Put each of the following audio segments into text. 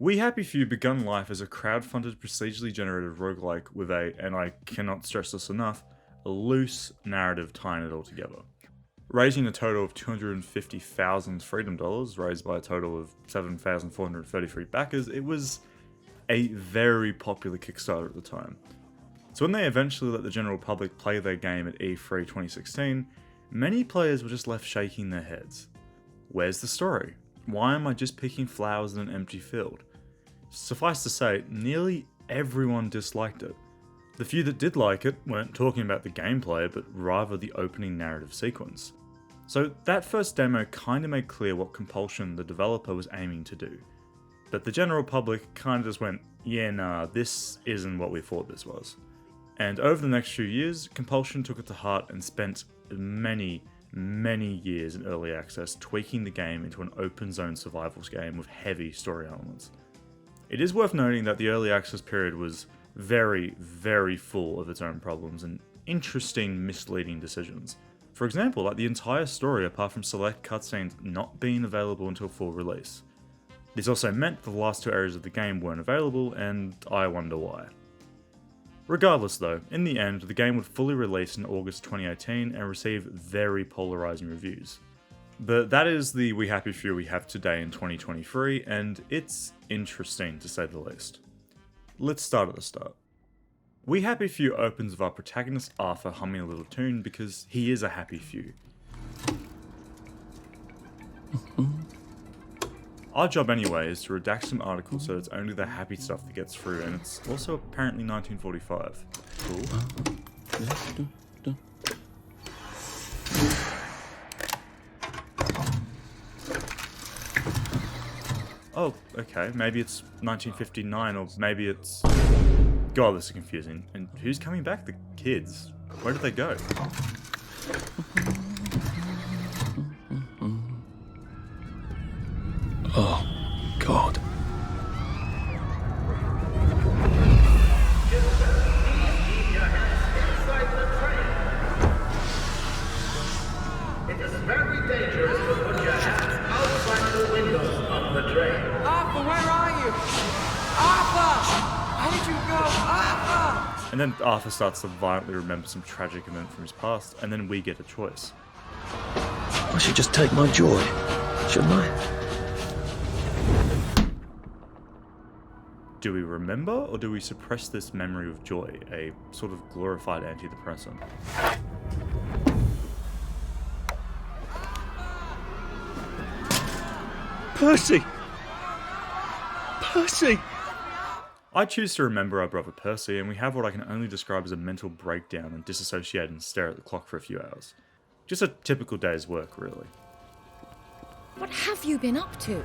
We Happy Few begun life as a crowd-funded procedurally generated roguelike with a, and I cannot stress this enough, a loose narrative tying it all together. Raising a total of 250,000 Freedom Dollars, raised by a total of 7,433 backers, it was a very popular Kickstarter at the time. So when they eventually let the general public play their game at E3 2016, many players were just left shaking their heads. Where's the story? Why am I just picking flowers in an empty field? Suffice to say, nearly everyone disliked it. The few that did like it weren't talking about the gameplay, but rather the opening narrative sequence. So that first demo kinda made clear what Compulsion, the developer, was aiming to do. But the general public kinda just went, yeah nah, this isn't what we thought this was. And over the next few years, Compulsion took it to heart and spent many years in early access tweaking the game into an open zone survivals game with heavy story elements. It is worth noting that the early access period was very full of its own problems and interesting misleading decisions. For example, like the entire story apart from select cutscenes not being available until full release. This also meant the last two areas of the game weren't available, and I wonder why. Regardless though, in the end, the game would fully release in August 2018 and receive very polarizing reviews. But that is the We Happy Few we have today in 2023, and it's interesting to say the least. Let's start at the start. We Happy Few opens with our protagonist Arthur humming a little tune because he is a happy few. Our job anyway is to redact some articles so it's only the happy stuff that gets through, and it's also apparently 1945. Cool. Oh, okay, maybe it's 1959, or maybe it's... God, this is confusing. And who's coming back? The kids. Where did they go? Oh, God. It is very dangerous to put your hands outside the windows of the train. Arthur, where are you? Arthur! Where did you go? Arthur! And then Arthur starts to violently remember some tragic event from his past, and then we get a choice. I should just take my joy, shouldn't I? Do we remember, or do we suppress this memory of joy, a sort of glorified antidepressant? Percy! Percy! I choose to remember our brother Percy, and we have what I can only describe as a mental breakdown and disassociate and stare at the clock for a few hours. Just a typical day's work, really. What have you been up to?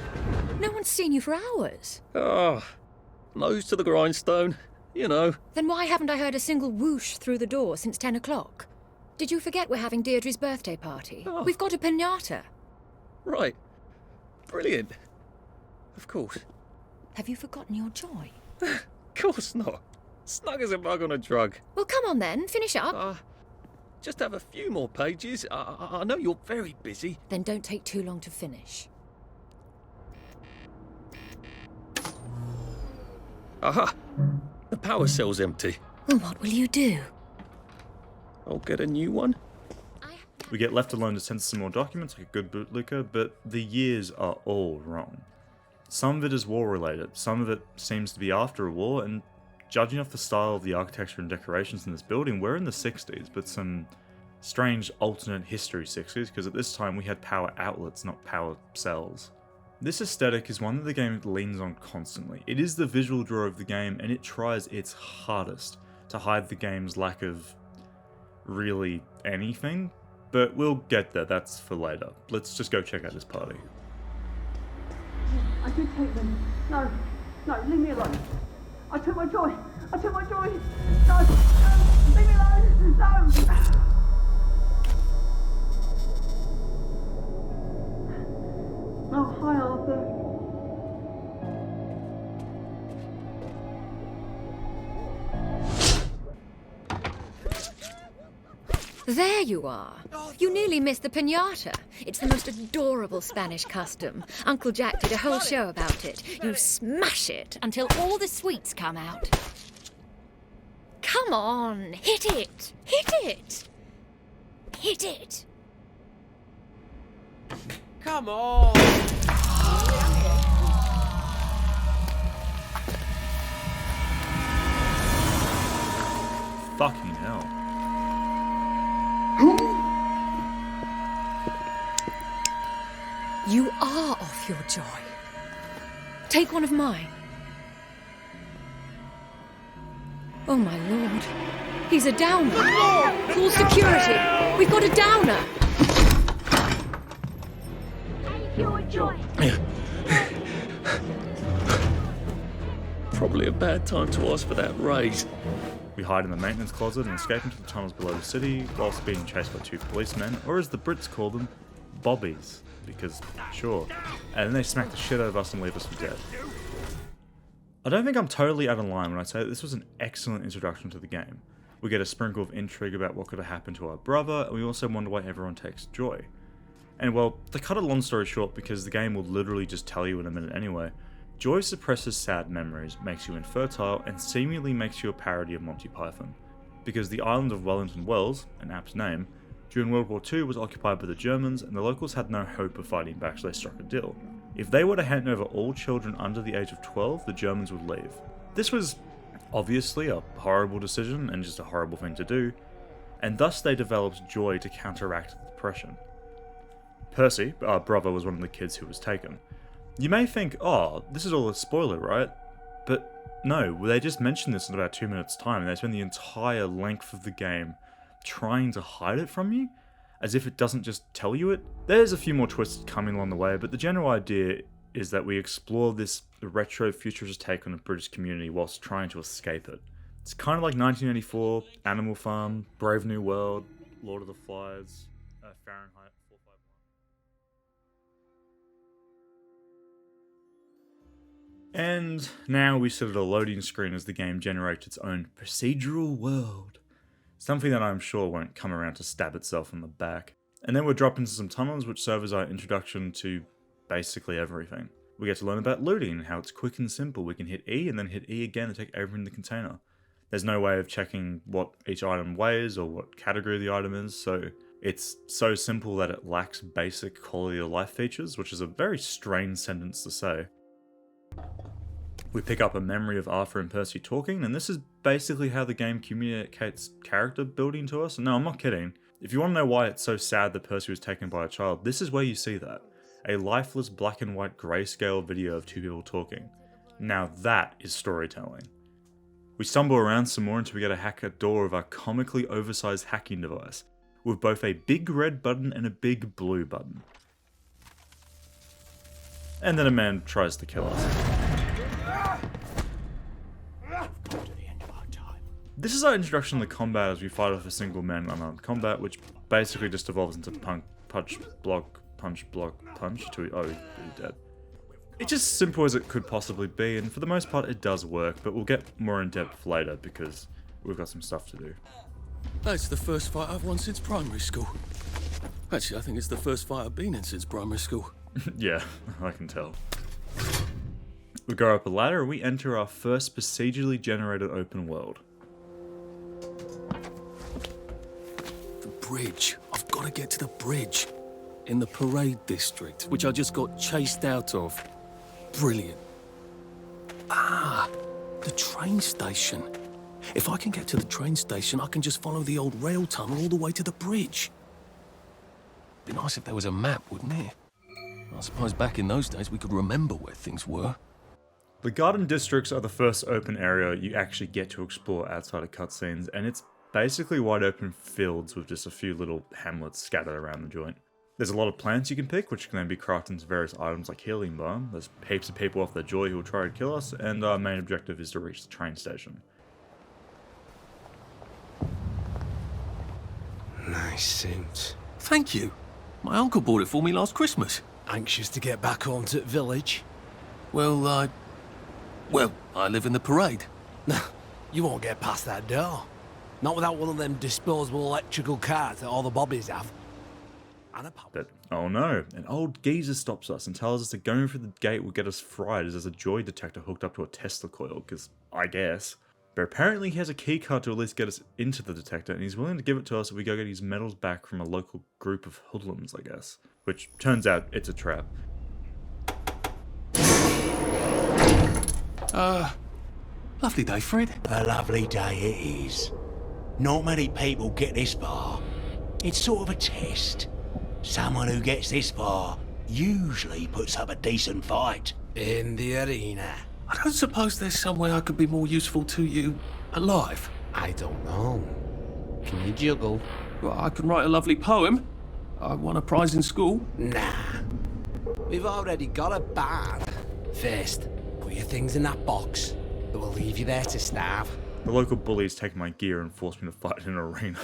No one's seen you for hours. Ah, nose to the grindstone, you know. Then why haven't I heard a single whoosh through the door since 10 o'clock? Did you forget we're having Deirdre's birthday party? Oh. We've got a piñata. Right. Brilliant. Of course. Have you forgotten your joy? Of course not. Snug as a bug on a drug. Well, come on then, finish up. Just have a few more pages. I know you're very busy. Then don't take too long to finish. Aha! The power cell's empty. Well, what will you do? I'll get a new one. We get left alone to censor some more documents like a good bootlicker, but the years are all wrong. Some of it is war-related, some of it seems to be after a war, and judging off the style of the architecture and decorations in this building, we're in the 60s, but some strange alternate history 60s, because at this time we had power outlets, not power cells. This aesthetic is one that the game leans on constantly. It is the visual draw of the game, and it tries its hardest to hide the game's lack of really anything, but we'll get there, that's for later. Let's just go check out this party. I did take them. No, leave me alone. I took my joy. No, leave me alone. No. Oh, hi, Arthur. There you are. You nearly missed the piñata. It's the most adorable Spanish custom. Uncle Jack did a whole show about it. You smash it until all the sweets come out. Come on, hit it! Hit it! Hit it! Come on! Fucking hell. You are off your joy. Take one of mine. Oh my lord. He's a downer. Call security. We've got a downer. Your joy. Probably a bad time to ask for that raise. We hide in the maintenance closet and escape into the tunnels below the city, whilst being chased by 2 policemen, or as the Brits call them, bobbies. Because, sure. And then they smack the shit out of us and leave us for dead. I don't think I'm totally out of line when I say that this was an excellent introduction to the game. We get a sprinkle of intrigue about what could have happened to our brother, and we also wonder why everyone takes joy. And well, to cut a long story short, because the game will literally just tell you in a minute anyway, joy suppresses sad memories, makes you infertile, and seemingly makes you a parody of Monty Python. Because the island of Wellington Wells, an apt name, during World War II was occupied by the Germans, and the locals had no hope of fighting back, so they struck a deal. If they were to hand over all children under the age of 12, the Germans would leave. This was obviously a horrible decision and just a horrible thing to do, and thus they developed joy to counteract the depression. Percy, our brother, was one of the kids who was taken. You may think, oh, this is all a spoiler, right? But no, they just mentioned this in about 2 minutes' time, and they spend the entire length of the game trying to hide it from you, as if it doesn't just tell you it. There's a few more twists coming along the way, but the general idea is that we explore this retro futurist take on the British community whilst trying to escape it. It's kind of like 1984, Animal Farm, Brave New World, Lord of the Flies, Fahrenheit 451. And now we sit at a loading screen as the game generates its own procedural world. Something that I'm sure won't come around to stab itself in the back. And then we're dropped into some tunnels which serve as our introduction to basically everything. We get to learn about looting and how it's quick and simple. We can hit E and then hit E again to take everything in the container. There's no way of checking what each item weighs or what category the item is, so it's so simple that it lacks basic quality of life features, which is a very strange sentence to say. We pick up a memory of Arthur and Percy talking, and this is basically how the game communicates character building to us. And no, I'm not kidding. If you want to know why it's so sad that Percy was taken by a child, this is where you see that. A lifeless black and white grayscale video of 2 people talking. Now that is storytelling. We stumble around some more until we get a hack a door of our comically oversized hacking device, with both a big red button and a big blue button. And then a man tries to kill us. This is our introduction to combat as we fight off a single man unarmed combat, which basically just evolves into punch, block, punch, till oh, he's dead. It's as simple as it could possibly be, and for the most part it does work, but we'll get more in depth later because we've got some stuff to do. That's the first fight I've won since primary school. Actually, I think it's the first fight I've been in since primary school. Yeah, I can tell. We go up a ladder and we enter our first procedurally generated open world. The bridge. I've got to get to the bridge. In the parade district, which I just got chased out of. Brilliant. Ah, the train station. If I can get to the train station, I can just follow the old rail tunnel all the way to the bridge. Be nice if there was a map, wouldn't it? I suppose back in those days we could remember where things were. The garden districts are the first open area you actually get to explore outside of cutscenes, and it's basically wide open fields with just a few little hamlets scattered around the joint. There's a lot of plants you can pick, which can then be crafted into various items like healing balm. There's heaps of people off their joy who will try to kill us, and our main objective is to reach the train station. Nice suit. Thank you. My uncle bought it for me last Christmas. Anxious to get back home to the village? Well, I live in the parade. You won't get past that door. Not without one of them disposable electrical cars that all the bobbies have. And a pub. But, oh no, an old geezer stops us and tells us that going through the gate will get us fried as there's a joy detector hooked up to a Tesla coil, because I guess. But apparently he has a key card to at least get us into the detector, and he's willing to give it to us if we go get his medals back from a local group of hoodlums, I guess. Which turns out it's a trap. Lovely day, Fred. A lovely day it is. Not many people get this far. It's sort of a test. Someone who gets this far usually puts up a decent fight. In the arena. I don't suppose there's some way I could be more useful to you alive. I don't know. Can you juggle? Well, I can write a lovely poem. I won a prize in school. Nah. We've already got a band. First, put your things in that box. It will leave you there to starve. The local bullies take my gear and force me to fight in an arena.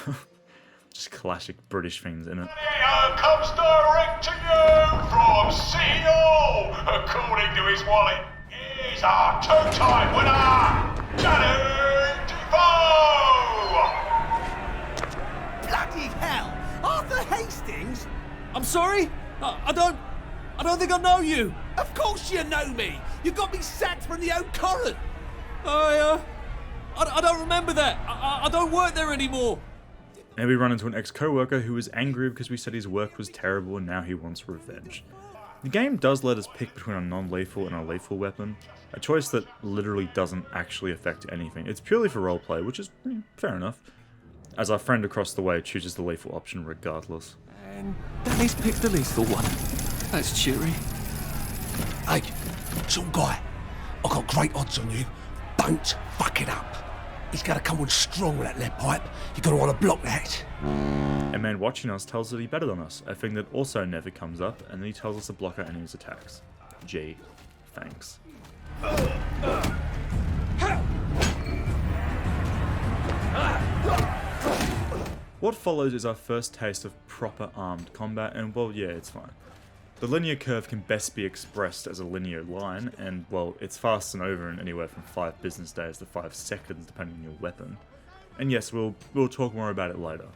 Just classic British things in it. Video comes direct to you from CEO. According to his wallet, he's our two-time winner, Danny Defoe. Bloody hell! Arthur Hastings? I'm sorry? I don't think I know you. Of course you know me! You got me sacked from the Oak Current! I don't remember that. I don't work there anymore. And we run into an ex-co-worker who was angry because we said his work was terrible and now he wants revenge. The game does let us pick between a non-lethal and a lethal weapon, a choice that literally doesn't actually affect anything. It's purely for roleplay, which is fair enough, as our friend across the way chooses the lethal option regardless. And Danny's picked the lethal one. That's cheery. Hey, some guy, I've got great odds on you. Don't fuck it up. He's got to come on strong with that lead pipe. You're going to want to block that. A man watching us tells us that he better than us, a thing that also never comes up, and then he tells us to block our enemy's attacks. Gee, thanks. What follows is our first taste of proper armed combat, and well, yeah, it's fine. The linear curve can best be expressed as a linear line, and well, it's fast and over in anywhere from 5 business days to 5 seconds depending on your weapon. And yes, we'll talk more about it later.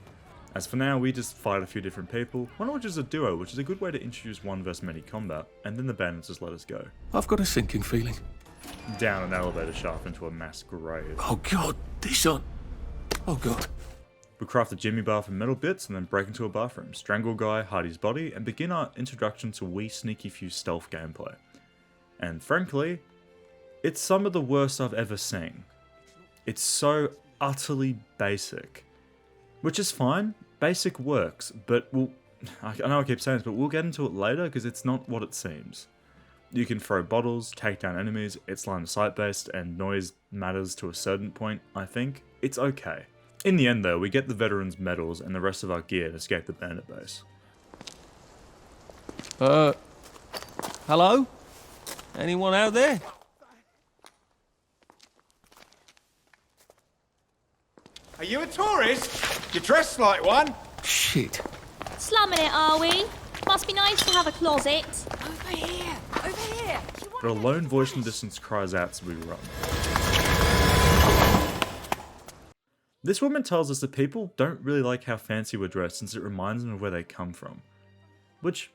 As for now, we just fight a few different people, one of which is a duo, which is a good way to introduce one versus many combat, and then the bandits just let us go. I've got a sinking feeling. Down an elevator shaft into a mass grave. Oh god, this on. Oh god. We craft a Jimmy bar from metal bits and then break into a bathroom, strangle a guy, hide his body, and begin our introduction to wee sneaky few stealth gameplay. And frankly, it's some of the worst I've ever seen. It's so utterly basic. Which is fine, basic works, but I know I keep saying this, but we'll get into it later because it's not what it seems. You can throw bottles, take down enemies, it's line of sight based, and noise matters to a certain point, I think. It's okay. In the end though, we get the veterans' medals and the rest of our gear to escape the bandit base. Hello? Anyone out there? Are you a tourist? You're dressed like one. Shit. Slumming it, are we? Must be nice to have a closet. Over here! Over here! But a lone voice in the distance cries out, so we run. This woman tells us that people don't really like how fancy we're dressed since it reminds them of where they come from. Which,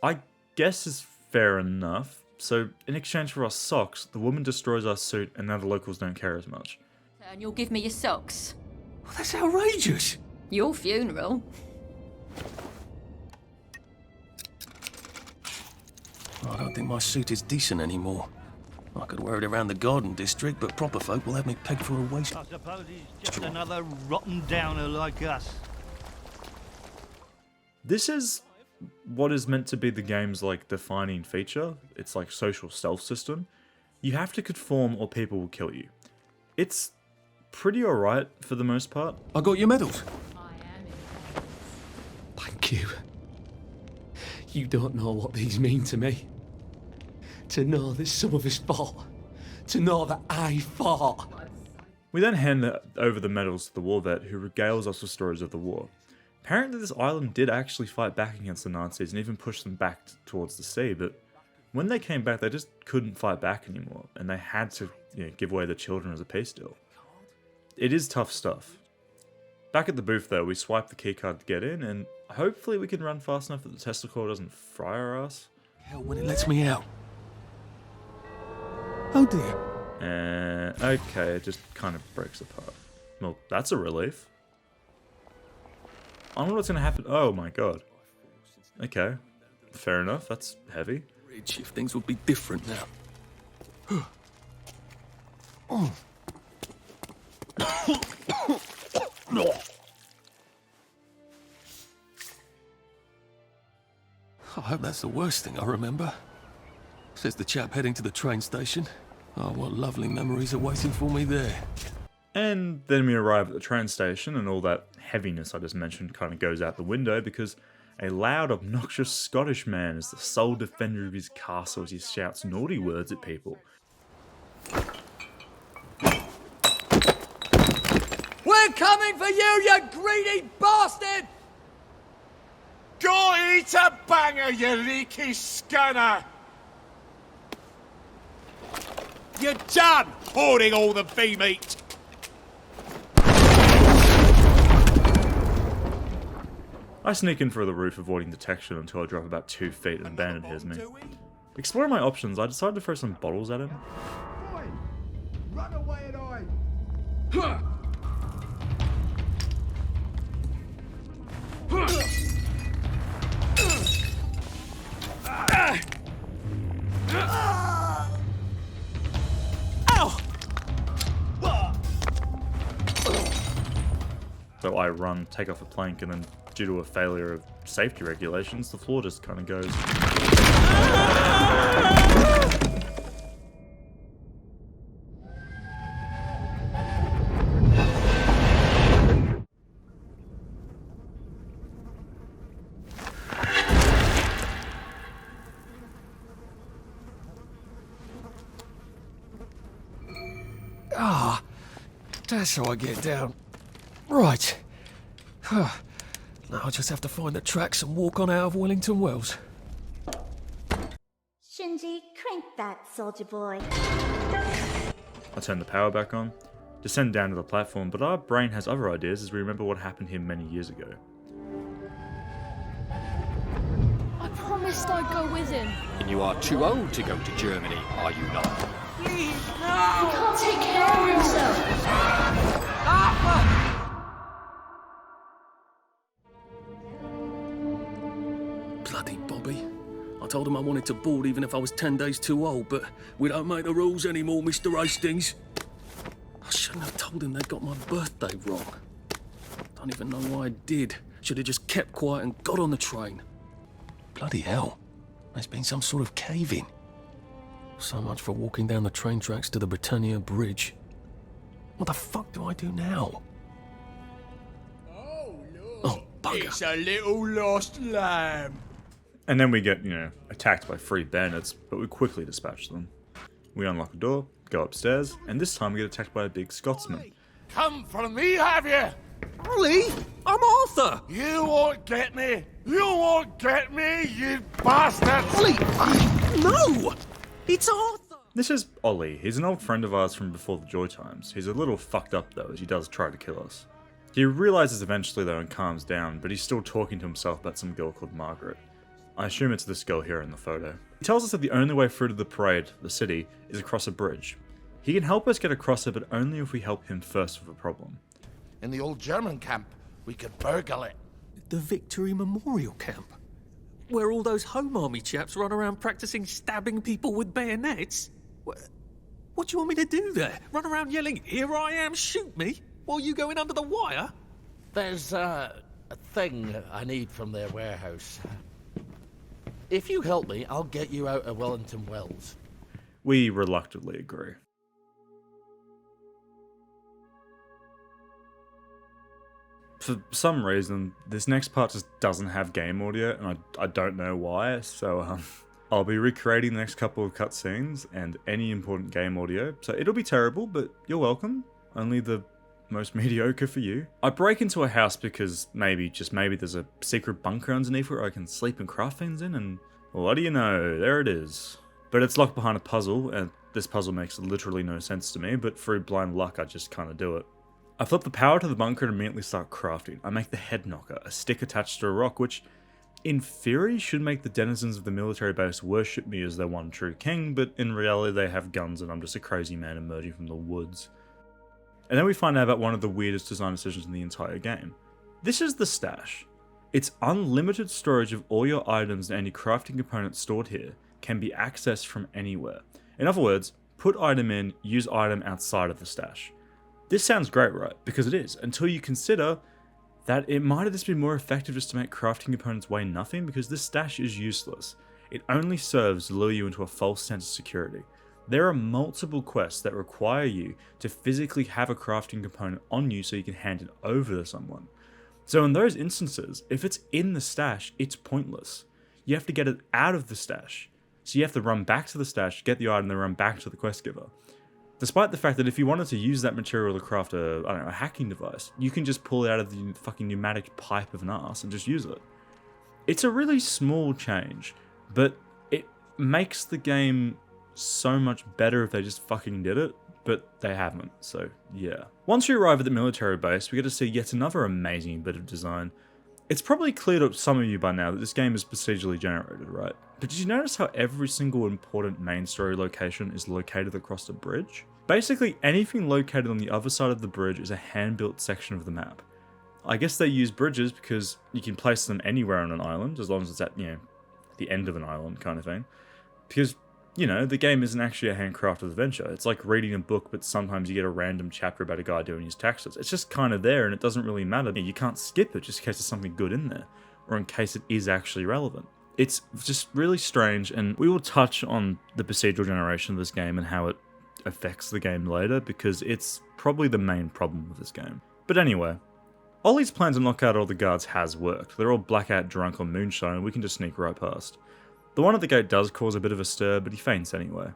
I guess is fair enough. So, in exchange for our socks, the woman destroys our suit and now the locals don't care as much. And you'll give me your socks. Well, that's outrageous. Your funeral. I don't think my suit is decent anymore. I could wear it around the garden district, but proper folk will have me pegged for a waist. I suppose he's just another rotten downer like us. This is what is meant to be the game's defining feature. It's like social stealth system. You have to conform or people will kill you. It's pretty alright for the most part. I got your medals. Thank you. You don't know what these mean to me. To know that some of us fought. To know that I fought. We then hand over the medals to the war vet who regales us with stories of the war. Apparently this island did actually fight back against the Nazis and even push them back towards the sea, but when they came back they just couldn't fight back anymore and they had to give away the children as a peace deal. It is tough stuff. Back at the booth though, we swipe the keycard to get in, and hopefully we can run fast enough that the Tesla coil doesn't fry our ass. Hell, when it lets me out. Oh dear. Okay, it just kind of breaks apart. Well, that's a relief. I wonder what's gonna happen. Oh my god. Okay, fair enough, that's heavy. Bridge, if things would be different now. Oh. I hope that's the worst thing I remember. Says the chap heading to the train station. Oh, what lovely memories are waiting for me there. And then we arrive at the train station, and all that heaviness I just mentioned kind of goes out the window because a loud, obnoxious Scottish man is the sole defender of his castle as he shouts naughty words at people. We're coming for you greedy bastard! Go eat a banger, you leaky scanner! You're done hoarding all the bee meat! I sneak in through the roof, avoiding detection until I drop about 2 feet and Bandit hears me. Exploring my options, I decide to throw some bottles at him. Boy, run away and hide! So I run, take off a plank, and then due to a failure of safety regulations, the floor just kind of goes. Ah, that's how I get down. Right. Now I just have to find the tracks and walk on out of Wellington Wells. Shinji, crank that, soldier boy. I turn the power back on, descend down to the platform, but our brain has other ideas as we remember what happened here many years ago. I promised I'd go with him. And you are too old to go to Germany, are you not? Please, no! He can't take care of himself. Arthur! Bloody Bobby. I told him I wanted to board even if I was 10 days too old, but we don't make the rules anymore, Mr. Hastings. I shouldn't have told him they got my birthday wrong. Don't even know why I did. Should have just kept quiet and got on the train. Bloody hell. There's been some sort of cave-in. So much for walking down the train tracks to the Britannia Bridge. What the fuck do I do now? Oh, bugger. It's a little lost lamb. And then we get, attacked by 3 bandits, but we quickly dispatch them. We unlock a door, go upstairs, and this time we get attacked by a big Scotsman. Come for me, have you? Ollie, I'm Arthur. You won't get me. You won't get me, you bastard. Ollie, no. It's Arthur! This is Ollie. He's an old friend of ours from before the Joy Times. He's a little fucked up though, as he does try to kill us. He realizes eventually though and calms down, but he's still talking to himself about some girl called Margaret. I assume it's this girl here in the photo. He tells us that the only way through to the parade, the city, is across a bridge. He can help us get across it, but only if we help him first with a problem. In the old German camp, we could burgle it. The Victory Memorial Camp? Where all those Home Army chaps run around practicing stabbing people with bayonets? What do you want me to do there? Run around yelling, "Here I am, shoot me," while you go in under the wire? There's a thing I need from their warehouse. If you help me, I'll get you out of Wellington Wells. We reluctantly agree. For some reason, this next part just doesn't have game audio, and I don't know why, so I'll be recreating the next couple of cutscenes and any important game audio, so it'll be terrible, but you're welcome. Only the most mediocre for you. I break into a house because maybe, just maybe, there's a secret bunker underneath where I can sleep and craft things in, and well, what do you know, there it is. But it's locked behind a puzzle, and this puzzle makes literally no sense to me, but through blind luck I just kind of do it. I flip the power to the bunker and immediately start crafting. I make the head knocker, a stick attached to a rock, which in theory should make the denizens of the military base worship me as their one true king, but in reality they have guns and I'm just a crazy man emerging from the woods. And then we find out about one of the weirdest design decisions in the entire game. This is the stash. It's unlimited storage of all your items and any crafting components stored here can be accessed from anywhere. In other words, put item in, use item outside of the stash. This sounds great, right? Because it is, until you consider that it might have just been more effective just to make crafting components weigh nothing, because this stash is useless. It only serves to lure you into a false sense of security. There are multiple quests that require you to physically have a crafting component on you so you can hand it over to someone. So in those instances, if it's in the stash, it's pointless. You have to get it out of the stash. So you have to run back to the stash, get the item, then run back to the quest giver. Despite the fact that if you wanted to use that material to craft a hacking device, you can just pull it out of the fucking pneumatic pipe of an ass and just use it. It's a really small change, but it makes the game so much better if they just fucking did it, but they haven't, so yeah. Once we arrive at the military base, we get to see yet another amazing bit of design. It's probably clear to some of you by now that this game is procedurally generated, right? But did you notice how every single important main story location is located across a bridge? Basically, anything located on the other side of the bridge is a hand-built section of the map. I guess they use bridges because you can place them anywhere on an island, as long as it's at, the end of an island kind of thing. Because, the game isn't actually a handcrafted adventure. It's like reading a book, but sometimes you get a random chapter about a guy doing his taxes. It's just kind of there, and it doesn't really matter. You can't skip it just in case there's something good in there, or in case it is actually relevant. It's just really strange, and we will touch on the procedural generation of this game and how it affects the game later, because it's probably the main problem with this game. But anyway, Ollie's plan to knock out all the guards has worked. They're all blackout drunk on moonshine and we can just sneak right past. The one at the gate does cause a bit of a stir, but he faints anyway.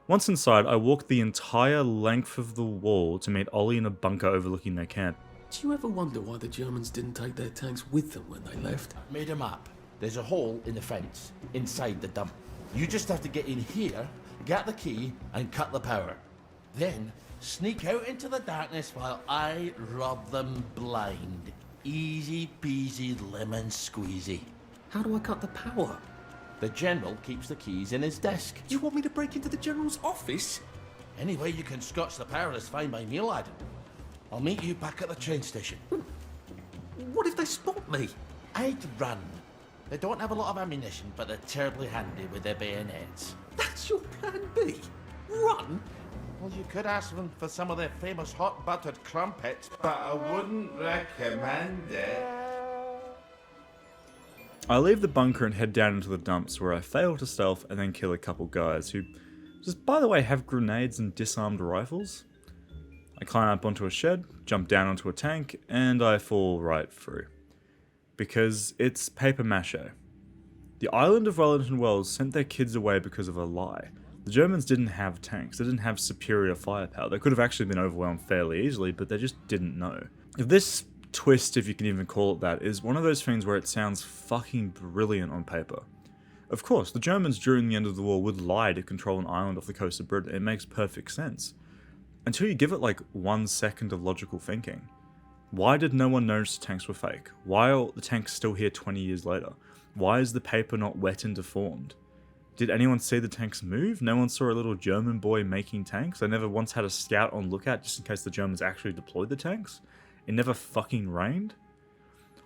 Once inside, I walk the entire length of the wall to meet Ollie in a bunker overlooking their camp. Do you ever wonder why the Germans didn't take their tanks with them when they left? Made a map. There's a hole in the fence, inside the dump. You just have to get in here, get the key, and cut the power. Then, sneak out into the darkness while I rob them blind. Easy peasy lemon squeezy. How do I cut the power? The General keeps the keys in his desk. You want me to break into the General's office? Any way you can scotch the power is fine by me, lad. I'll meet you back at the train station. What if they spot me? I'd run. They don't have a lot of ammunition, but they're terribly handy with their bayonets. That's your plan B? Run? Well, you could ask them for some of their famous hot buttered crumpets, but I wouldn't recommend it. I leave the bunker and head down into the dumps, where I fail to stealth and then kill a couple guys who just, by the way, have grenades and disarmed rifles. I climb up onto a shed, jump down onto a tank, and I fall right through. Because it's paper mache. The island of Wellington Wells sent their kids away because of a lie. The Germans didn't have tanks, they didn't have superior firepower. They could have actually been overwhelmed fairly easily, but they just didn't know. This twist, if you can even call it that, is one of those things where it sounds fucking brilliant on paper. Of course, the Germans during the end of the war would lie to control an island off the coast of Britain. It makes perfect sense. Until you give it like 1 second of logical thinking. Why did no one notice the tanks were fake? Why are the tanks still here 20 years later? Why is the paper not wet and deformed? Did anyone see the tanks move? No one saw a little German boy making tanks? They never once had a scout on lookout just in case the Germans actually deployed the tanks? It never fucking rained?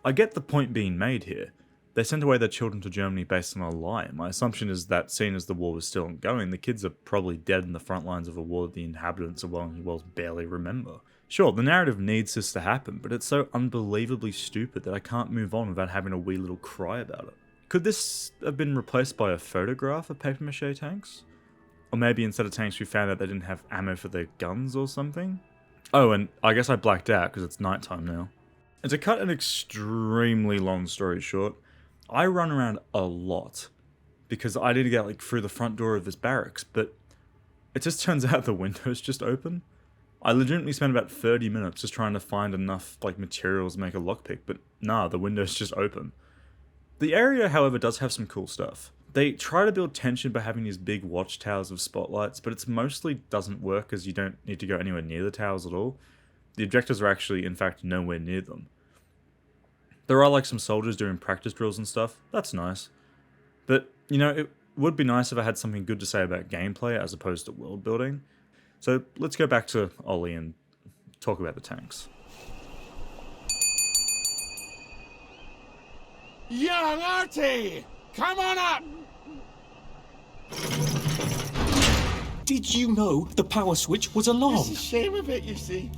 I get the point being made here. They sent away their children to Germany based on a lie. My assumption is that, seeing as the war was still ongoing, the kids are probably dead in the front lines of a war that the inhabitants of Wellington Wells barely remember. Sure, the narrative needs this to happen, but it's so unbelievably stupid that I can't move on without having a wee little cry about it. Could this have been replaced by a photograph of papier-mâché tanks? Or maybe instead of tanks we found out they didn't have ammo for their guns or something? Oh, and I guess I blacked out because it's nighttime now. And to cut an extremely long story short, I run around a lot because I need to get through the front door of this barracks, but it just turns out the window's just open. I legitimately spent about 30 minutes just trying to find enough materials to make a lockpick, but nah, the window's just open. The area, however, does have some cool stuff. They try to build tension by having these big watchtowers of spotlights, but it's mostly doesn't work as you don't need to go anywhere near the towers at all. The objectives are actually, in fact, nowhere near them. There are like some soldiers doing practice drills and stuff. That's nice. But, you know, it would be nice if I had something good to say about gameplay as opposed to world building. So let's go back to Ollie and talk about the tanks. Young Artie! Come on up! Did you know the power switch was along? It's a shame of it, you see.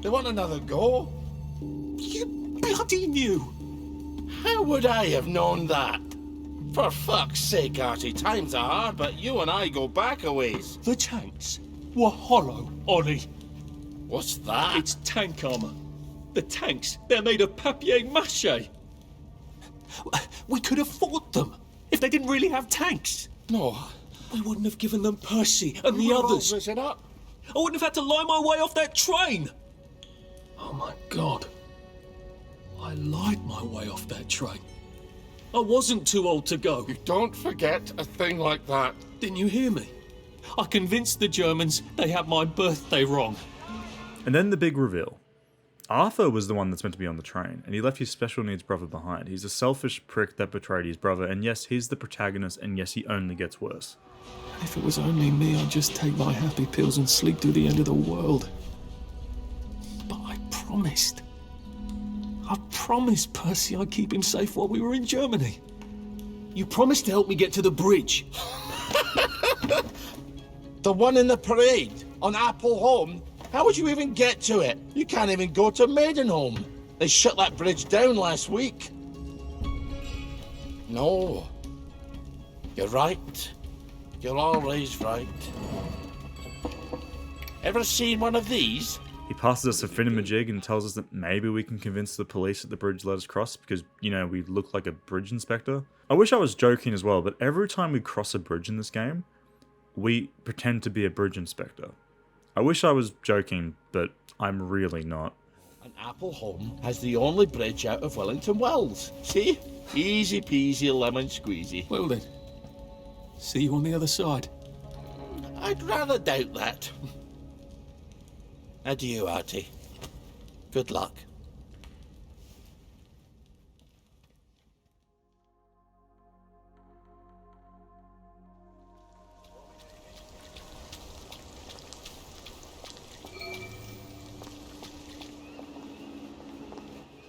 They want another go. You bloody knew! How would I have known that? For fuck's sake, Artie, times are hard, but you and I go back a ways. The tanks were hollow, Ollie. What's that? It's tank armour. The tanks, they're made of papier-mâché. We could have fought them if they didn't really have tanks. No. We wouldn't have given them Percy and the others. Risen up. I wouldn't have had to lie my way off that train. Oh my God. I lied my way off that train. I wasn't too old to go. You don't forget a thing like that. Didn't you hear me? I convinced the Germans they had my birthday wrong. And then the big reveal. Arthur was the one that's meant to be on the train, and he left his special needs brother behind. He's a selfish prick that betrayed his brother, and yes, he's the protagonist, and yes, he only gets worse. If it was only me, I'd just take my happy pills and sleep through the end of the world. But I promised Percy I'd keep him safe while we were in Germany. You promised to help me get to the bridge. The one in the parade on Apple Home? How would you even get to it? You can't even go to Maidenholm. They shut that bridge down last week. No. You're right. You're always right. Ever seen one of these? He passes us a thingamajig and tells us that maybe we can convince the police at the bridge let us cross because, you know, we look like a bridge inspector. I wish I was joking as well, but every time we cross a bridge in this game, we pretend to be a bridge inspector. I wish I was joking, but I'm really not. And Apple Home has the only bridge out of Wellington Wells. See? Easy peasy lemon squeezy. Well then, see you on the other side. I'd rather doubt that. Adieu, Artie. Good luck.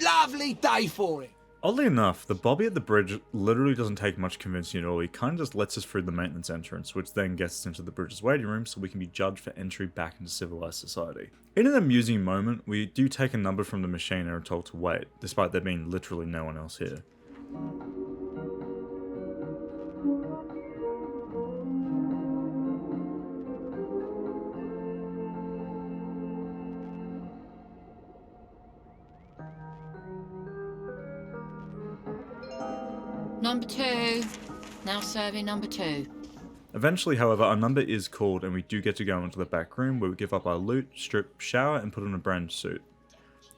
Lovely day for it. Oddly enough, the Bobby at the bridge literally doesn't take much convincing at all. He kind of just lets us through the maintenance entrance, which then gets us into the bridge's waiting room so we can be judged for entry back into civilized society. In an amusing moment, we do take a number from the machine and are told to wait, despite there being literally no one else here. Number 2. Now serving number 2. Eventually, however, our number is called and we do get to go into the back room where we give up our loot, strip, shower and put on a brand new suit.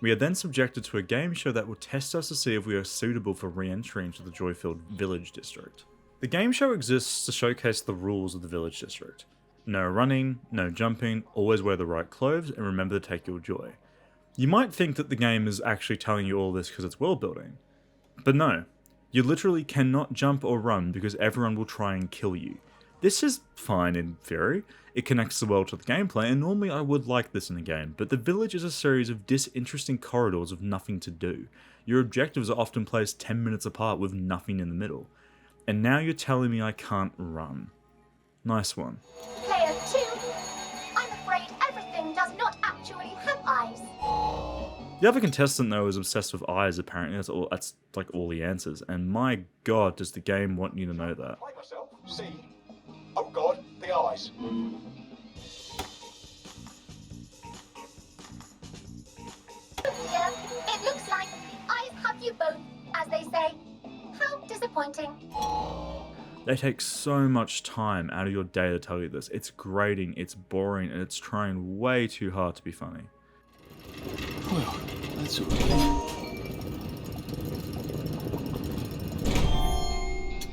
We are then subjected to a game show that will test us to see if we are suitable for re-entry into the joy-filled village district. The game show exists to showcase the rules of the village district. No running, no jumping, always wear the right clothes and remember to take your joy. You might think that the game is actually telling you all this because it's world building, but no. You literally cannot jump or run because everyone will try and kill you. This is fine in theory, it connects the world to the gameplay, and normally I would like this in a game, but the village is a series of disinteresting corridors of nothing to do. Your objectives are often placed 10 minutes apart with nothing in the middle. And now you're telling me I can't run. Nice one. Player 2, I'm afraid everything does not actually have eyes. The other contestant though is obsessed with eyes apparently, that's like all he answers, and my god does the game want you to know that. Like myself, see. Oh god, the eyes. Yeah, it looks like the eyes have you both, as they say. How disappointing. They take so much time out of your day to tell you this. It's grating, it's boring, and it's trying way too hard to be funny. Well, that's all right.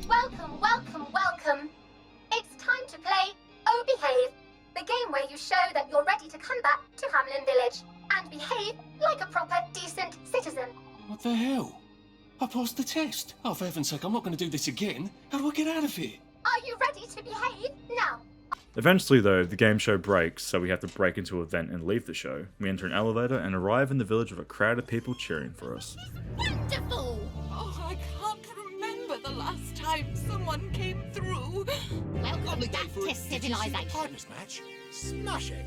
Welcome, welcome, welcome. It's time to play Oh Behave, the game where you show that you're ready to come back to Hamlin Village. and behave like a proper, decent citizen. What the hell? I passed the test. Oh, for heaven's sake, I'm not going to do this again. How do I get out of here? Are you ready to behave? Now. Eventually, though, the game show breaks, so we have to break into a vent and leave the show. We enter an elevator and arrive in the village with a crowd of people cheering for us. Wonderful! Oh, I can't remember the last time someone came through. Welcome back to civilization. Partners match. Smash it.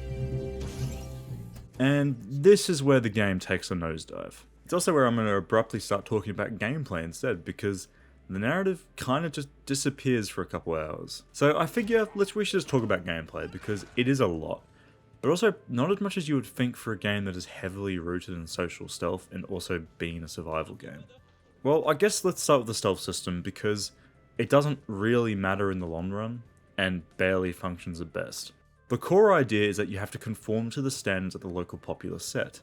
And this is where the game takes a nosedive. It's also where I'm going to abruptly start talking about gameplay instead, because the narrative kind of just disappears for a couple hours. So I figure we should just talk about gameplay, because it is a lot, but also not as much as you would think for a game that is heavily rooted in social stealth and also being a survival game. Well, I guess let's start with the stealth system, because it doesn't really matter in the long run, and barely functions at best. The core idea is that you have to conform to the standards that the local populace set.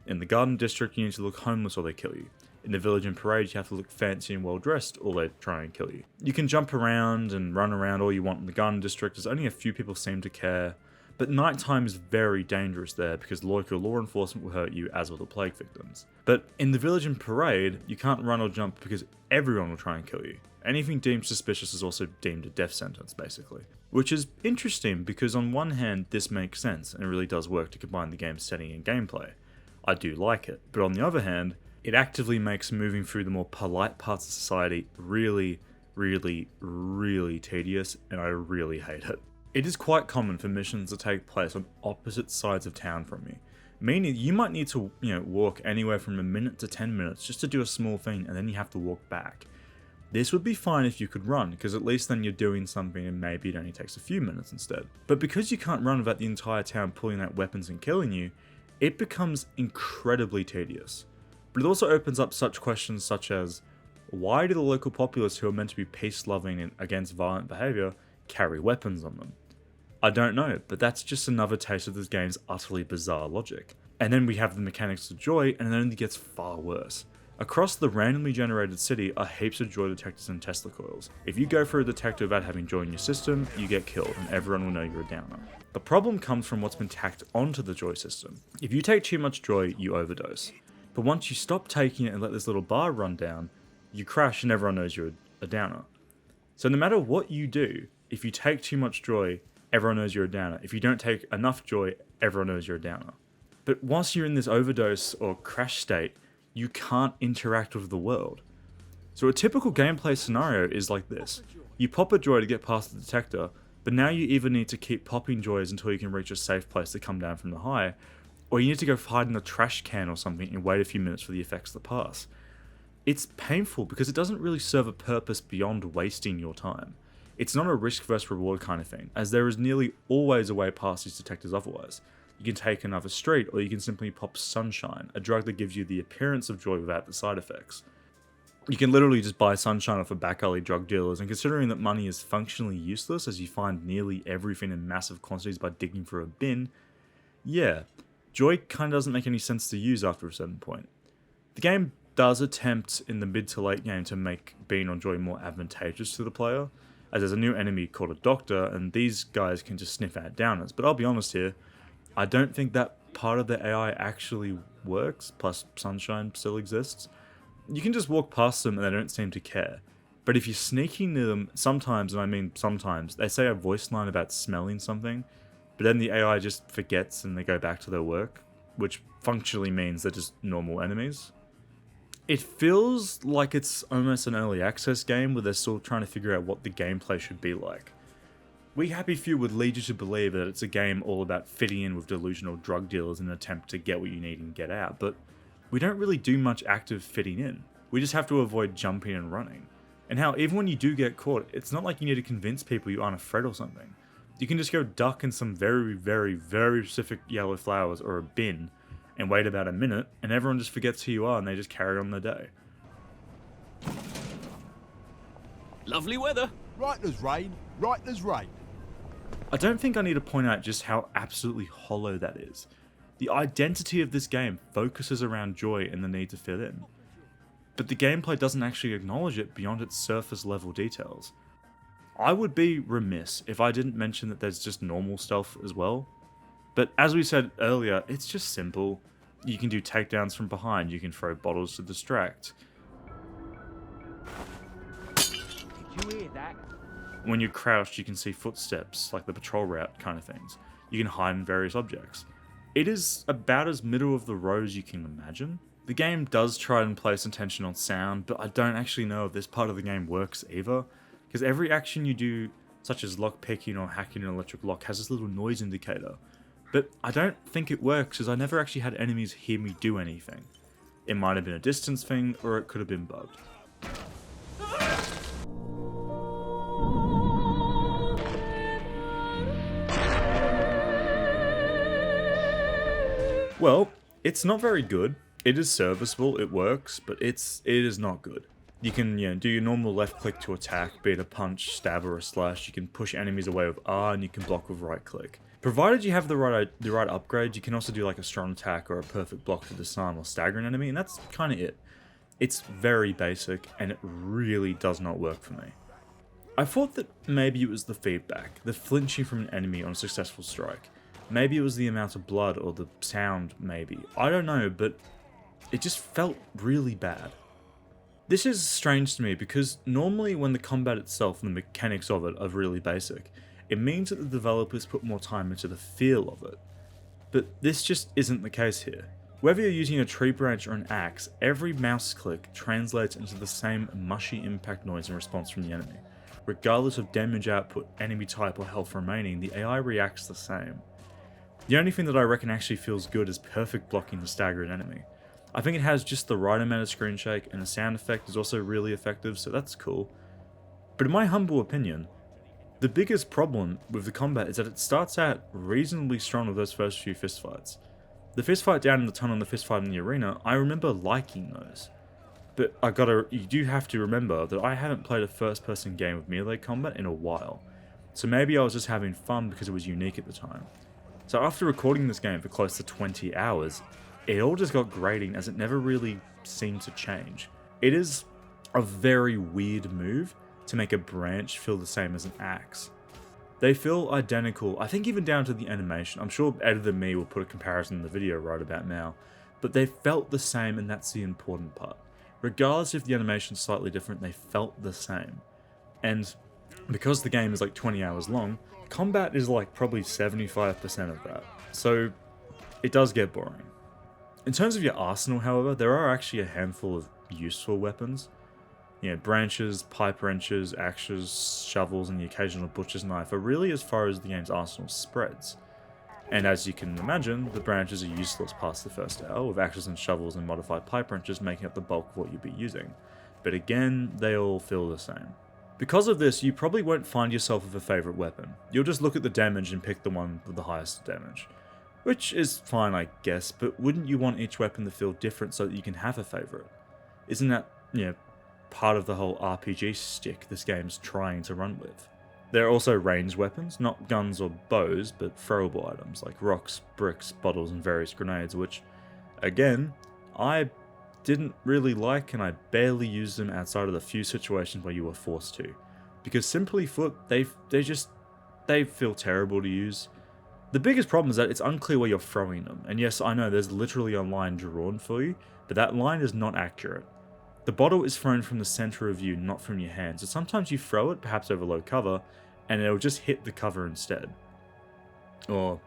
In the garden district, you need to look homeless or they kill you. In the village and parade, you have to look fancy and well dressed or they try and kill you. You can jump around and run around all you want in the garden district, as only a few people seem to care, but nighttime is very dangerous there because local law enforcement will hurt you, as will the plague victims. But in the village and parade, you can't run or jump because everyone will try and kill you. Anything deemed suspicious is also deemed a death sentence, basically. Which is interesting because on one hand, this makes sense and it really does work to combine the game's setting and gameplay. I do like it, but on the other hand, it actively makes moving through the more polite parts of society really, really, really tedious, and I really hate it. It is quite common for missions to take place on opposite sides of town from me, meaning you might need to, walk anywhere from a minute to 10 minutes just to do a small thing, and then you have to walk back. This would be fine if you could run, because at least then you're doing something and maybe it only takes a few minutes instead. But because you can't run without the entire town pulling out weapons and killing you, it becomes incredibly tedious. But it also opens up such questions such as, why do the local populace who are meant to be peace-loving and against violent behaviour carry weapons on them? I don't know, but that's just another taste of this game's utterly bizarre logic. And then we have the mechanics of joy, and it only gets far worse. Across the randomly generated city are heaps of joy detectors and Tesla coils. If you go for a detector without having joy in your system, you get killed and everyone will know you're a downer. The problem comes from what's been tacked onto the joy system. If you take too much joy, you overdose. But once you stop taking it and let this little bar run down, you crash and everyone knows you're a downer. So no matter what you do, if you take too much joy, everyone knows you're a downer. If you don't take enough joy, everyone knows you're a downer. But whilst you're in this overdose or crash state, you can't interact with the world. So a typical gameplay scenario is like this. You pop a joy to get past the detector, but now you either need to keep popping joys until you can reach a safe place to come down from the high, or you need to go hide in a trash can or something and wait a few minutes for the effects to pass. It's painful because it doesn't really serve a purpose beyond wasting your time. It's not a risk versus reward kind of thing, as there is nearly always a way past these detectors otherwise. You can take another street, or you can simply pop Sunshine, a drug that gives you the appearance of joy without the side effects. You can literally just buy Sunshine off of back alley drug dealers, and considering that money is functionally useless as you find nearly everything in massive quantities by digging through a bin, yeah, joy kinda doesn't make any sense to use after a certain point. The game does attempt in the mid to late game to make being on joy more advantageous to the player, as there's a new enemy called a doctor, and these guys can just sniff out downers, but I'll be honest here, I don't think that part of the AI actually works, plus Sunshine still exists. You can just walk past them and they don't seem to care. But if you're sneaking near them, sometimes, and I mean sometimes, they say a voice line about smelling something, but then the AI just forgets and they go back to their work, which functionally means they're just normal enemies. It feels like it's almost an early access game where they're still trying to figure out what the gameplay should be like. We Happy Few would lead you to believe that it's a game all about fitting in with delusional drug dealers in an attempt to get what you need and get out, but we don't really do much active fitting in. We just have to avoid jumping and running. And how even when you do get caught, it's not like you need to convince people you aren't a threat or something. You can just go duck in some very, very, very specific yellow flowers or a bin and wait about a minute, and everyone just forgets who you are and they just carry on their day. Lovely weather. Right as rain, right as rain. I don't think I need to point out just how absolutely hollow that is. The identity of this game focuses around joy and the need to fit in. But the gameplay doesn't actually acknowledge it beyond its surface level details. I would be remiss if I didn't mention that there's just normal stealth as well. But as we said earlier, it's just simple. You can do takedowns from behind, you can throw bottles to distract. Did you hear that? When you're crouched, you can see footsteps, like the patrol route kind of things. You can hide in various objects. It is about as middle of the road as you can imagine. The game does try and place attention on sound, but I don't actually know if this part of the game works either, because every action you do, such as lockpicking or hacking an electric lock, has this little noise indicator. But I don't think it works, as I never actually had enemies hear me do anything. It might have been a distance thing, or it could have been bugged. Well, it's not very good. It is serviceable, it works, but it is not good. You can do your normal left click to attack, be it a punch, stab, or a slash. You can push enemies away with R, and you can block with right click. Provided you have the right upgrade, you can also do like a strong attack or a perfect block to disarm or stagger an enemy, and that's kind of it. It's very basic, and it really does not work for me. I thought that maybe it was the feedback, the flinching from an enemy on a successful strike. Maybe it was the amount of blood or the sound, maybe. I don't know, but it just felt really bad. This is strange to me because normally when the combat itself and the mechanics of it are really basic, it means that the developers put more time into the feel of it. But this just isn't the case here. Whether you're using a tree branch or an axe, every mouse click translates into the same mushy impact noise and response from the enemy. Regardless of damage output, enemy type, or health remaining, the AI reacts the same. The only thing that I reckon actually feels good is perfect blocking to stagger an enemy. I think it has just the right amount of screen shake, and the sound effect is also really effective, so that's cool. But in my humble opinion, the biggest problem with the combat is that it starts out reasonably strong with those first few fistfights. The fistfight down in the tunnel and the fistfight in the arena, I remember liking those. But you do have to remember that I haven't played a first-person game with melee combat in a while. So maybe I was just having fun because it was unique at the time. So after recording this game for close to 20 hours, it all just got grating as it never really seemed to change. It is a very weird move to make a branch feel the same as an axe. They feel identical, I think even down to the animation. I'm sure Editor Than Me will put a comparison in the video right about now, but they felt the same, and that's the important part. Regardless if the animation's slightly different, they felt the same. And because the game is like 20 hours long, combat is like probably 75% of that, so it does get boring. In terms of your arsenal, however, there are actually a handful of useful weapons. Branches, pipe wrenches, axes, shovels, and the occasional butcher's knife are really as far as the game's arsenal spreads. And as you can imagine, the branches are useless past the first hour, with axes and shovels and modified pipe wrenches making up the bulk of what you'll be using. But again, they all feel the same. Because of this, you probably won't find yourself with a favourite weapon. You'll just look at the damage and pick the one with the highest damage. Which is fine, I guess, but wouldn't you want each weapon to feel different so that you can have a favourite? Isn't that, part of the whole RPG stick this game's trying to run with? There are also ranged weapons, not guns or bows, but throwable items like rocks, bricks, bottles, and various grenades, which, again, I didn't really like, and I barely used them outside of the few situations where you were forced to. Because simply put, they feel terrible to use. The biggest problem is that it's unclear where you're throwing them, and yes, I know there's literally a line drawn for you, but that line is not accurate. The bottle is thrown from the center of you, not from your hand, so sometimes you throw it, perhaps over low cover, and it'll just hit the cover instead. Or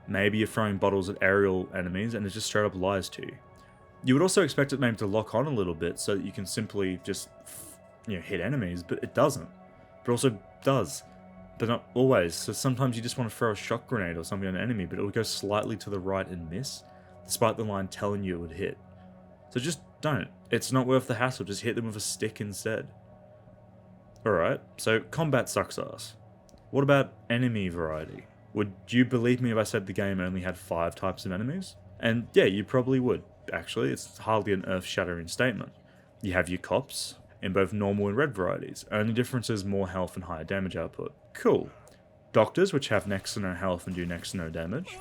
maybe you're throwing bottles at aerial enemies and it just straight up lies to you. You would also expect it maybe to lock on a little bit so that you can simply just hit enemies, but it doesn't. But also does, but not always. So sometimes you just want to throw a shock grenade or something at an enemy, but it will go slightly to the right and miss, despite the line telling you it would hit. So just don't. It's not worth the hassle, just hit them with a stick instead. Alright, so combat sucks ass. What about enemy variety? Would you believe me if I said the game only had 5 types of enemies? And yeah, you probably would, actually. It's hardly an earth-shattering statement. You have your cops, in both normal and red varieties. Only difference is more health and higher damage output. Cool. Doctors, which have next to no health and do next to no damage.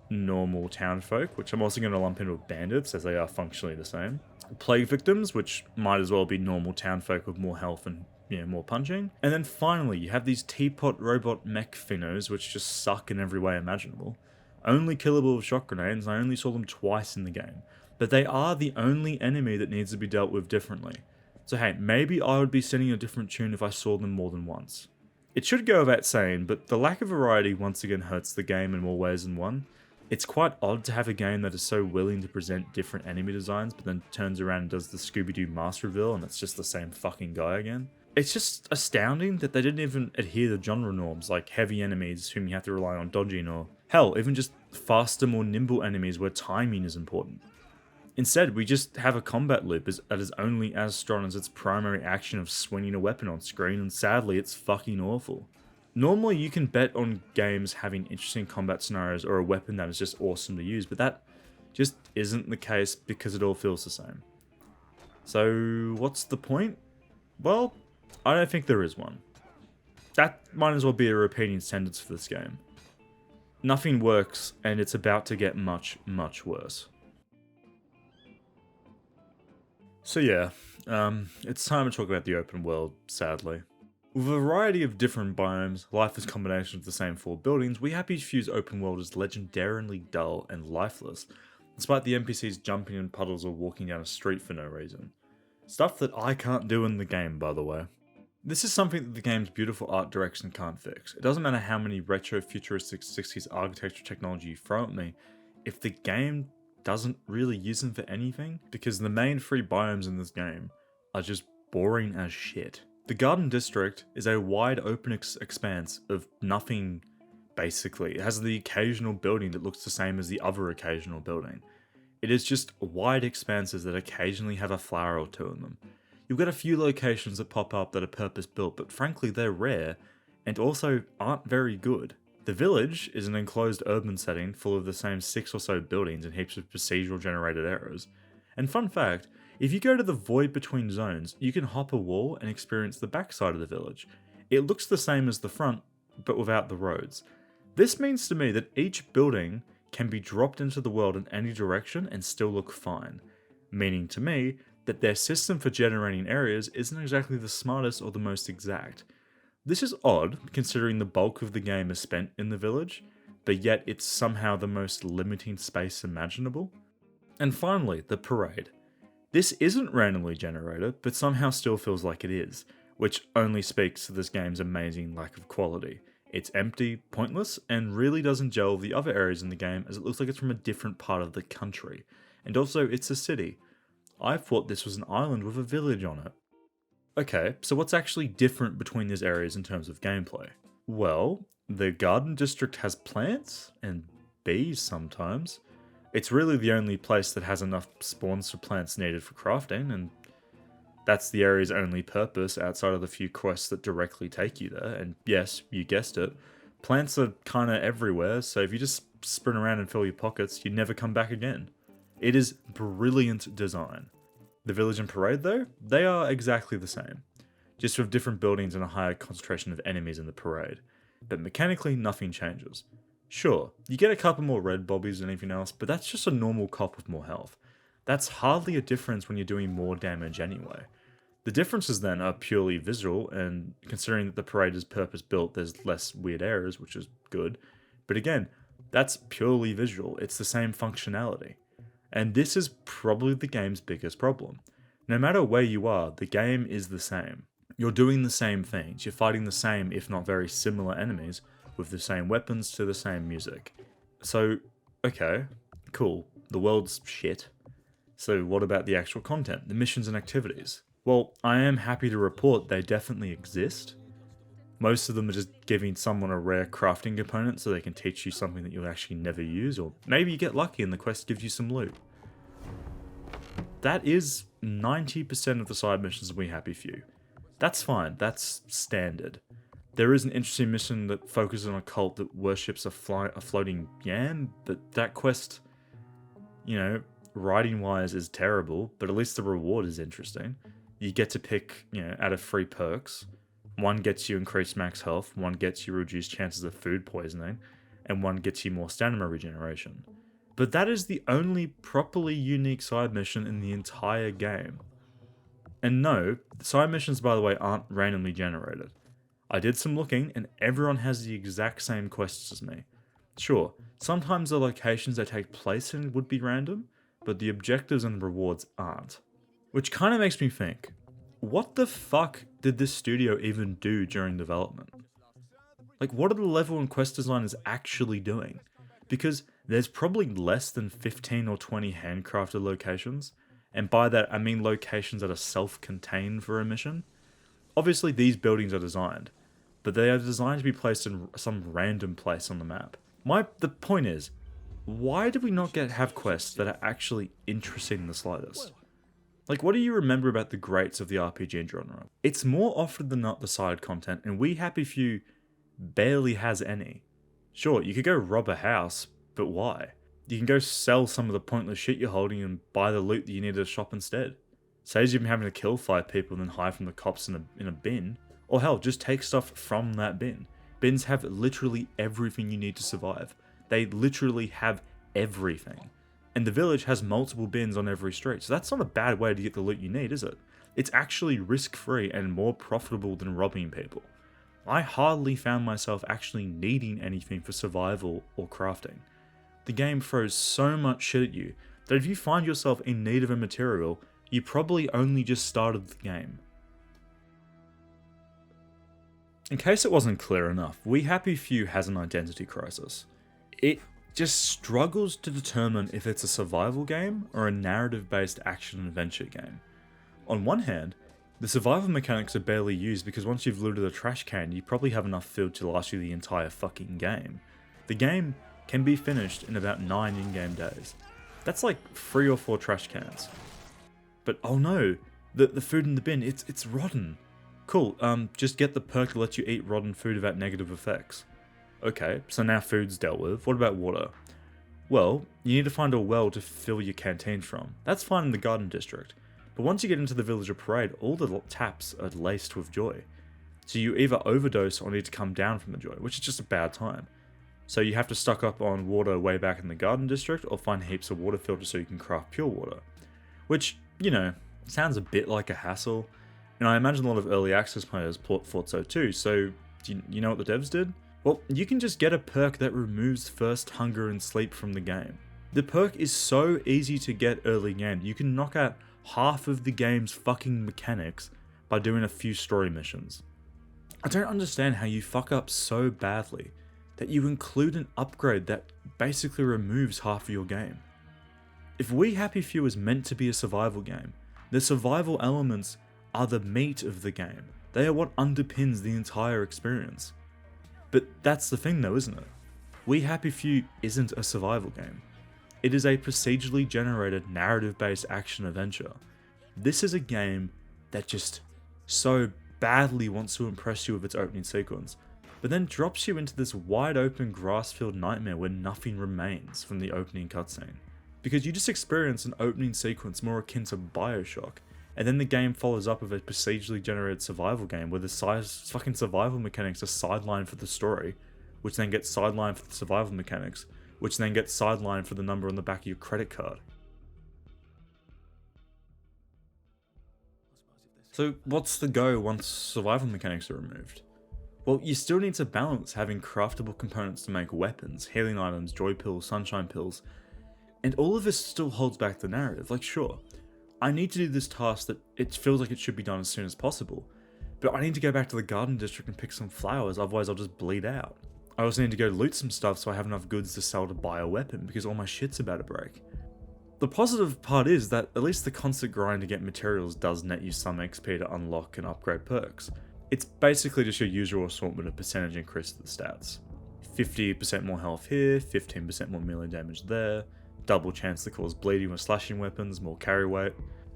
Normal townfolk, which I'm also going to lump in with bandits, as they are functionally the same. Plague victims, which might as well be normal townfolk with more health and more punching. And then finally, you have these teapot robot mech finnos, which just suck in every way imaginable. only killable with shot grenades, and I only saw them twice in the game. But they are the only enemy that needs to be dealt with differently. So hey, maybe I would be singing a different tune if I saw them more than once. It should go without saying, but the lack of variety once again hurts the game in more ways than one. It's quite odd to have a game that is so willing to present different enemy designs, but then turns around and does the Scooby-Doo mask reveal and it's just the same fucking guy again. It's just astounding that they didn't even adhere to genre norms like heavy enemies whom you have to rely on dodging, or hell, even just faster, more nimble enemies where timing is important. Instead, we just have a combat loop that is only as strong as its primary action of swinging a weapon on screen, and sadly, it's fucking awful. Normally, you can bet on games having interesting combat scenarios or a weapon that is just awesome to use, but that just isn't the case because it all feels the same. So, what's the point? Well, I don't think there is one. That might as well be a repeating sentence for this game. Nothing works, and it's about to get much, much worse. So yeah, it's time to talk about the open world, sadly. With a variety of different biomes, life as combinations of the same 4 buildings, we Happy Few's open world is legendarily dull and lifeless, despite the NPCs jumping in puddles or walking down a street for no reason. Stuff that I can't do in the game, by the way. This is something that the game's beautiful art direction can't fix. It doesn't matter how many retro futuristic 60s architecture technology you throw at me, if the game doesn't really use them for anything, because the main 3 biomes in this game are just boring as shit. The Garden District is a wide open expanse of nothing, basically. It has the occasional building that looks the same as the other occasional building. It is just wide expanses that occasionally have a flower or two in them. You'll get a few locations that pop up that are purpose built, but frankly they're rare, and also aren't very good. The village is an enclosed urban setting full of the same 6 or so buildings and heaps of procedural generated errors. And fun fact, if you go to the void between zones, you can hop a wall and experience the backside of the village. It looks the same as the front, but without the roads. This means to me that each building can be dropped into the world in any direction and still look fine. Meaning to me that their system for generating areas isn't exactly the smartest or the most exact. This is odd, considering the bulk of the game is spent in the village, but yet it's somehow the most limiting space imaginable. And finally, the parade. This isn't randomly generated, but somehow still feels like it is, which only speaks to this game's amazing lack of quality. It's empty, pointless, and really doesn't gel with the other areas in the game as it looks like it's from a different part of the country. And also, it's a city. I thought this was an island with a village on it. Okay, so what's actually different between these areas in terms of gameplay? Well, the Garden District has plants, and bees sometimes. It's really the only place that has enough spawns for plants needed for crafting, and that's the area's only purpose outside of the few quests that directly take you there. And yes, you guessed it, plants are kinda everywhere, so if you just sprint around and fill your pockets, you never come back again. It is brilliant design. The village and parade though, they are exactly the same, just with different buildings and a higher concentration of enemies in the parade. But mechanically, nothing changes. Sure, you get a couple more red bobbies than anything else, but that's just a normal cop with more health. That's hardly a difference when you're doing more damage anyway. The differences then are purely visual, and considering that the parade is purpose built, there's less weird errors, which is good. But again, that's purely visual, it's the same functionality. And this is probably the game's biggest problem. No matter where you are, the game is the same. You're doing the same things, you're fighting the same, if not very similar enemies, with the same weapons to the same music. So, okay, cool, the world's shit. So what about the actual content, the missions and activities? Well, I am happy to report they definitely exist. Most of them are just giving someone a rare crafting component so they can teach you something that you'll actually never use, or maybe you get lucky and the quest gives you some loot. That is 90% of the side missions of We Happy Few. That's fine, that's standard. There is an interesting mission that focuses on a cult that worships a floating yam, but that quest, you know, writing-wise is terrible, but at least the reward is interesting. You get to pick, you know, out of 3 perks. One gets you increased max health, one gets you reduced chances of food poisoning, and one gets you more stamina regeneration. But that is the only properly unique side mission in the entire game. And no, the side missions, by the way, aren't randomly generated. I did some looking, and everyone has the exact same quests as me. Sure, sometimes the locations they take place in would be random, but the objectives and the rewards aren't. Which kind of makes me think, what the fuck did this studio even do during development? Like, what are the level and quest designers actually doing? Because there's probably less than 15 or 20 handcrafted locations, and by that I mean locations that are self-contained for a mission. Obviously these buildings are designed, but they are designed to be placed in some random place on the map. The point is, why do we not have quests that are actually interesting in the slightest? Like, what do you remember about the greats of the RPG genre? It's more often than not the side content, and We Happy Few barely has any. Sure, you could go rob a house, but why? You can go sell some of the pointless shit you're holding and buy the loot that you need at a shop instead. Saves you from having to kill 5 people and then hide from the cops in a bin. Or hell, just take stuff from that bin. Bins have literally everything you need to survive. They literally have everything. And the village has multiple bins on every street, so that's not a bad way to get the loot you need, is it? It's actually risk-free and more profitable than robbing people. I hardly found myself actually needing anything for survival or crafting. The game throws so much shit at you that if you find yourself in need of a material, you probably only just started the game. In case it wasn't clear enough, We Happy Few has an identity crisis. It just struggles to determine if it's a survival game or a narrative-based action-adventure game. On one hand, the survival mechanics are barely used because once you've looted a trash can, you probably have enough food to last you the entire fucking game. The game can be finished in about 9 in-game days. That's like 3 or 4 trash cans. But oh no, the food in the bin, it's rotten. Cool, just get the perk that lets you eat rotten food without negative effects. Okay, so now food's dealt with. What about water? Well, you need to find a well to fill your canteen from. That's fine in the garden district. But once you get into the villager parade, all the taps are laced with joy. So you either overdose or need to come down from the joy, which is just a bad time. So you have to stock up on water way back in the garden district or find heaps of water filters so you can craft pure water. Which, you know, sounds a bit like a hassle. And I imagine a lot of early access players thought so too, so do you know what the devs did? Well, you can just get a perk that removes thirst, hunger, and sleep from the game. The perk is so easy to get early game, you can knock out half of the game's fucking mechanics by doing a few story missions. I don't understand how you fuck up so badly that you include an upgrade that basically removes half of your game. If We Happy Few is meant to be a survival game, the survival elements are the meat of the game. They are what underpins the entire experience. But that's the thing though, isn't it? We Happy Few isn't a survival game. It is a procedurally generated narrative-based action-adventure. This is a game that just so badly wants to impress you with its opening sequence, but then drops you into this wide-open grass-filled nightmare where nothing remains from the opening cutscene. Because you just experience an opening sequence more akin to Bioshock, and then the game follows up with a procedurally generated survival game where the fucking survival mechanics are sidelined for the story, which then gets sidelined for the survival mechanics, which then gets sidelined for the number on the back of your credit card. So what's the go once survival mechanics are removed? Well, you still need to balance having craftable components to make weapons, healing items, joy pills, sunshine pills, and all of this still holds back the narrative. Like, sure, I need to do this task that it feels like it should be done as soon as possible, but I need to go back to the garden district and pick some flowers, otherwise I'll just bleed out. I also need to go loot some stuff so I have enough goods to sell to buy a weapon, because all my shit's about to break. The positive part is that at least the constant grind to get materials does net you some XP to unlock and upgrade perks. It's basically just your usual assortment of percentage increase to the stats. 50% more health here, 15% more melee damage there, double chance to cause bleeding with slashing weapons, more carry weight.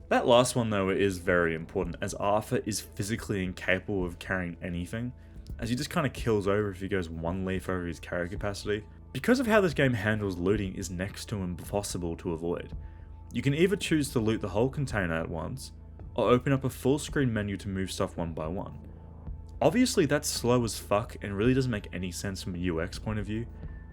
That last one though is very important, as Arthur is physically incapable of carrying anything, as he just kind of kills over if he goes one leaf over his carry capacity. Because of how this game handles looting is next to impossible to avoid. You can either choose to loot the whole container at once, or open up a full screen menu to move stuff one by one. Obviously that's slow as fuck and really doesn't make any sense from a UX point of view,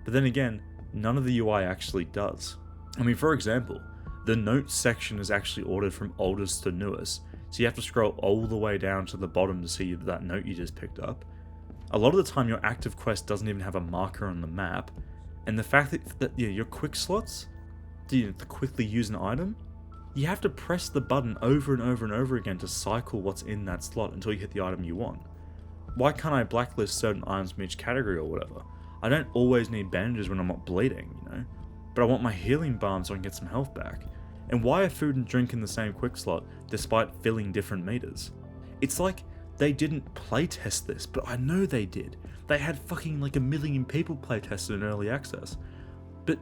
but then again, none of the UI actually does. I mean, for example, the notes section is actually ordered from oldest to newest, so you have to scroll all the way down to the bottom to see that note you just picked up. A lot of the time your active quest doesn't even have a marker on the map, And the fact that your quick slots, to quickly use an item, you have to press the button over and over and over again to cycle what's in that slot until you hit the item you want. Why can't I blacklist certain items from each category or whatever? I don't always need bandages when I'm not bleeding, but I want my healing balm so I can get some health back. And why are food and drink in the same quick slot despite filling different meters? It's like they didn't playtest this, but I know they did. They had fucking like 1 million people playtested in early access. But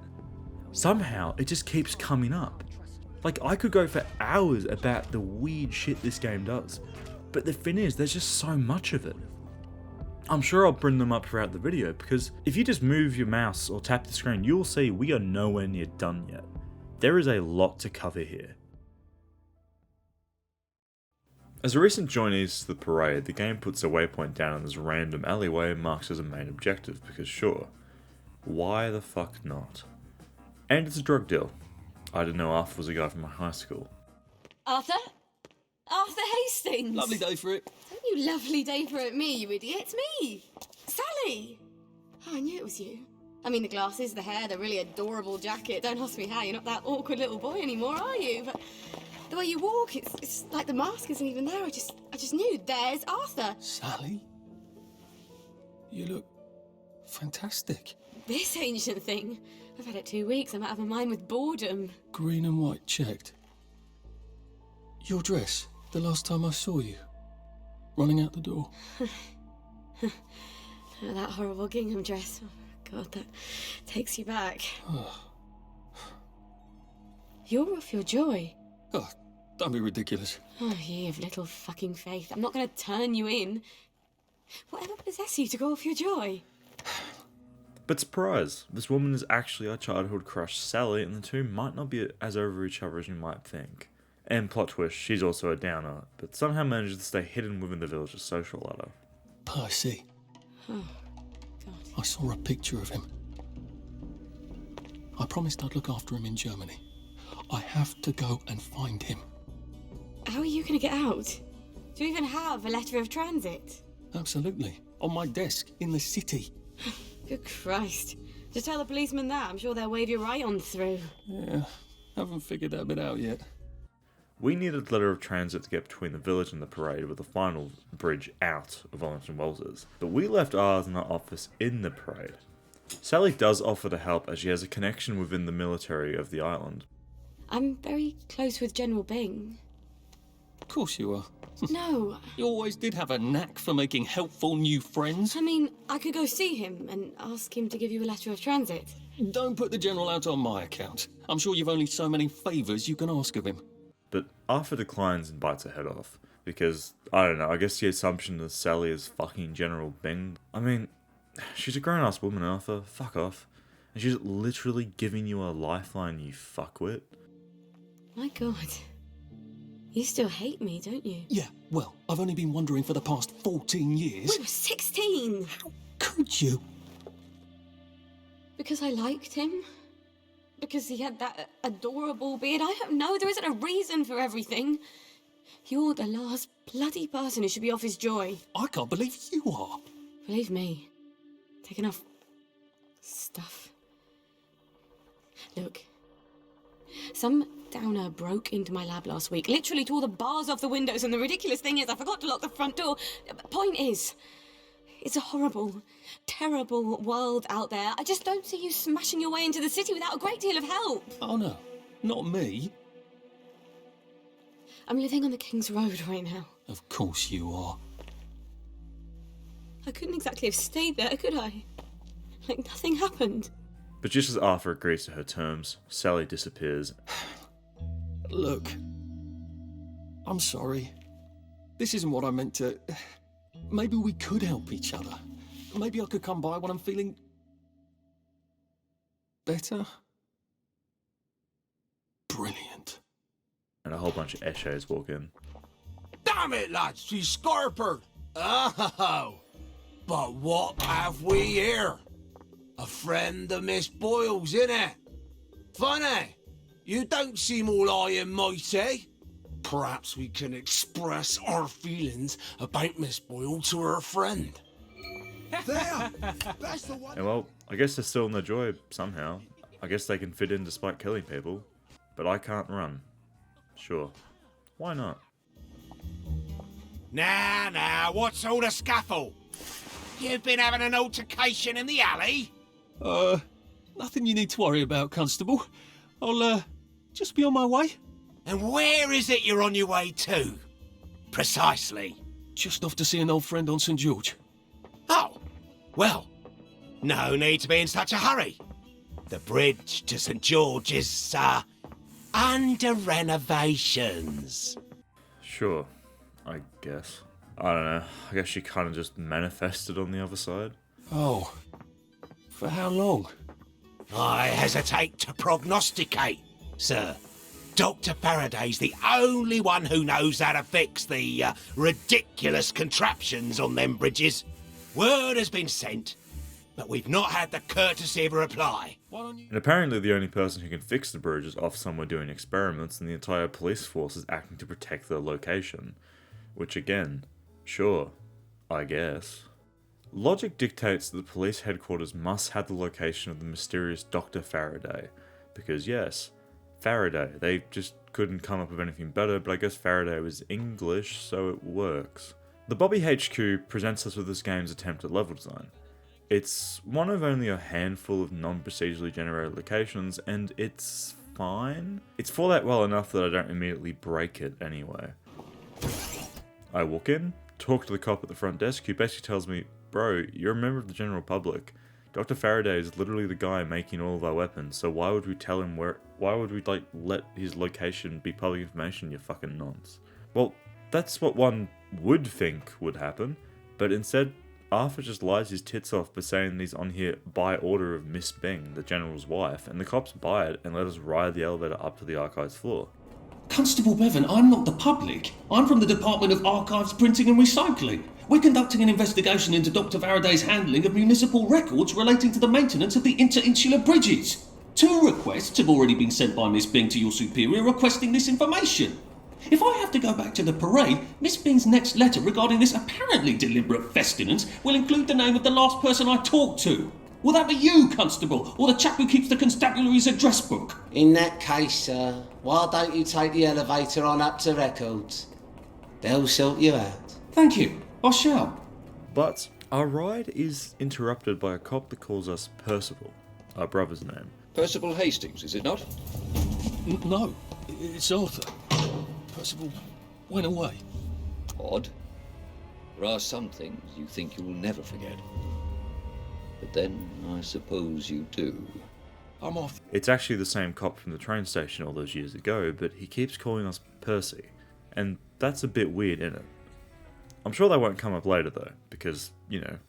somehow it just keeps coming up. Like, I could go for hours about the weird shit this game does, but the thing is, there's just so much of it. I'm sure I'll bring them up throughout the video, because if you just move your mouse or tap the screen, you'll see we are nowhere near done yet. There is a lot to cover here. As a recent joinees to the parade, the game puts a waypoint down in this random alleyway marked as a main objective, because sure, why the fuck not? And it's a drug deal. I didn't know Arthur was a guy from my high school. Arthur? Arthur Hastings! Lovely day for it. Don't you lovely day for it me, you idiot. It's me! Sally! Oh, I knew it was you. I mean, the glasses, the hair, the really adorable jacket. Don't ask me how, you're not that awkward little boy anymore, are you? But the way you walk, it's like the mask isn't even there. I just knew. There's Arthur. Sally? You look fantastic. This ancient thing. I've had it 2 weeks. I'm out of my mind with boredom. Green and white checked. Your dress, the last time I saw you. Running out the door. That horrible gingham dress. Oh, God, that takes you back. You're off your joy. Oh, don't be ridiculous. Oh, you have little fucking faith. I'm not going to turn you in. Whatever possesses you to go off your joy? But surprise, this woman is actually our childhood crush Sally, and the two might not be as over each other as you might think. And plot twist, she's also a downer, but somehow manages to stay hidden within the village's social ladder. Percy. Oh, God. I saw a picture of him. I promised I'd look after him in Germany. I have to go and find him. How are you going to get out? Do you even have a letter of transit? Absolutely. On my desk, in the city. Good Christ. Just tell the policeman that. I'm sure they'll wave you right on through. Yeah, haven't figured that bit out yet. We needed a letter of transit to get between the village and the parade with the final bridge out of Wellington Wells's, but we left ours in our office in the parade. Sally does offer to help as she has a connection within the military of the island. I'm very close with General Bing. Of course you are. No. You always did have a knack for making helpful new friends. I mean, I could go see him and ask him to give you a letter of transit. Don't put the General out on my account. I'm sure you've only so many favours you can ask of him. But Arthur declines and bites her head off, because, I don't know, I guess the assumption that Sally is fucking General Bing. I mean, she's a grown-ass woman, Arthur, fuck off. And she's literally giving you a lifeline, you fuckwit. My God. You still hate me, don't you? Yeah, well, I've only been wondering for the past 14 years. We were 16! How could you? Because I liked him? Because he had that adorable beard? I don't know, there isn't a reason for everything. You're the last bloody person who should be off his joy. I can't believe you are. Believe me. Take enough stuff. Look. Some downer broke into my lab last week, literally tore the bars off the windows, and the ridiculous thing is I forgot to lock the front door. Point is, it's a horrible, terrible world out there. I just don't see you smashing your way into the city without a great deal of help. Oh no, not me. I'm living on the King's Road right now. Of course you are. I couldn't exactly have stayed there, could I? Like nothing happened. But just as Arthur agrees to her terms, Sally disappears. Look, I'm sorry. This isn't what I meant to... Maybe we could help each other. Maybe I could come by when I'm feeling... better? Brilliant. And a whole bunch of Eshays walk in. Damn it, lads, she's scarpered. Oh, but what have we here? A friend of Miss Boyle's, innit? Funny, you don't seem all high and mighty. Perhaps we can express our feelings about Miss Boyle to her friend. There, that's the one. And well, I guess they're still in their joy somehow. I guess they can fit in despite killing people. But I can't run. Sure. Why not? Now, what's all the scuffle? You've been having an altercation in the alley? Nothing you need to worry about, Constable. I'll, just be on my way. And where is it you're on your way to? Precisely. Just off to see an old friend on St. George. Oh, well, no need to be in such a hurry. The bridge to St. George is, under renovations. Sure, I guess. I don't know. I guess she kind of just manifested on the other side. Oh. For how long? I hesitate to prognosticate, sir. Dr. Faraday's the only one who knows how to fix the ridiculous contraptions on them bridges. Word has been sent, but we've not had the courtesy of a reply. And apparently the only person who can fix the bridge is off somewhere doing experiments, and the entire police force is acting to protect their location. Which again, sure, I guess. Logic dictates that the police headquarters must have the location of the mysterious Dr. Faraday. Because yes, Faraday, they just couldn't come up with anything better, but I guess Faraday was English, so it works. The Bobby HQ presents us with this game's attempt at level design. It's one of only a handful of non-procedurally generated locations, and it's fine. It's Fallout well enough that I don't immediately break it anyway. I walk in, talk to the cop at the front desk, who basically tells me, bro, you're a member of the general public. Dr. Faraday is literally the guy making all of our weapons, so why would we tell him why would we, let his location be public information, you fucking nonce? Well, that's what one would think would happen, but instead, Arthur just lies his tits off by saying that he's on here by order of Miss Bing, the general's wife, and the cops buy it and let us ride the elevator up to the archives floor. Constable Bevan, I'm not the public. I'm from the Department of Archives, Printing and Recycling. We're conducting an investigation into Dr. Faraday's handling of municipal records relating to the maintenance of the interinsular bridges. 2 requests have already been sent by Miss Bing to your superior requesting this information. If I have to go back to the parade, Miss Bing's next letter regarding this apparently deliberate festinance will include the name of the last person I talked to. Will that be you, Constable, or the chap who keeps the constabulary's address book? In that case, sir, why don't you take the elevator on up to records? They'll sort you out. Thank you. I shall. But our ride is interrupted by a cop that calls us Percival, our brother's name. Percival Hastings, is it not? No, it's Arthur. Percival went away. Odd. There are some things you think you'll never forget. But then, I suppose you do. I'm off. It's actually the same cop from the train station all those years ago, but he keeps calling us Percy. And that's a bit weird, isn't it? I'm sure that won't come up later though, because,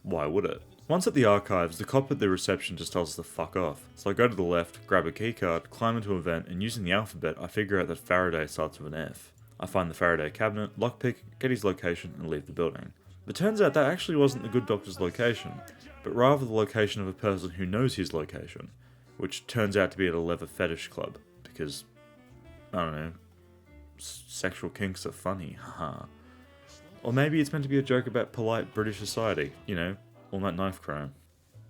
why would it? Once at the archives, the cop at the reception just tells us to fuck off. So I go to the left, grab a keycard, climb into a vent, and using the alphabet, I figure out that Faraday starts with an F. I find the Faraday cabinet, lockpick, get his location, and leave the building. But turns out that actually wasn't the good doctor's location, but rather the location of a person who knows his location, which turns out to be at a leather fetish club, because, I don't know, sexual kinks are funny, haha. Or maybe it's meant to be a joke about polite British society, all that knife crime.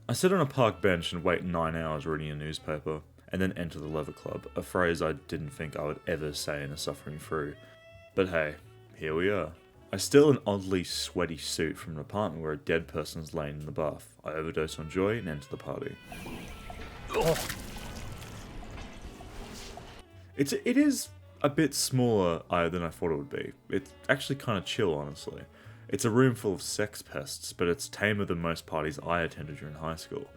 I sit on a park bench and wait 9 hours reading a newspaper, and then enter the leather club, a phrase I didn't think I would ever say in a suffering through. But hey, here we are. I steal an oddly sweaty suit from an apartment where a dead person is laying in the bath. I overdose on joy and enter the party. It is a bit smaller than I thought it would be. It's actually kind of chill, honestly. It's a room full of sex pests, but it's tamer than most parties I attended during high school.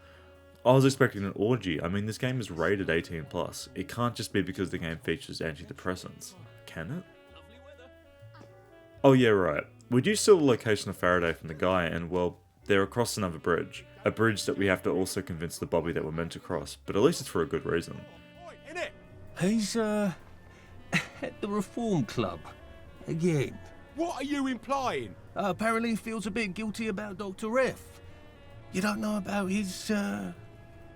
I was expecting an orgy. I mean, this game is rated 18+. It can't just be because the game features antidepressants. Can it? Oh yeah, right. We do steal the location of Faraday from the guy, and well, they're across another bridge. A bridge that we have to also convince the Bobby that we're meant to cross, but at least it's for a good reason. He's, at the Reform Club. Again. What are you implying? Apparently he feels a bit guilty about Dr. F. You don't know about his,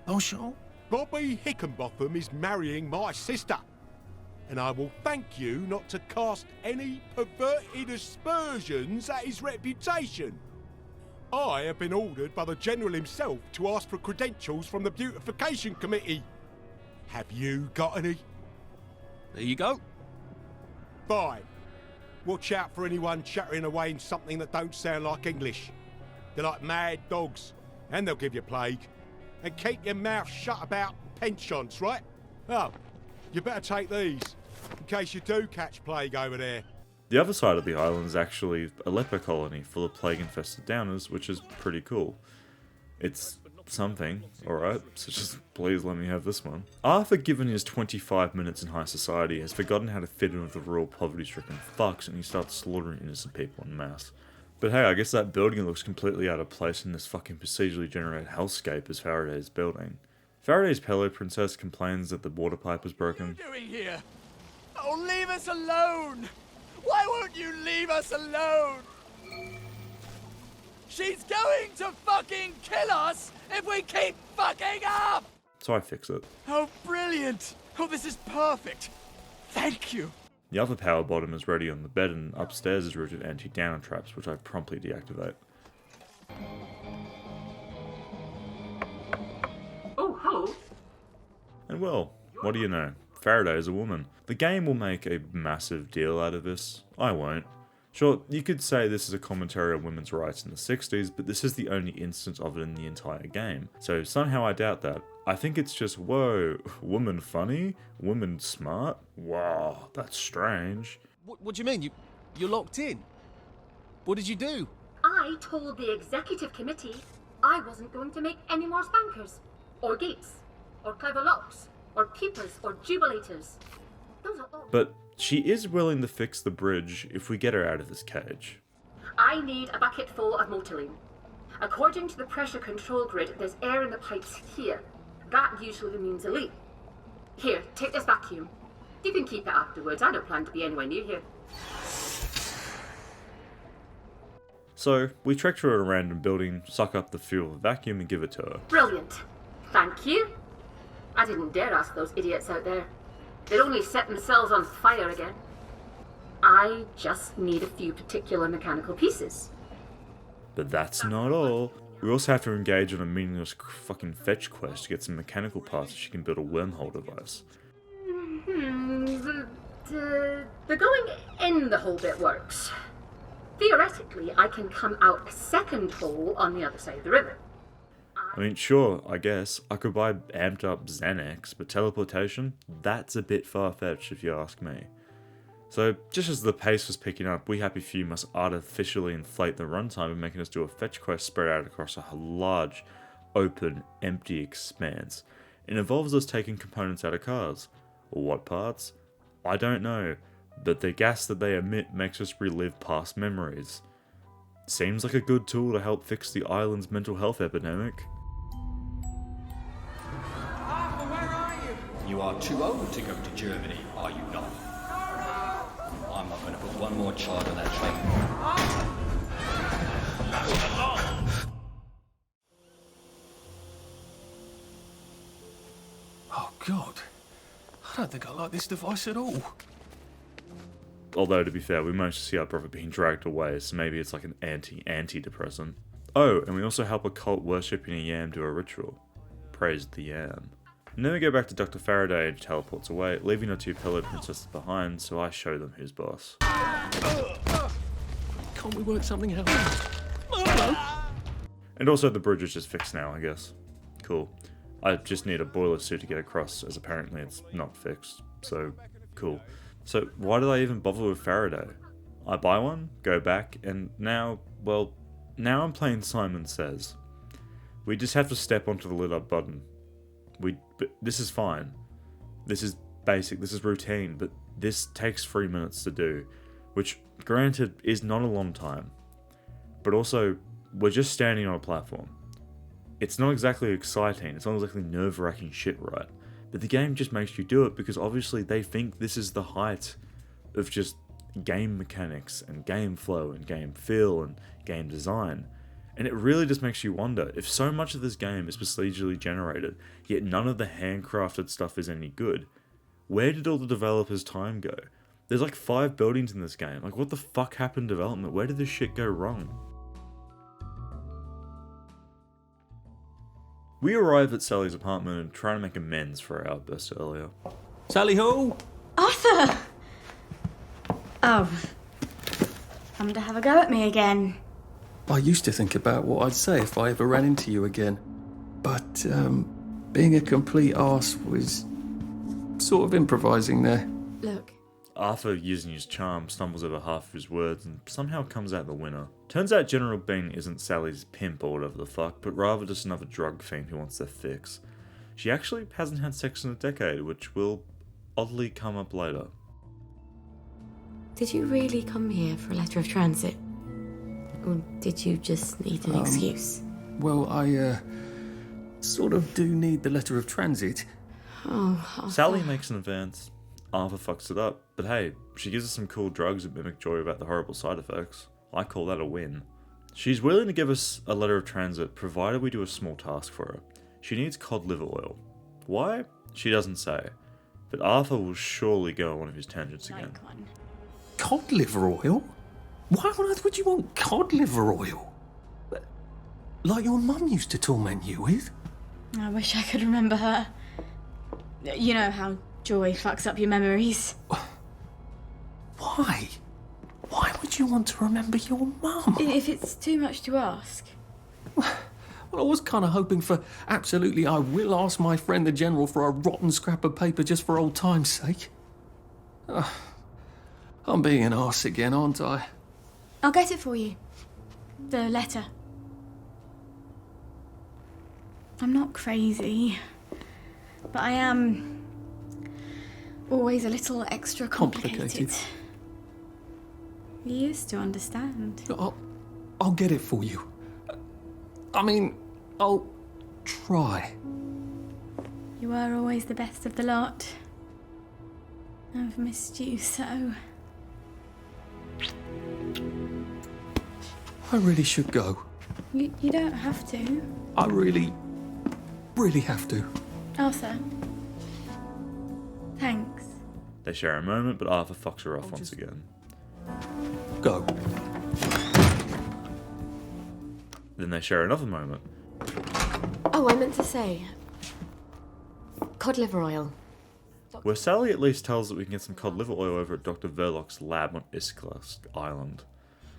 penchant? Bobby Hickenbotham is marrying my sister. And I will thank you not to cast any perverted aspersions at his reputation. I have been ordered by the General himself to ask for credentials from the Beautification Committee. Have you got any? There you go. Fine. Watch out for anyone chattering away in something that don't sound like English. They're like mad dogs, and they'll give you plague. And keep your mouth shut about pensions, right? Oh, you better take these, in case you do catch plague over there. The other side of the island is actually a leper colony full of plague-infested downers, which is pretty cool. It's something, alright, so just please let me have this one. Arthur, given his 25 minutes in high society, has forgotten how to fit in with the rural poverty-stricken fucks, and he starts slaughtering innocent people en masse. But hey, I guess that building looks completely out of place in this fucking procedurally generated hellscape as Faraday's building. Faraday's pillow princess complains that the water pipe is broken. What are you doing here? Oh, leave us alone! Why won't you leave us alone? She's going to fucking kill us if we keep fucking up! So I fix it. Oh, brilliant! Oh, this is perfect! Thank you! The other power bottom is ready on the bed, and upstairs is routed anti-downer traps, which I promptly deactivate. Oh, hello. And well, what do you know? Faraday is a woman. The game will make a massive deal out of this. I won't. Sure, you could say this is a commentary on women's rights in the 60s, but this is the only instance of it in the entire game. So somehow I doubt that. I think it's just, whoa, woman funny? Woman smart? Wow, that's strange. What do you mean? You're locked in? What did you do? I told the executive committee I wasn't going to make any more spankers, or gates, or clever locks, or peepers, or jubilators. Those are all. But she is willing to fix the bridge if we get her out of this cage. I need a bucket full of motoline. According to the pressure control grid, there's air in the pipes here. That usually means a leak. Here, take this vacuum. You can keep it afterwards. I don't plan to be anywhere near here. So, we trek her to a random building, suck up the fuel of the vacuum and give it to her. Brilliant. Thank you. I didn't dare ask those idiots out there. They'd only set themselves on fire again. I just need a few particular mechanical pieces. But that's not all. We also have to engage on a meaningless fucking fetch quest to get some mechanical parts so she can build a wormhole device. The going in the hole bit works. Theoretically, I can come out a second hole on the other side of the river. I mean, sure, I guess. I could buy amped up Xanax, but teleportation? That's a bit far-fetched if you ask me. So, just as the pace was picking up, we happy few must artificially inflate the runtime by making us do a fetch quest spread out across a large, open, empty expanse. It involves us taking components out of cars. What parts? I don't know, but the gas that they emit makes us relive past memories. Seems like a good tool to help fix the island's mental health epidemic. Arthur, where are you? You are too old to go to Germany, are you not? I'm not going to put one more child on that train. Oh, God. I don't think I like this device at all. Although, to be fair, we managed to see our brother being dragged away, so maybe it's like an antidepressant. Oh, and we also help a cult worshipping a yam do a ritual. Praise the yam. And then we go back to Dr. Faraday and teleports away, leaving our two pillared princesses behind, so I show them who's boss. Can't we work something out? And also the bridge is just fixed now, I guess. Cool. I just need a boiler suit to get across, as apparently it's not fixed. So, cool. So, why did I even bother with Faraday? I buy one, go back, and now, well, now I'm playing Simon Says. We just have to step onto the lit up button. But this is fine. This is basic, this is routine, but this takes 3 minutes to do, which, granted, is not a long time. But also, we're just standing on a platform. It's not exactly exciting, it's not exactly nerve-wracking shit, right? But the game just makes you do it because obviously they think this is the height of just game mechanics and game flow and game feel and game design. And it really just makes you wonder, if so much of this game is procedurally generated, yet none of the handcrafted stuff is any good, where did all the developers' time go? There's like 5 buildings in this game. Like, what the fuck happened in development? Where did this shit go wrong? We arrive at Sally's apartment and try to make amends for our outburst earlier. Sally Hall? Arthur! Oh. Come to have a go at me again. I used to think about what I'd say if I ever ran into you again. But, being a complete arse was sort of improvising there. Look. Arthur, using his charm, stumbles over half of his words and somehow comes out the winner. Turns out General Bean isn't Sally's pimp or whatever the fuck, but rather just another drug fiend who wants their fix. She actually hasn't had sex in a decade, which will oddly come up later. Did you really come here for a letter of transit? Or did you just need an excuse? Well, I, sort of do need the letter of transit. Oh, Arthur. Sally makes an advance. Arthur fucks it up, but hey, she gives us some cool drugs that mimic joy without the horrible side effects. I call that a win. She's willing to give us a letter of transit, provided we do a small task for her. She needs cod liver oil. Why? She doesn't say. But Arthur will surely go on one of his tangents again. Cod liver oil? Why on earth would you want cod liver oil? Like your mum used to torment you with? I wish I could remember her. You know how joy fucks up your memories. Why? Why would you want to remember your mum? If it's too much to ask. Well, I was kind of hoping for absolutely I will ask my friend the General for a rotten scrap of paper just for old time's sake. I'm being an arse again, aren't I? I'll get it for you. The letter. I'm not crazy, but I am always a little extra complicated. You used to understand. I'll get it for you. I mean, I'll try. You were always the best of the lot. I've missed you so. I really should go. You don't have to. I really have to. Arthur. Thanks. They share a moment, but Arthur fucks her off once again. Go. Then they share another moment. Oh, I meant to say. Cod liver oil. Where Sally at least tells that we can get some cod liver oil over at Dr. Verloc's lab on Isklas Island.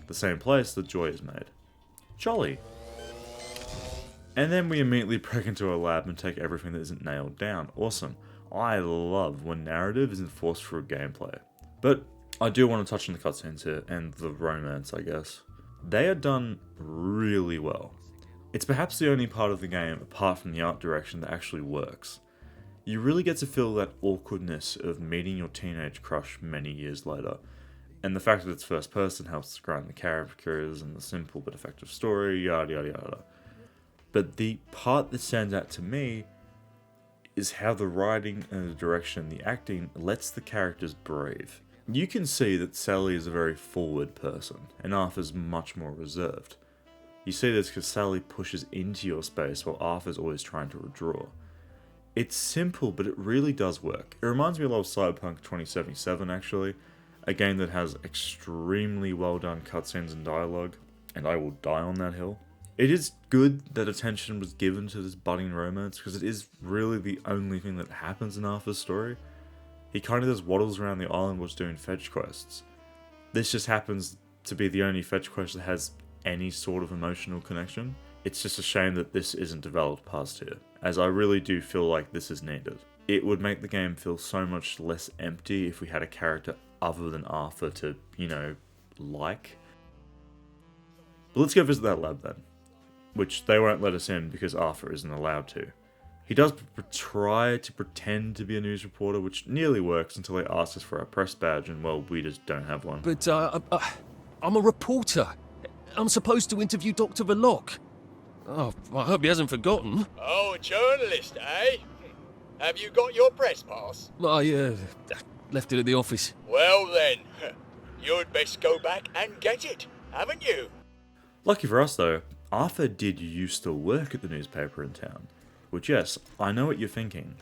The same place that Joy is made. Jolly. And then we immediately break into a lab and take everything that isn't nailed down. Awesome. I love when narrative is enforced through gameplay. But I do want to touch on the cutscenes here, and the romance, I guess. They are done really well. It's perhaps the only part of the game, apart from the art direction, that actually works. You really get to feel that awkwardness of meeting your teenage crush many years later. And the fact that it's first person helps to grind the characters and the simple but effective story, yada yada yada. But the part that stands out to me is how the writing and the direction and the acting lets the characters breathe. You can see that Sally is a very forward person, and Arthur's much more reserved. You see this because Sally pushes into your space while Arthur's always trying to withdraw. It's simple, but it really does work. It reminds me a lot of Cyberpunk 2077 actually, a game that has extremely well done cutscenes and dialogue, and I will die on that hill. It is good that attention was given to this budding romance, because it is really the only thing that happens in Arthur's story. He kind of just waddles around the island whilst doing fetch quests. This just happens to be the only fetch quest that has any sort of emotional connection. It's just a shame that this isn't developed past here, as I really do feel like this is needed. It would make the game feel so much less empty if we had a character other than Arthur to, like. But let's go visit that lab then, which they won't let us in because Arthur isn't allowed to. He does try to pretend to be a news reporter, which nearly works until they ask us for our press badge, and well, we just don't have one. But, I'm a reporter. I'm supposed to interview Dr. Verloc. Oh, I hope he hasn't forgotten. Oh, a journalist, eh? Have you got your press pass? I, left it at the office. Well then, you'd best go back and get it, haven't you? Lucky for us though, Arthur did used to work at the newspaper in town. Which, yes, I know what you're thinking.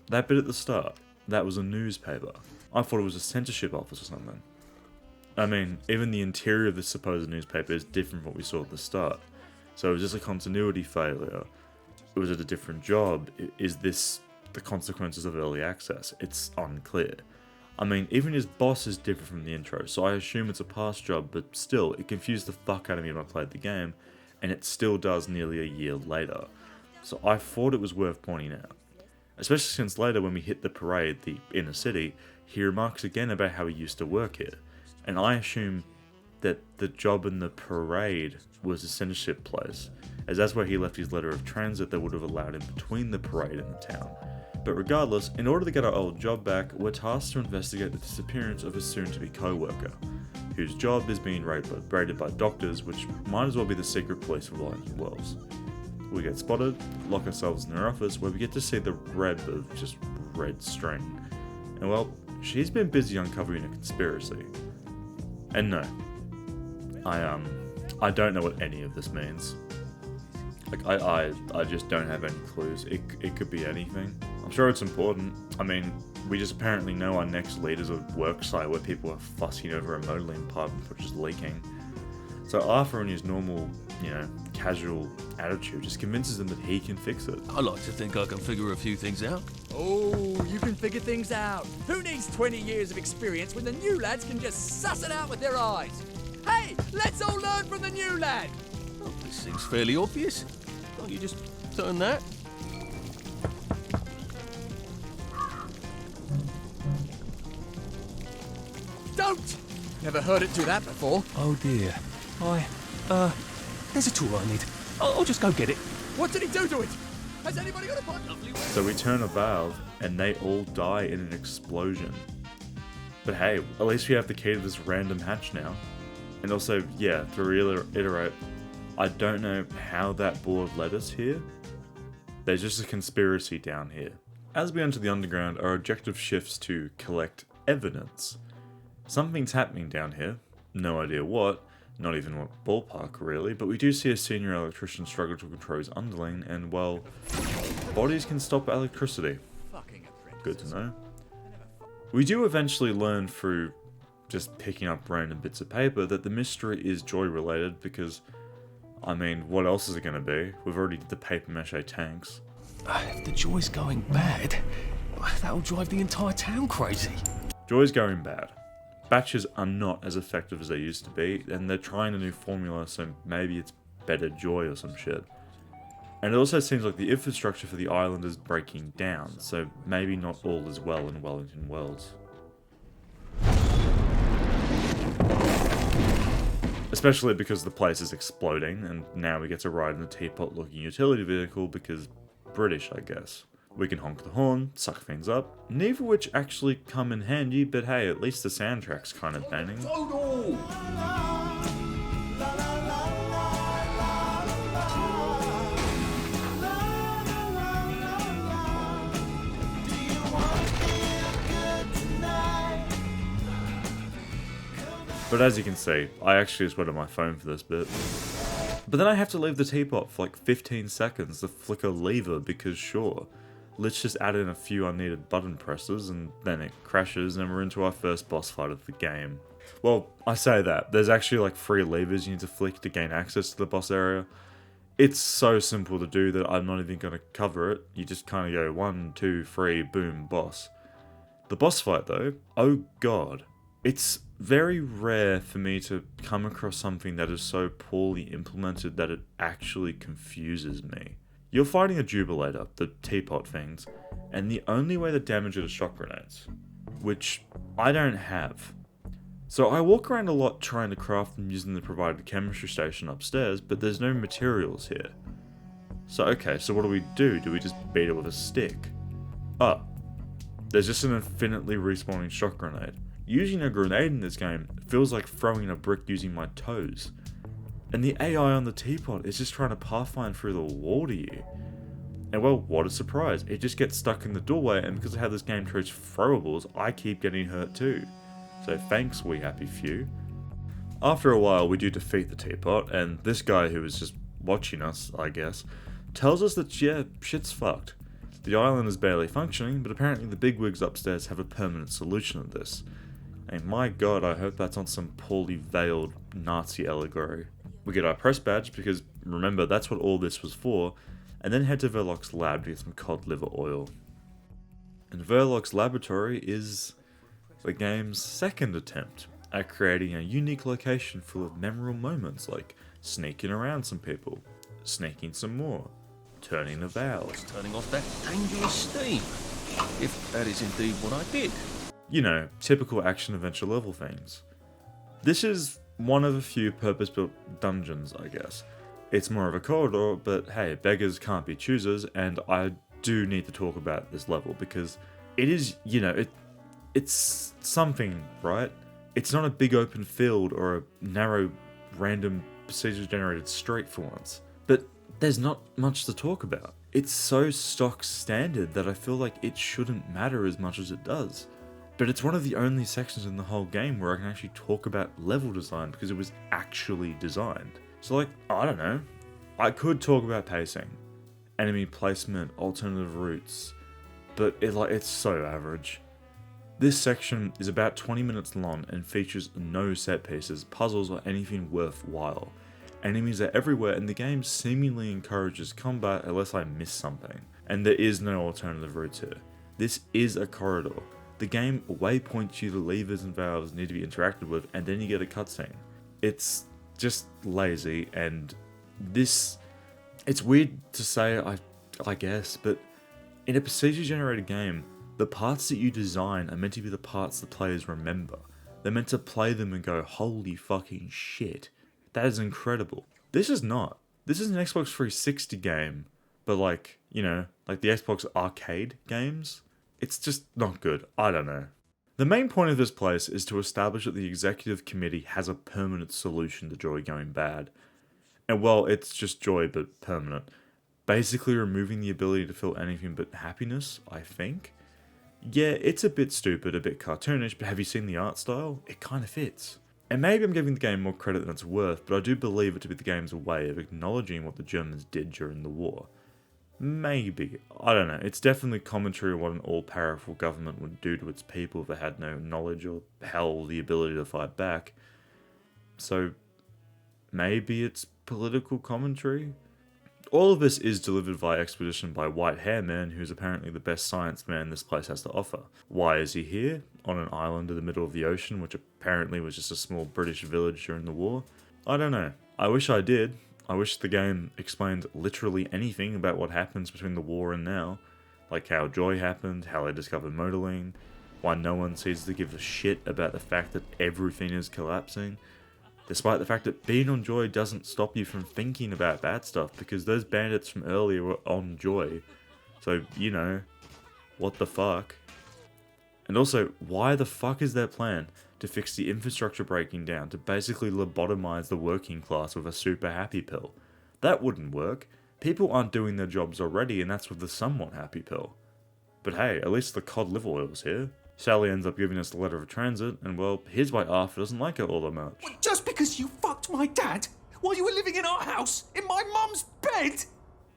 That bit at the start, that was a newspaper. I thought it was a censorship office or something. I mean, even the interior of this supposed newspaper is different from what we saw at the start. So it was just a continuity failure. Was it a different job? Is this the consequences of early access? It's unclear. I mean, even his boss is different from the intro, so I assume it's a past job, but still, it confused the fuck out of me when I played the game, and it still does nearly a year later. So I thought it was worth pointing out. Especially since later when we hit the parade, the inner city, he remarks again about how he used to work here. And I assume that the job in the parade was a censorship place, as that's where he left his letter of transit that would have allowed him between the parade and the town. But regardless, in order to get our old job back, we're tasked to investigate the disappearance of a soon-to-be co-worker, whose job is being raided by doctors, which might as well be the secret police of Lions and Wells. We get spotted, lock ourselves in their office, where we get to see the reb of just red string. And well, she's been busy uncovering a conspiracy. And no, I don't know what any of this means. Like, I just don't have any clues. It could be anything. I'm sure it's important. I mean, we just apparently know our next leader's a work site where people are fussing over a modelling pipe which is leaking. So Arthur, in his normal, casual attitude, just convinces them that he can fix it. I like to think I can figure a few things out. Oh, you can figure things out. Who needs 20 years of experience when the new lads can just suss it out with their eyes? Hey, let's all learn from the new lad. Oh, this seems fairly obvious. Can't you just turn that? Don't! Never heard it do that before. Oh dear. There's a tool I need. I'll just go get it. What did he do to it? Has anybody got a pot? So we turn a valve, and they all die in an explosion. But hey, at least we have the key to this random hatch now. And also, yeah, to reiterate, I don't know how that board led us here. There's just a conspiracy down here. As we enter the underground, our objective shifts to collect evidence. Something's happening down here. No idea what. Not even what ballpark, really, but we do see a senior electrician struggle to control his underling, and, well, bodies can stop electricity. Good to know. We do eventually learn through just picking up random bits of paper that the mystery is joy-related, because, I mean, what else is it going to be? We've already did the papier-mâché tanks. If the joy's going bad, that'll drive the entire town crazy. Joy's going bad. Batches are not as effective as they used to be, and they're trying a new formula, so maybe it's better joy or some shit. And it also seems like the infrastructure for the island is breaking down, so maybe not all is well in Wellington Wells. Especially because the place is exploding, and now we get to ride in a teapot-looking utility vehicle because British, I guess. We can honk the horn, suck things up, neither of which actually come in handy, but hey, at least the soundtrack's kind of banging. But as you can see, I actually just went on my phone for this bit. But then I have to leave the teapot for like 15 seconds to flick a lever because sure. Let's just add in a few unneeded button presses and then it crashes and we're into our first boss fight of the game. Well, I say that. There's actually like 3 levers you need to flick to gain access to the boss area. It's so simple to do that I'm not even going to cover it. You just kind of go 1, 2, 3, boom, boss. The boss fight though, oh god. It's very rare for me to come across something that is so poorly implemented that it actually confuses me. You're fighting a jubilator, the teapot things, and the only way to damage it is shock grenades, which I don't have. So I walk around a lot trying to craft them using the provided chemistry station upstairs, but there's no materials here. So okay, so what do? Do we just beat it with a stick? Oh, there's just an infinitely respawning shock grenade. Using a grenade in this game feels like throwing a brick using my toes. And the AI on the teapot is just trying to pathfind through the wall to you. And well, what a surprise. It just gets stuck in the doorway, and because of how this game treats throwables, I keep getting hurt too. So thanks, we happy few. After a while, we do defeat the teapot, and this guy who was just watching us, I guess, tells us that yeah, shit's fucked. The island is barely functioning, but apparently the bigwigs upstairs have a permanent solution to this. And my god, I hope that's not some poorly veiled Nazi allegory. We get our press badge because, remember, that's what all this was for, and then head to Verloc's lab to get some cod liver oil. And Verloc's laboratory is the game's second attempt at creating a unique location full of memorable moments like sneaking around some people, sneaking some more, turning the valves, Turning off that dangerous steam, if that is indeed what I did. you know, typical action-adventure level things. This is one of a few purpose-built dungeons, I guess. It's more of a corridor, but hey, beggars can't be choosers, and I do need to talk about this level, because it is, you know, it's something, right? It's not a big open field or a narrow, random, procedure-generated street for once, but there's not much to talk about. It's so stock standard that I feel like it shouldn't matter as much as it does. But it's one of the only sections in the whole game where I can actually talk about level design because it was actually designed. So like, I don't know, I could talk about pacing, enemy placement, alternative routes, but it's so average. This section is about 20 minutes long and features no set pieces, puzzles, or anything worthwhile. Enemies are everywhere and the game seemingly encourages combat unless I miss something. And there is no alternative routes here. This is a corridor. The game waypoints you to levers and valves need to be interacted with, and then you get a cutscene. It's just lazy, and it's weird to say, I guess, but in a procedure-generated game, the parts that you design are meant to be the parts the players remember. They're meant to play them and go, holy fucking shit, that is incredible. This is not. This is an Xbox 360 game, but like, you know, like the Xbox arcade games. It's just not good. I don't know. The main point of this place is to establish that the executive committee has a permanent solution to Joy going bad. And well, it's just joy, but permanent. Basically removing the ability to feel anything but happiness, I think. Yeah, it's a bit stupid, a bit cartoonish, but have you seen the art style? It kind of fits. And maybe I'm giving the game more credit than it's worth, but I do believe it to be the game's way of acknowledging what the Germans did during the war. Maybe. I don't know. It's definitely commentary on what an all-powerful government would do to its people if it had no knowledge or, hell, the ability to fight back. So, maybe it's political commentary? All of this is delivered via exposition by White Hair Man, who's apparently the best science man this place has to offer. Why is he here? On an island in the middle of the ocean, which apparently was just a small British village during the war? I don't know. I wish I did. I wish the game explained literally anything about what happens between the war and now. Like how Joy happened, how they discovered Modeling, why no one seems to give a shit about the fact that everything is collapsing. Despite the fact that being on Joy doesn't stop you from thinking about bad stuff, because those bandits from earlier were on Joy. So, you know, what the fuck? And also, why the fuck is their plan to fix the infrastructure breaking down, to basically lobotomize the working class with a super happy pill? That wouldn't work. People aren't doing their jobs already, and that's with the somewhat happy pill. But hey, at least the Cod Liver Oil's here. Sally ends up giving us the letter of transit, and well, here's why Arthur doesn't like her all that much. Just because you fucked my dad while you were living in our house, in my mum's bed!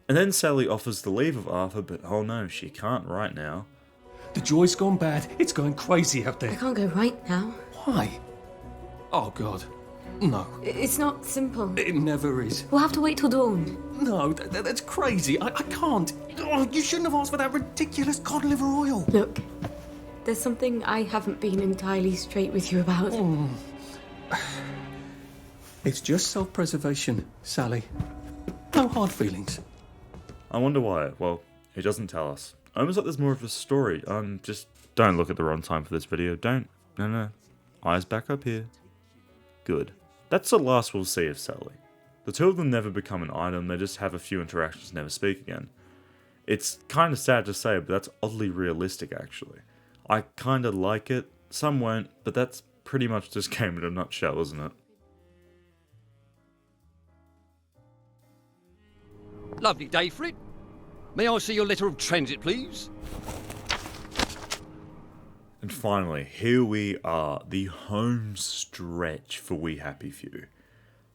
And then Sally offers the leave of Arthur, but oh no, she can't right now. The joy's gone bad. It's going crazy out there. I can't go right now. Why? Oh, God. No. It's not simple. It never is. We'll have to wait till dawn. No, that's crazy. I can't. Oh, you shouldn't have asked for that ridiculous cod liver oil. Look, there's something I haven't been entirely straight with you about. It's just self-preservation, Sally. No hard feelings. I wonder why. Well, he doesn't tell us. Almost like there's more of a story. Just don't look at the runtime for this video. Don't. No. Eyes back up here. Good. That's the last we'll see of Sally. The two of them never become an item, they just have a few interactions and never speak again. It's kind of sad to say, but that's oddly realistic actually. I kind of like it, some won't, but that's pretty much this game in a nutshell, isn't it? Lovely day for it. May I see your letter of transit, please? And finally, here we are, the home stretch for We Happy Few.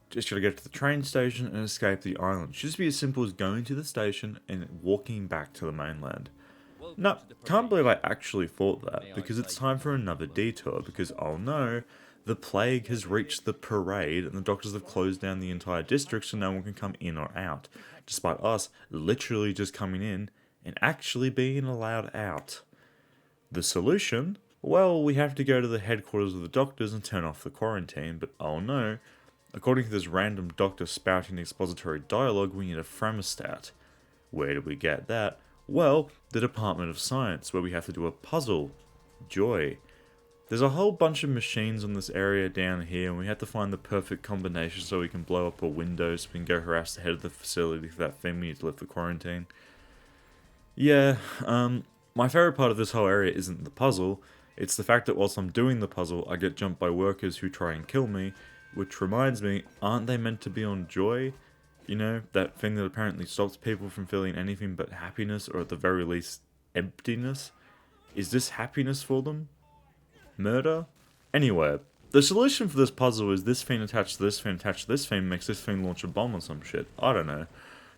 Just gotta get to the train station and escape the island. Should just be as simple as going to the station and walking back to the mainland. No, can't believe I actually thought that, because it's time for another detour, because oh no, The plague has reached the parade, and the doctors have closed down the entire district so no one can come in or out, despite us literally just coming in and actually being allowed out. The solution? Well, we have to go to the headquarters of the doctors and turn off the quarantine, but oh no, according to this random doctor spouting expository dialogue, we need a thermostat. Where do we get that? Well, the Department of Science, where we have to do a puzzle. Joy. There's a whole bunch of machines on this area down here, and we have to find the perfect combination so we can blow up a window so we can go harass the head of the facility for that thing we need to lift the quarantine. Yeah, my favourite part of this whole area isn't the puzzle, it's the fact that whilst I'm doing the puzzle, I get jumped by workers who try and kill me, which reminds me, aren't they meant to be on joy? You know, that thing that apparently stops people from feeling anything but happiness, or at the very least, emptiness? Is this happiness for them? Murder? Anyway, the solution for this puzzle is this thing attached to this thing attached to this thing makes this thing launch a bomb or some shit. I don't know.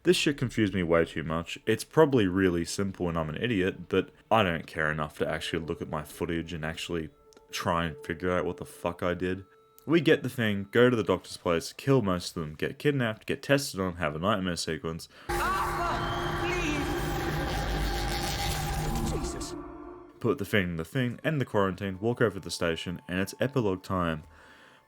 This shit confused me way too much. It's probably really simple and I'm an idiot, but I don't care enough to actually look at my footage and actually try and figure out what the fuck I did. We get the thing, go to the doctor's place, kill most of them, get kidnapped, get tested on, have a nightmare sequence. Jesus. Put the thing in the thing, end the quarantine, walk over to the station, and it's epilogue time.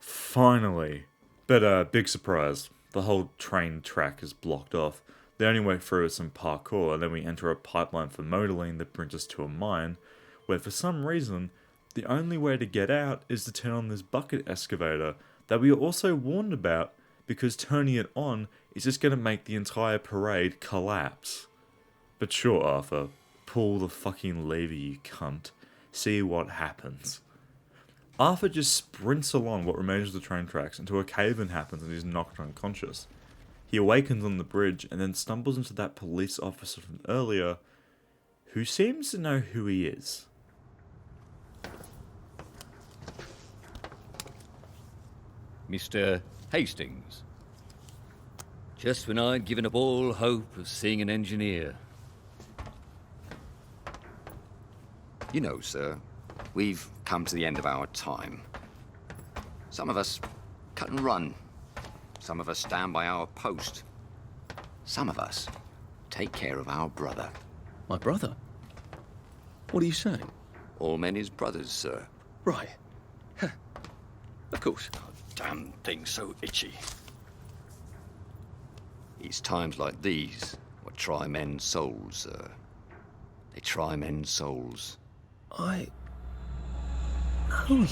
Finally. But big surprise. The whole train track is blocked off. The only way through is some parkour, and then we enter a pipeline for modeling that brings us to a mine, where for some reason, the only way to get out is to turn on this bucket excavator that we are also warned about, because turning it on is just going to make the entire parade collapse. But sure, Arthur, pull the fucking lever, you cunt. See what happens. Arthur just sprints along what remains of the train tracks until a cave-in happens and he's knocked unconscious. He awakens on the bridge and then stumbles into that police officer from earlier, who seems to know who he is. Mr. Hastings. Just when I'd given up all hope of seeing an engineer. You know, sir, we've come to the end of our time. Some of us cut and run. Some of us stand by our post. Some of us take care of our brother. My brother? What are you saying? All men is brothers, sir. Right. Of course. Oh, damn thing's so itchy. It's times like these what try men's souls, sir. They try men's souls. I know you.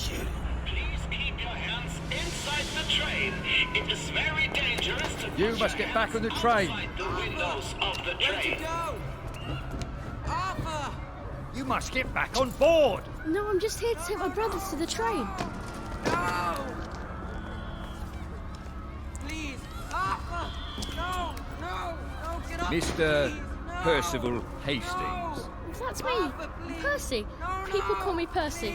Please keep your hands inside the train. It is very dangerous to You put must your get back on the hands train. outside the windows of the train. Arthur! You must get back on board! No, I'm just here to take my brothers to the train. No! Please! Arthur! No! No! No! Get up! Mr. please, no. Percival Hastings. That's me, Percy. People call me Percy.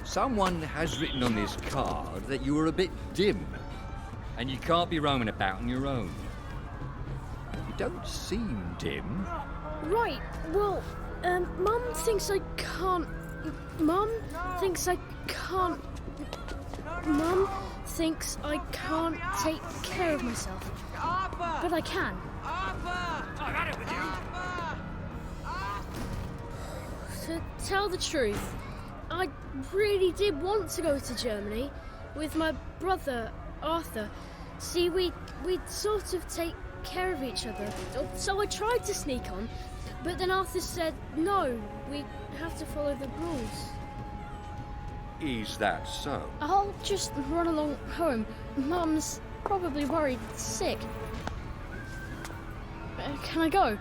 Someone has written on this card that you are a bit dim, and you can't be roaming about on your own. You don't seem dim. Right, well, Mum thinks I can't... Mum thinks I can't... Mum thinks I can't take care of myself. But I can. I've had it with you! To tell the truth, I really did want to go to Germany with my brother, Arthur. See, we'd sort of take care of each other. So I tried to sneak on, but then Arthur said, no, we have to follow the rules. Is that so? I'll just run along home. Mum's probably worried sick. Can I go?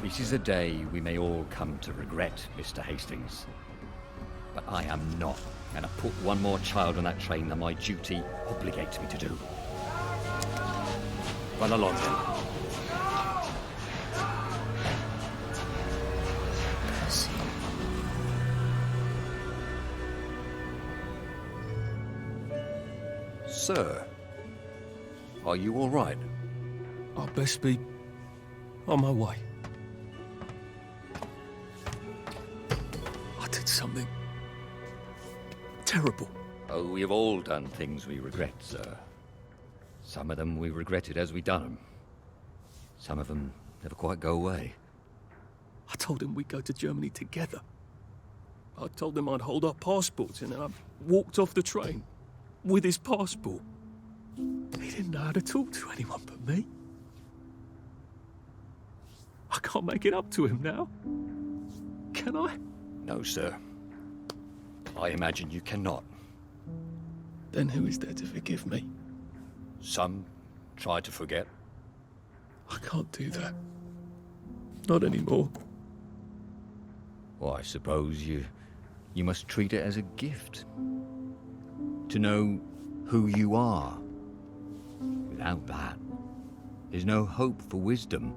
This is a day we may all come to regret, Mr. Hastings. But I am not going to put one more child on that train than my duty obligates me to do. Run along then. Sir, are you all right? I'll best be on my way. I did something terrible. Oh, we have all done things we regret, sir. Some of them we regretted as we done them. Some of them never quite go away. I told him we'd go to Germany together. I told him I'd hold our passports, and then I walked off the train with his passport. He didn't know how to talk to anyone but me. I can't make it up to him now. Can I? No, sir. I imagine you cannot. Then who is there to forgive me? Some try to forget. I can't do that. Not anymore. Well, I suppose you must treat it as a gift. To know who you are. Without that, there's no hope for wisdom.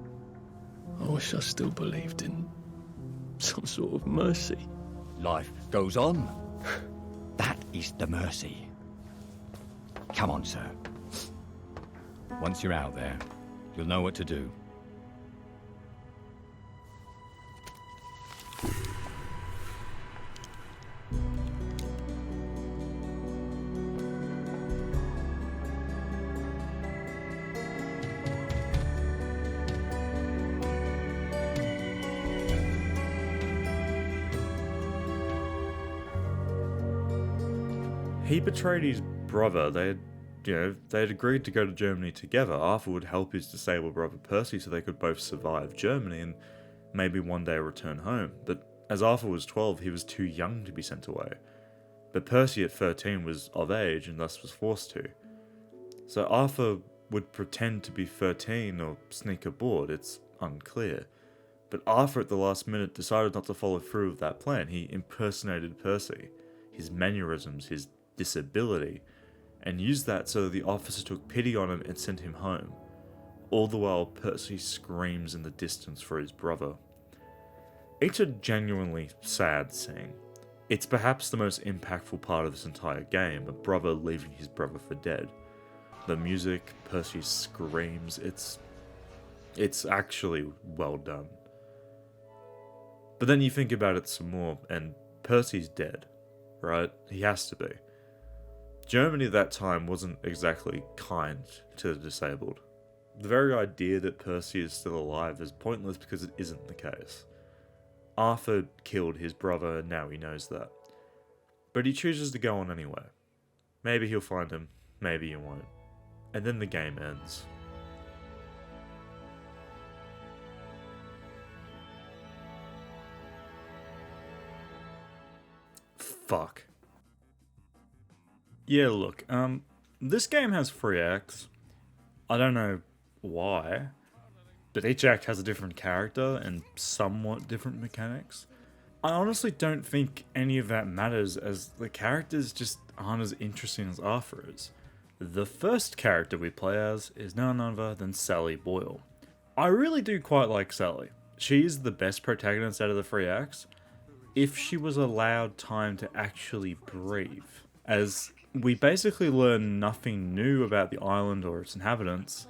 I wish I still believed in some sort of mercy. Life goes on. That is the mercy. Come on, sir. Once you're out there, you'll know what to do. He betrayed his brother. They had agreed to go to Germany together. Arthur would help his disabled brother Percy so they could both survive Germany and maybe one day return home. But as Arthur was 12, he was too young to be sent away. But Percy at 13 was of age and thus was forced to. So Arthur would pretend to be 13 or sneak aboard, it's unclear. But Arthur at the last minute decided not to follow through with that plan. He impersonated Percy, his mannerisms, his disability, and used that so that the officer took pity on him and sent him home. All the while, Percy screams in the distance for his brother. It's a genuinely sad scene. It's perhaps the most impactful part of this entire game, a brother leaving his brother for dead. The music, Percy's screams, it's actually well done. But then you think about it some more, and Percy's dead, right? He has to be. Germany at that time wasn't exactly kind to the disabled. The very idea that Percy is still alive is pointless because it isn't the case. Arthur killed his brother and now he knows that. But he chooses to go on anyway. Maybe he'll find him, maybe he won't. And then the game ends. Fuck. Yeah, look, this game has 3 acts. I don't know why, but each act has a different character and somewhat different mechanics. I honestly don't think any of that matters, as the characters just aren't as interesting as Arthur is. The first character we play as is none other than Sally Boyle. I really do quite like Sally. She is the best protagonist out of the 3 acts, if she was allowed time to actually breathe, as we basically learn nothing new about the island or its inhabitants,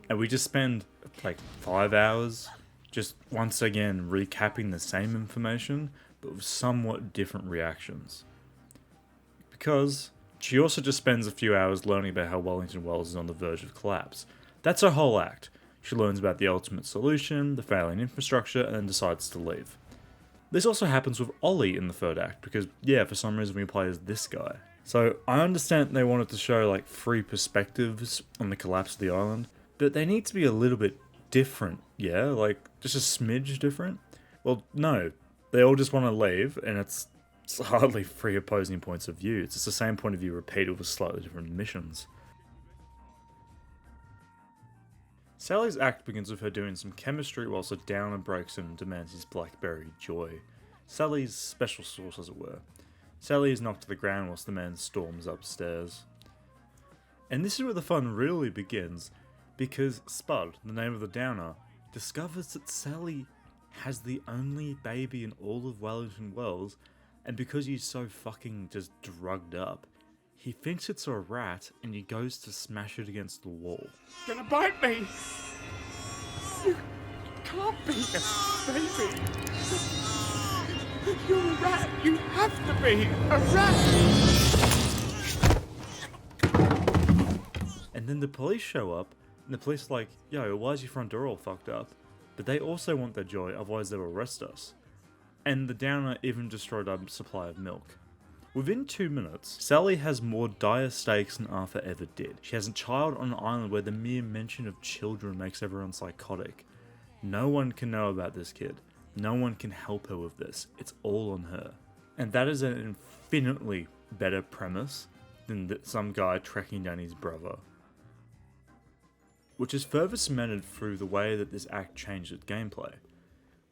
and we just spend like 5 hours just once again recapping the same information, but with somewhat different reactions. Because she also just spends a few hours learning about how Wellington Wells is on the verge of collapse. That's her whole act. She learns about the ultimate solution, the failing infrastructure, and then decides to leave. This also happens with Ollie in the 3rd act, because yeah, for some reason we play as this guy. So I understand they wanted to show like 3 perspectives on the collapse of the island, but they need to be a little bit different, yeah? Like, just a smidge different? Well, no. They all just want to leave, and it's hardly 3 opposing points of view. It's just the same point of view repeated with slightly different missions. Sally's act begins with her doing some chemistry whilst a downer breaks in and demands his blackberry joy. Sally's special sauce, as it were. Sally is knocked to the ground whilst the man storms upstairs. And this is where the fun really begins, because Spud, the name of the downer, discovers that Sally has the only baby in all of Wellington Wells, and because he's so fucking just drugged up, he thinks it's a rat and he goes to smash it against the wall. You're gonna bite me! You can't be a baby! You're a rat! You have to be a rat! And then the police show up, and the police are like, yo, why is your front door all fucked up? But they also want their joy, otherwise they'll arrest us. And the Downer even destroyed our supply of milk. Within 2 minutes, Sally has more dire stakes than Arthur ever did. She has a child on an island where the mere mention of children makes everyone psychotic. No one can know about this kid. No one can help her with this. It's all on her. And that is an infinitely better premise than some guy tracking down his brother. Which is further cemented through the way that this act changed its gameplay.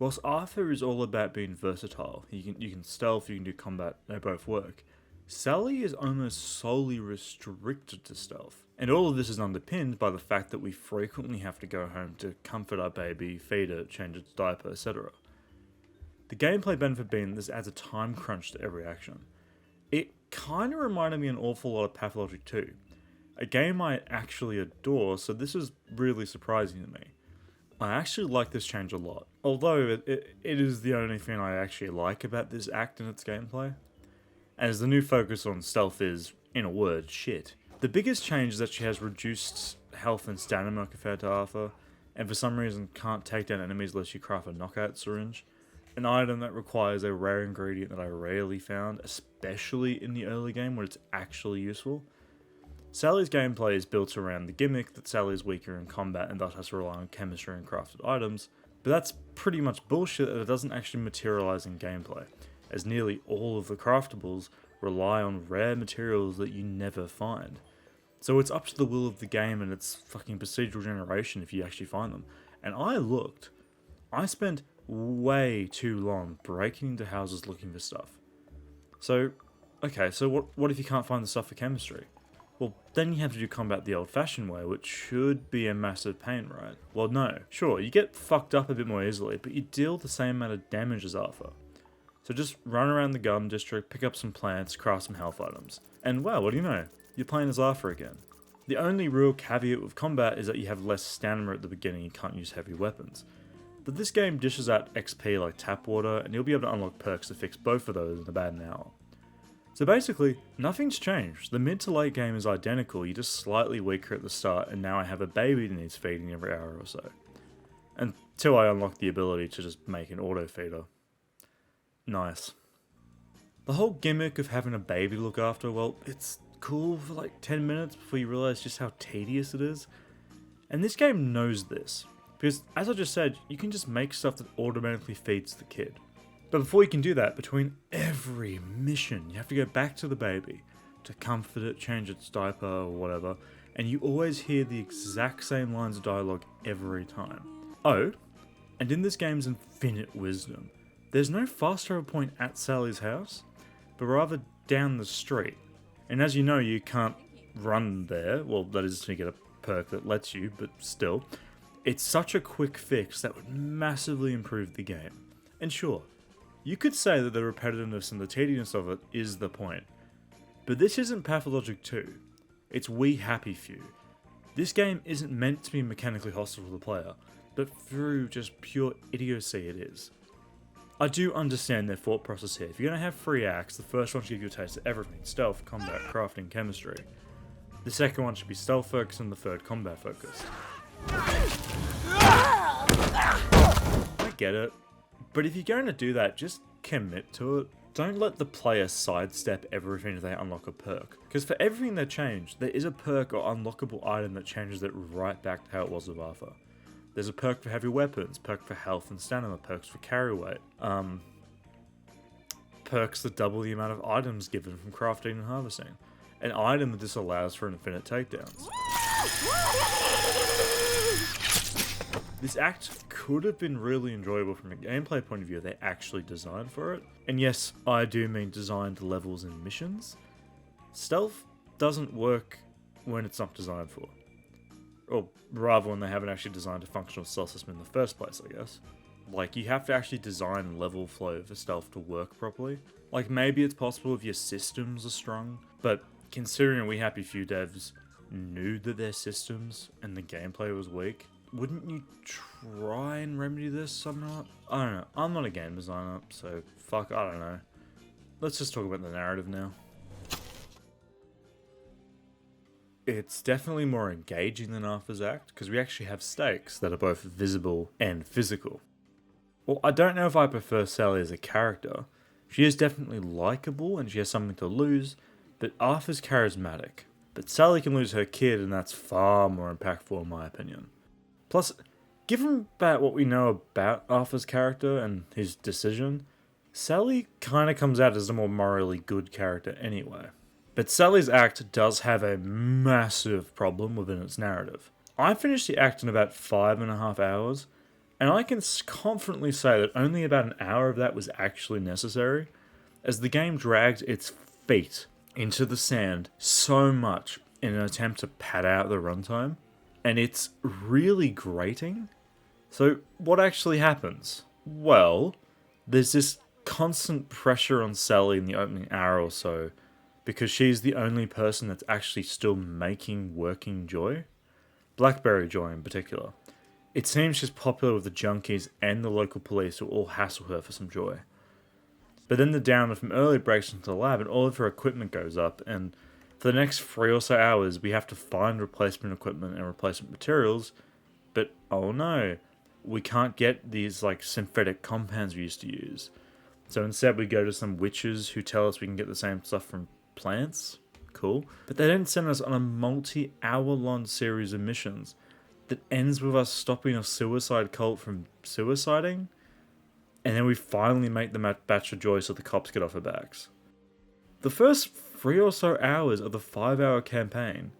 Whilst Arthur is all about being versatile, you can stealth, you can do combat, they both work, Sally is almost solely restricted to stealth. And all of this is underpinned by the fact that we frequently have to go home to comfort our baby, feed it, change its diaper, etc. The gameplay benefit being this adds a time crunch to every action. It kind of reminded me an awful lot of Pathologic 2, a game I actually adore, so this is really surprising to me. I actually like this change a lot, although it is the only thing I actually like about this act and its gameplay. As the new focus on stealth is, in a word, shit. The biggest change is that she has reduced health and stamina compared to Arthur, and for some reason can't take down enemies unless you craft a knockout syringe, an item that requires a rare ingredient that I rarely found, especially in the early game when it's actually useful. Sally's gameplay is built around the gimmick that Sally is weaker in combat and thus has to rely on chemistry and crafted items, but that's pretty much bullshit that it doesn't actually materialize in gameplay, as nearly all of the craftables rely on rare materials that you never find. So it's up to the will of the game and its fucking procedural generation if you actually find them. And I spent way too long breaking into houses looking for stuff. So, okay, so what if you can't find the stuff for chemistry? Well, then you have to do combat the old-fashioned way, which should be a massive pain, right? Well, no. Sure, you get fucked up a bit more easily, but you deal the same amount of damage as Arthur. So just run around the garden district, pick up some plants, craft some health items. And wow, what do you know? You're playing as Arthur again. The only real caveat with combat is that you have less stamina at the beginning and can't use heavy weapons. But this game dishes out XP like tap water, and you'll be able to unlock perks to fix both of those in about an hour. So basically, nothing's changed. The mid to late game is identical, you're just slightly weaker at the start, and now I have a baby that needs feeding every hour or so. Until I unlock the ability to just make an auto feeder. Nice. The whole gimmick of having a baby to look after, well, it's cool for like 10 minutes before you realise just how tedious it is. And this game knows this, because as I just said, you can just make stuff that automatically feeds the kid. But before you can do that, between every mission, you have to go back to the baby to comfort it, change its diaper or whatever, and you always hear the exact same lines of dialogue every time. Oh, and in this game's infinite wisdom, there's no fast travel point at Sally's house, but rather down the street. And as you know, you can't run there, well, that is to get a perk that lets you, but still, it's such a quick fix that would massively improve the game. And sure, you could say that the repetitiveness and the tediness of it is the point. But this isn't Pathologic 2. It's We Happy Few. This game isn't meant to be mechanically hostile to the player, but through just pure idiocy it is. I do understand their thought process here. If you're going to have 3 acts, the first one should give you a taste of everything. Stealth, combat, crafting, chemistry. The second one should be stealth focus and the third combat focus. I get it. But if you're going to do that, just commit to it. Don't let the player sidestep everything if they unlock a perk. Because for everything they change, there is a perk or unlockable item that changes it right back to how it was with Arthur. There's a perk for heavy weapons, perk for health and stamina, perks for carry weight, perks that double the amount of items given from crafting and harvesting, an item that this allows for infinite takedowns. This act could have been really enjoyable from a gameplay point of view if they actually designed for it. And yes, I do mean designed levels and missions. Stealth doesn't work when it's not designed for. Or rather when they haven't actually designed a functional stealth system in the first place, I guess. Like, you have to actually design level flow for stealth to work properly. Like, maybe it's possible if your systems are strong, but considering We Happy Few devs knew that their systems and the gameplay was weak, wouldn't you try and remedy this somehow? I don't know. I'm not a game designer, so fuck, I don't know. Let's just talk about the narrative now. it's definitely more engaging than Arthur's act, because we actually have stakes that are both visible and physical. Well, I don't know if I prefer Sally as a character. She is definitely likable and she has something to lose, but Arthur's charismatic. But Sally can lose her kid, and that's far more impactful in my opinion. Plus, given about what we know about Arthur's character and his decision, Sally kind of comes out as a more morally good character anyway. But Sally's act does have a massive problem within its narrative. I finished the act in about 5.5 hours, and I can confidently say that only about an hour of that was actually necessary, as the game dragged its feet into the sand so much in an attempt to pad out the runtime, and it's really grating. So what actually happens? Well, there's this constant pressure on Sally in the opening hour or so, because she's the only person that's actually still making working joy. Blackberry joy in particular. It seems she's popular with the junkies and the local police who all hassle her for some joy. But then the downer from early breaks into the lab and all of her equipment goes up, and for the next 3 or so hours we have to find replacement equipment and replacement materials, but oh no, we can't get these like synthetic compounds we used to use. So instead we go to some witches who tell us we can get the same stuff from plants. Cool. But they then send us on a multi-hour-long series of missions that ends with us stopping a suicide cult from suiciding, and then we finally make the batch of joy so the cops get off our backs. The first 3 or so hours of the 5-hour campaign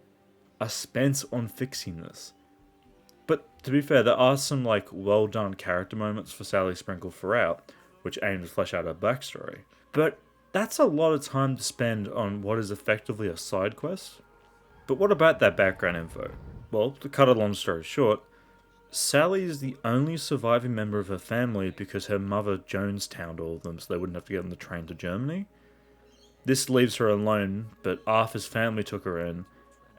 are spent on fixing this. But to be fair, there are some like well done character moments for Sally sprinkled throughout, which aim to flesh out her backstory. But that's a lot of time to spend on what is effectively a side quest. But what about that background info? Well, to cut a long story short, Sally is the only surviving member of her family because her mother Jonestowned all of them so they wouldn't have to get on the train to Germany. This leaves her alone, but Arthur's family took her in,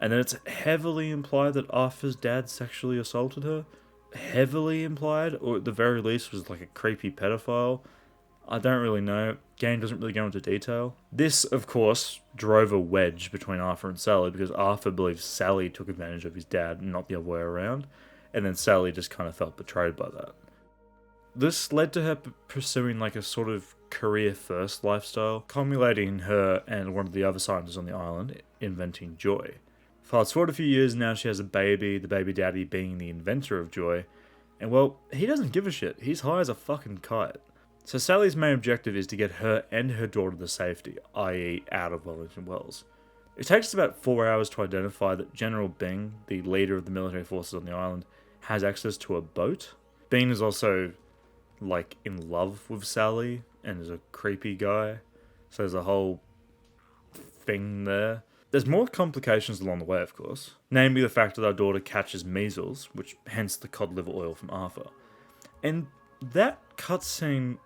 and then it's heavily implied that Arthur's dad sexually assaulted her. Heavily implied, or at the very least was like a creepy pedophile. I don't really know. Game doesn't really go into detail. This, of course, drove a wedge between Arthur and Sally because Arthur believes Sally took advantage of his dad and not the other way around, and then Sally just kind of felt betrayed by that. This led to her pursuing like a sort of career-first lifestyle, culminating in her and one of the other scientists on the island inventing joy. Fast forward a few years, now she has a baby, the baby daddy being the inventor of joy, and well, he doesn't give a shit. He's high as a fucking kite. So Sally's main objective is to get her and her daughter to safety, i.e. out of Wellington Wells. It takes us about 4 hours to identify that General Bing, the leader of the military forces on the island, has access to a boat. Bing is also, like, in love with Sally and is a creepy guy, so there's a whole thing there. There's more complications along the way, of course, namely the fact that our daughter catches measles, which hence the cod liver oil from Arthur. And that cutscene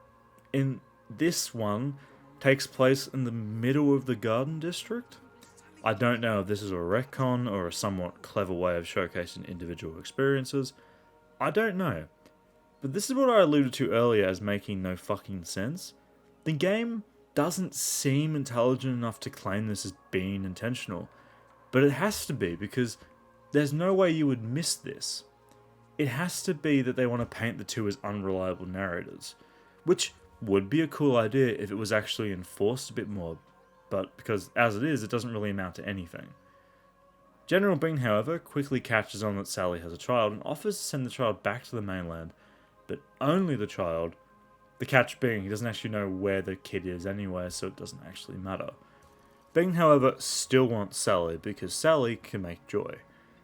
in this one takes place in the middle of the Garden District. I don't know if this is a retcon or a somewhat clever way of showcasing individual experiences. I don't know. But this is what I alluded to earlier as making no fucking sense. The game doesn't seem intelligent enough to claim this as being intentional, but it has to be because there's no way you would miss this. It has to be that they want to paint the two as unreliable narrators, which would be a cool idea if it was actually enforced a bit more, but because as it is, it doesn't really amount to anything. General Bing, however, quickly catches on that Sally has a child and offers to send the child back to the mainland, but only the child. The catch being, he doesn't actually know where the kid is anyway, so it doesn't actually matter. Bing, however, still wants Sally because Sally can make joy,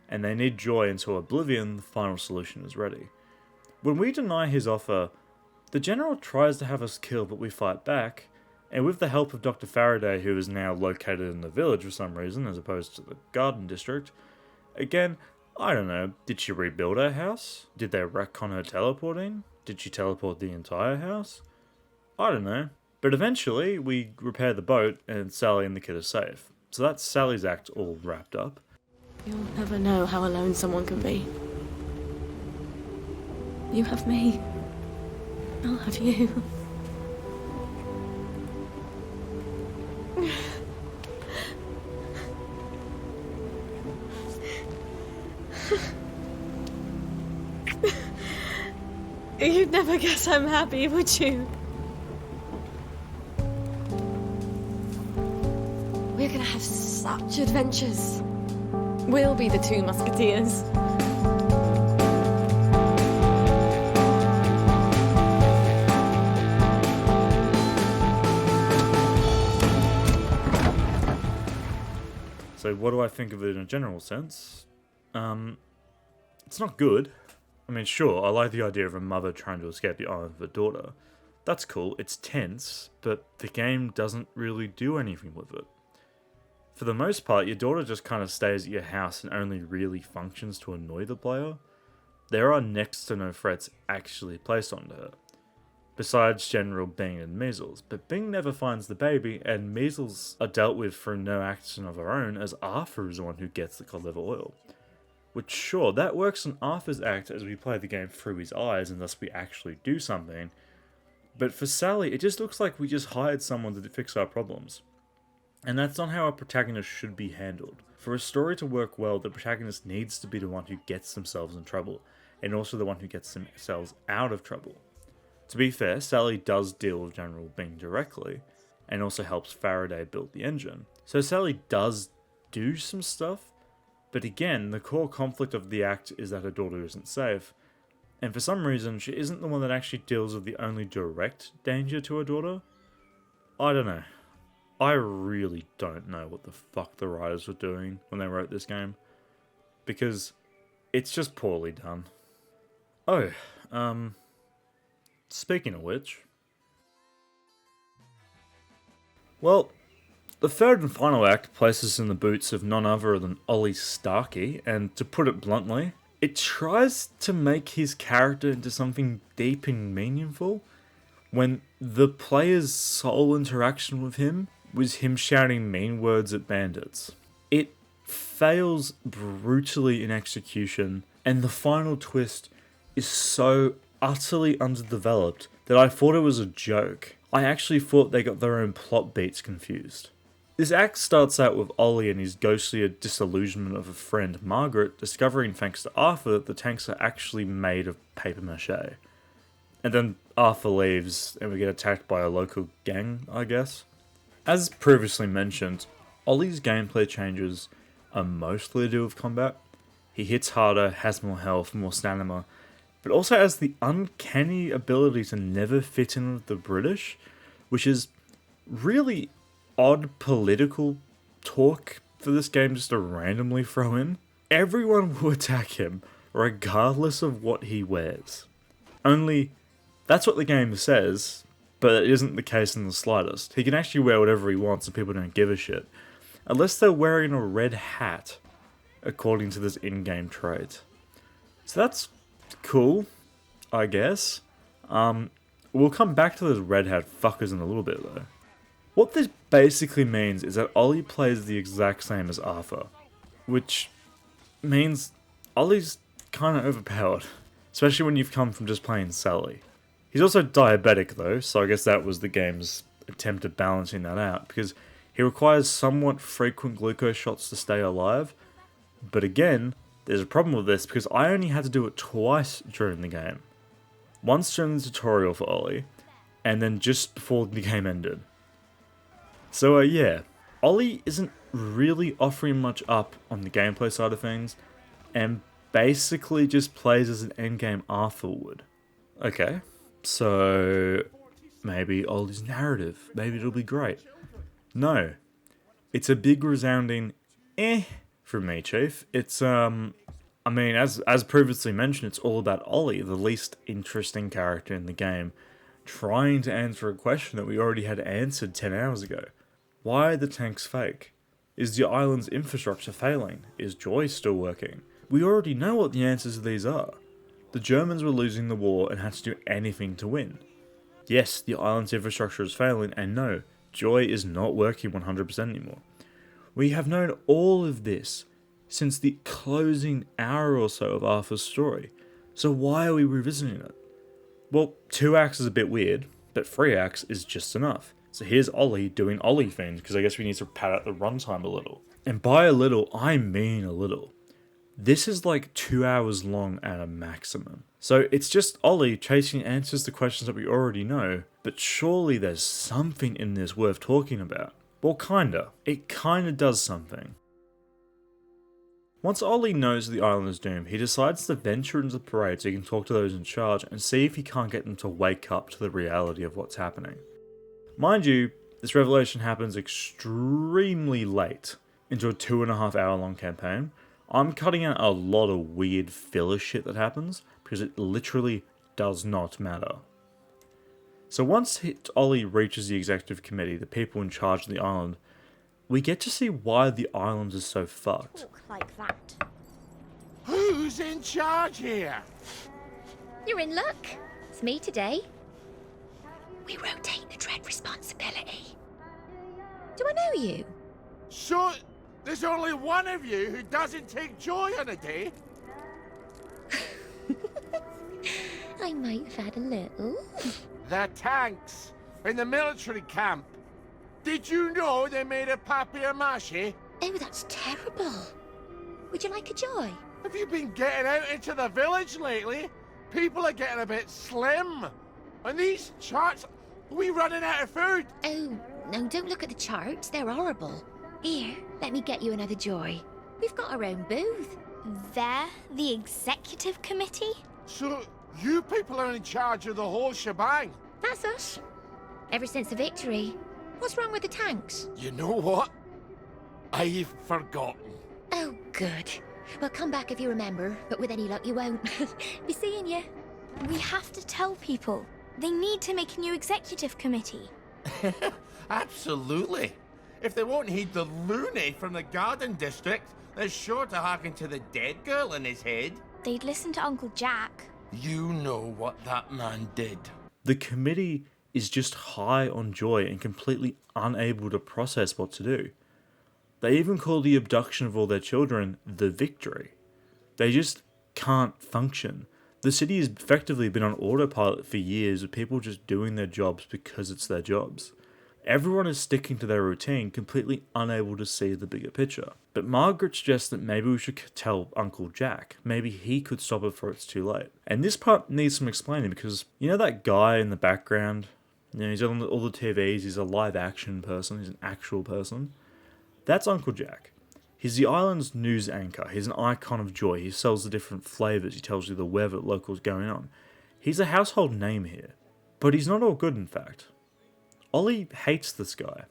and they need joy until Oblivion, the final solution, is ready. When we deny his offer, the General tries to have us killed, but we fight back, and with the help of Dr. Faraday, who is now located in the village for some reason, as opposed to the Garden District, again, I don't know, did she rebuild her house? Did they retcon her teleporting? Did she teleport the entire house? I don't know. But eventually, we repair the boat, and Sally and the kid are safe. So that's Sally's act all wrapped up. You'll never know how alone someone can be. You have me. I'll have you. You'd never guess I'm happy, would you? We're gonna have such adventures. We'll be the two musketeers. So what do I think of it in a general sense? It's not good. I mean, sure, I like the idea of a mother trying to escape the island of her daughter. That's cool, it's tense, but the game doesn't really do anything with it. For the most part, your daughter just kind of stays at your house and only really functions to annoy the player. There are next to no threats actually placed onto her, besides general Bing and measles, but Bing never finds the baby, and measles are dealt with through no action of her own, as Arthur is the one who gets the Cod Liver Oil. Which, sure, that works in Arthur's act as we play the game through his eyes, and thus we actually do something, but for Sally, it just looks like we just hired someone to fix our problems. And that's not how a protagonist should be handled. For a story to work well, the protagonist needs to be the one who gets themselves in trouble, and also the one who gets themselves out of trouble. To be fair, Sally does deal with General Bing directly, and also helps Faraday build the engine. So Sally does do some stuff, but again, the core conflict of the act is that her daughter isn't safe, and for some reason, she isn't the one that actually deals with the only direct danger to her daughter. I don't know. I really don't know what the fuck the writers were doing when they wrote this game, because it's just poorly done. Oh, speaking of which, well, the third and final act places us in the boots of none other than Ollie Starkey, and to put it bluntly, it tries to make his character into something deep and meaningful, when the player's sole interaction with him was him shouting mean words at bandits. It fails brutally in execution, and the final twist is so utterly underdeveloped that I thought it was a joke. I actually thought they got their own plot beats confused. This act starts out with Ollie and his ghostly disillusionment of a friend, Margaret, discovering thanks to Arthur that the tanks are actually made of paper mache. And then Arthur leaves and we get attacked by a local gang, I guess. As previously mentioned, Ollie's gameplay changes are mostly to do with combat. He hits harder, has more health, more stamina, but also has the uncanny ability to never fit in with the British, which is really odd political talk for this game just to randomly throw in. Everyone will attack him, regardless of what he wears. Only, that's what the game says, but it isn't the case in the slightest. He can actually wear whatever he wants and people don't give a shit. Unless they're wearing a red hat, according to this in-game trait. So that's cool, I guess. We'll come back to those red hat fuckers in a little bit though. What this basically means is that Ollie plays the exact same as Arthur, which means Ollie's kind of overpowered, especially when you've come from just playing Sally. He's also diabetic though, so I guess that was the game's attempt at balancing that out, because he requires somewhat frequent glucose shots to stay alive, but again, there's a problem with this because I only had to do it twice during the game. Once during the tutorial for Ollie, and then just before the game ended. So yeah, Ollie isn't really offering much up on the gameplay side of things, and basically just plays as an endgame Arthur would. Okay, so maybe Ollie's narrative, maybe it'll be great. No, it's a big resounding from me, Chief. It's, I mean, as previously mentioned, it's all about Ollie, the least interesting character in the game, trying to answer a question that we already had answered 10 hours ago. Why are the tanks fake? Is the island's infrastructure failing? Is Joy still working? We already know what the answers to these are. The Germans were losing the war and had to do anything to win. Yes, the island's infrastructure is failing, and no, Joy is not working 100% anymore. We have known all of this since the closing hour or so of Arthur's story, so why are we revisiting it? Well, 2 acts is a bit weird, but 3 acts is just enough. So here's Ollie doing Ollie things, because I guess we need to pad out the runtime a little. And by a little, I mean a little. This is like 2 hours long at a maximum. So it's just Ollie chasing answers to questions that we already know, but surely there's something in this worth talking about. Well, kinda. It kinda does something. Once Ollie knows the island is doomed, he decides to venture into the parade so he can talk to those in charge and see if he can't get them to wake up to the reality of what's happening. Mind you, this revelation happens extremely late into a 2.5 hour long campaign. I'm cutting out a lot of weird filler shit that happens because it literally does not matter. So once Ollie reaches the executive committee, the people in charge of the island, we get to see why the island is so fucked. Talk like that. Who's in charge here? You're in luck. It's me today. We rotate the dread responsibility. Do I know you? So, there's only one of you who doesn't take joy on a day? I might have had a little. The tanks in the military camp. Did you know they made a papier-mâché? Oh, that's terrible. Would you like a joy? Have you been getting out into the village lately? People are getting a bit slim. And these charts, are we running out of food? Oh, no, don't look at the charts. They're horrible. Here, let me get you another joy. We've got our own booth. They're the executive committee? So, you people are in charge of the whole shebang? That's us. Ever since the victory. What's wrong with the tanks? You know what? I've forgotten. Oh, good. Well, come back if you remember, but with any luck you won't. Be seeing you. We have to tell people. They need to make a new executive committee. Absolutely. If they won't heed the loony from the garden district, they're sure to hearken to the dead girl in his head. They'd listen to Uncle Jack. You know what that man did. The committee is just high on joy and completely unable to process what to do. They even call the abduction of all their children the victory. They just can't function. The city has effectively been on autopilot for years with people just doing their jobs because it's their jobs. Everyone is sticking to their routine, completely unable to see the bigger picture. But Margaret suggests that maybe we should tell Uncle Jack. Maybe he could stop it before it's too late. And this part needs some explaining because, you know that guy in the background? You know, he's on all the TVs, he's a live action person, he's an actual person. That's Uncle Jack. He's the island's news anchor, he's an icon of joy, he sells the different flavours, he tells you the weather that locals going on. He's a household name here. But he's not all good, in fact. Ollie hates this guy,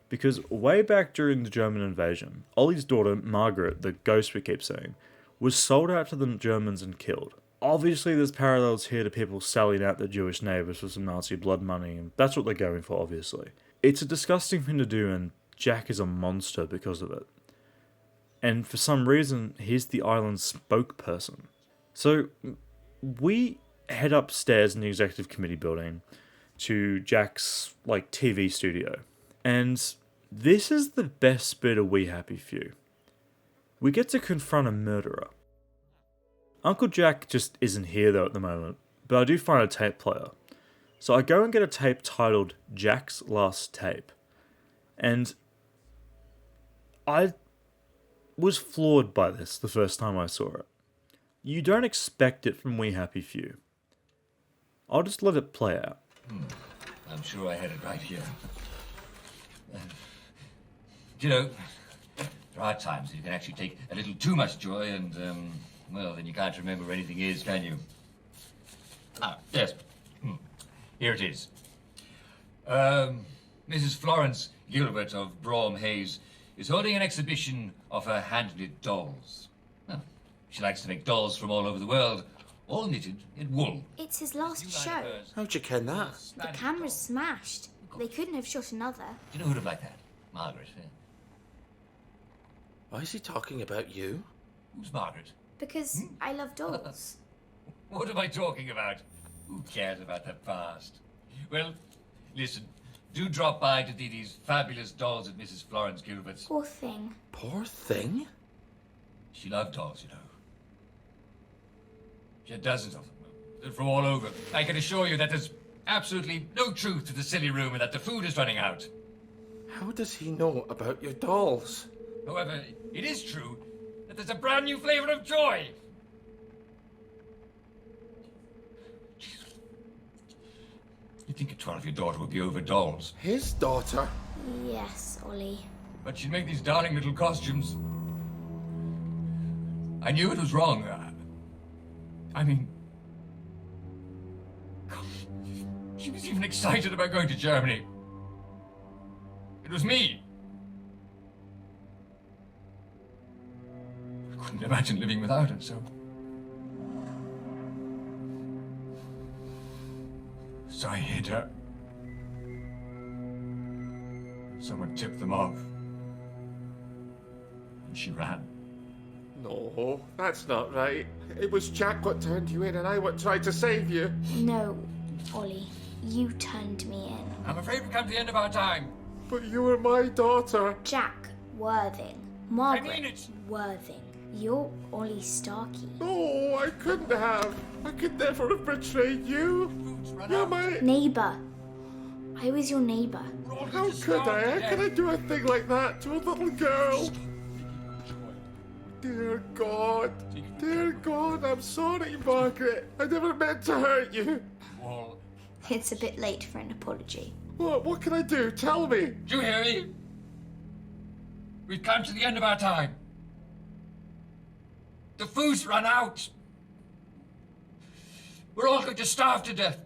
because way back during the German invasion, Ollie's daughter, Margaret, the ghost we keep seeing, was sold out to the Germans and killed. Obviously there's parallels here to people selling out their Jewish neighbours for some Nazi blood money, and that's what they're going for, obviously. It's a disgusting thing to do, and Jack is a monster because of it. And for some reason, he's the island's spokesperson. So, we head upstairs in the executive committee building to Jack's, TV studio. And this is the best bit of We Happy Few. We get to confront a murderer. Uncle Jack just isn't here though at the moment, but I do find a tape player. So I go and get a tape titled Jack's Last Tape. And I was floored by this the first time I saw it. You don't expect it from We Happy Few. I'll just let it play out. I'm sure I had it right here. You know, there are times that you can actually take a little too much joy and, then you can't remember where anything is, can you? Ah, yes. Here it is. Mrs. Florence Gilbert of Brougham Hayes is holding an exhibition of her hand-knit dolls. Well, she likes to make dolls from all over the world, all knitted in wool. It's his last show. How'd you ken that? The camera's smashed. They couldn't have shot another. Do you know who'd have liked that? Margaret. Why is he talking about you? Who's Margaret? Because I love dolls. What am I talking about? Who cares about the past? Well, listen. Do drop by to see these fabulous dolls at Mrs. Florence Gilbert's. Poor thing. Poor thing? She loved dolls, you know. She had dozens of them. They're from all over. I can assure you that there's absolutely no truth to the silly rumour that the food is running out. How does he know about your dolls? However, it is true that there's a brand new flavour of joy. You think at 12 your daughter would be over dolls? His daughter? Yes, Ollie. But she'd make these darling little costumes. I knew it was wrong. I mean... She was even excited about going to Germany. It was me. I couldn't imagine living without her, so... So I hid her. Someone tipped them off. And she ran. No, that's not right. It was Jack what turned you in and I what tried to save you. No, Ollie. You turned me in. I'm afraid we've come to the end of our time. But you were my daughter. Jack Worthing. Margaret I mean it. Worthing. You're Ollie Starkey. No, I couldn't have. I could never have betrayed you. You're my... Neighbour. I was your neighbour. How could I? How could I do a thing like that to a little girl? Dear God. Dear God, I'm sorry, Margaret. I never meant to hurt you. It's a bit late for an apology. What can I do? Tell me. Do you hear me? We've come to the end of our time. The food's run out. We're all going to starve to death.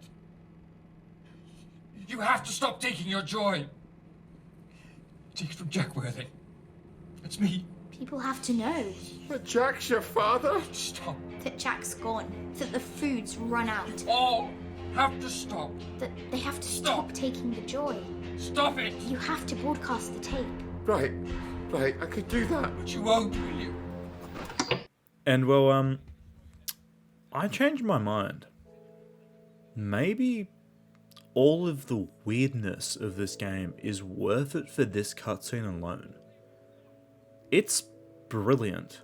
You have to stop taking your joy. Take it from Jack Worthing. It's me. People have to know. But Jack's your father? Stop. That Jack's gone. That the food's run out. All have to stop. That they have to stop taking the joy. Stop it. You have to broadcast the tape. Right, I could do that. But you won't, will you? And well, I changed my mind. Maybe all of the weirdness of this game is worth it for this cutscene alone. It's brilliant.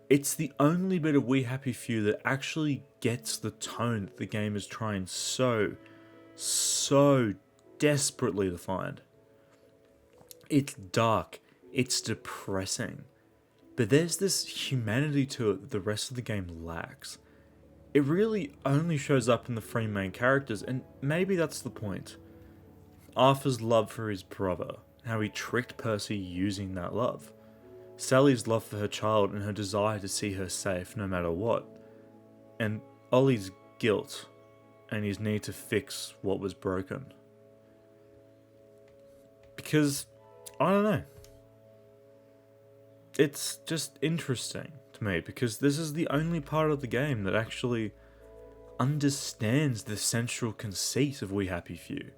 It's the only bit of We Happy Few that actually gets the tone that the game is trying so desperately to find. It's dark, it's depressing, but there's this humanity to it that the rest of the game lacks. It really only shows up in the three main characters, and maybe that's the point. Arthur's love for his brother, how he tricked Percy using that love. Sally's love for her child and her desire to see her safe no matter what. And Ollie's guilt and his need to fix what was broken. Because, I don't know. It's just interesting to me because this is the only part of the game that actually understands the central conceit of We Happy Few.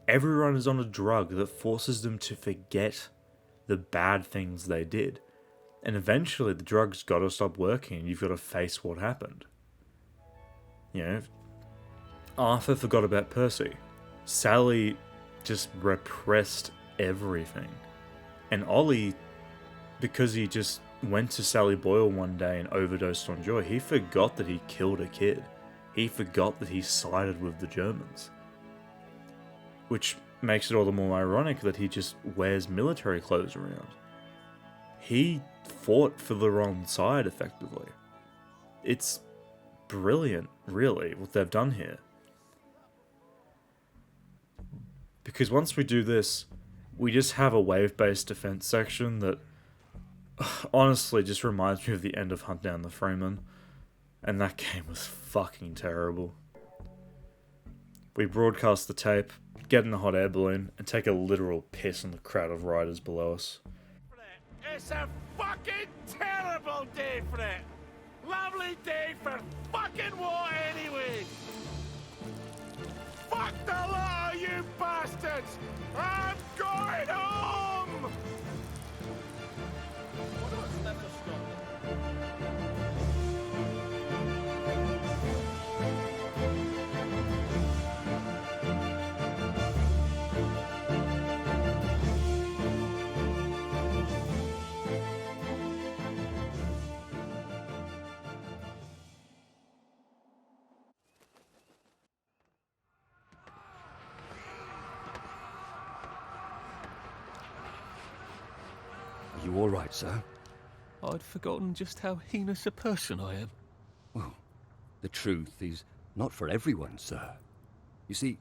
Everyone is on a drug that forces them to forget the bad things they did. And eventually the drug's got to stop working and you've got to face what happened. You know, Arthur forgot about Percy. Sally just repressed everything. And Ollie, because he just went to Sally Boyle one day and overdosed on joy, he forgot that he killed a kid. He forgot that he sided with the Germans. Which makes it all the more ironic that he just wears military clothes around. He fought for the wrong side, effectively. It's brilliant, really, what they've done here. Because once we do this, we just have a wave-based defense section that honestly just reminds me of the end of Hunt Down the Freeman. And that game was fucking terrible. We broadcast the tape, get in a hot air balloon, and take a literal piss in the crowd of riders below us. It's a fucking terrible day for it. Lovely day for fucking what anyway? Fuck the lot of you bastards! I'm going home! Are you all right, sir? I'd forgotten just how heinous a person I am. Well, the truth is not for everyone, sir. You see,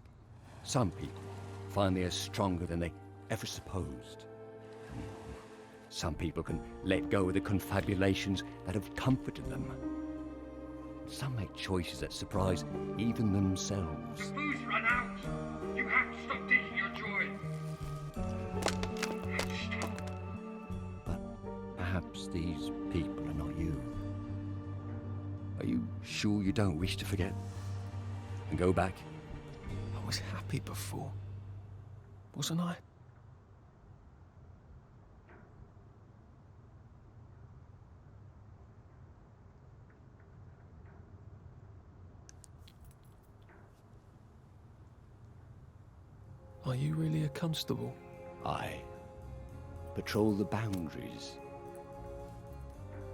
some people find they are stronger than they ever supposed. Some people can let go of the confabulations that have comforted them. Some make choices that surprise even themselves. The booze run out. You have to stop taking your joy. Perhaps these people are not you. Are you sure you don't wish to forget? And go back? I was happy before, wasn't I? Are you really a constable? Aye. Patrol the boundaries.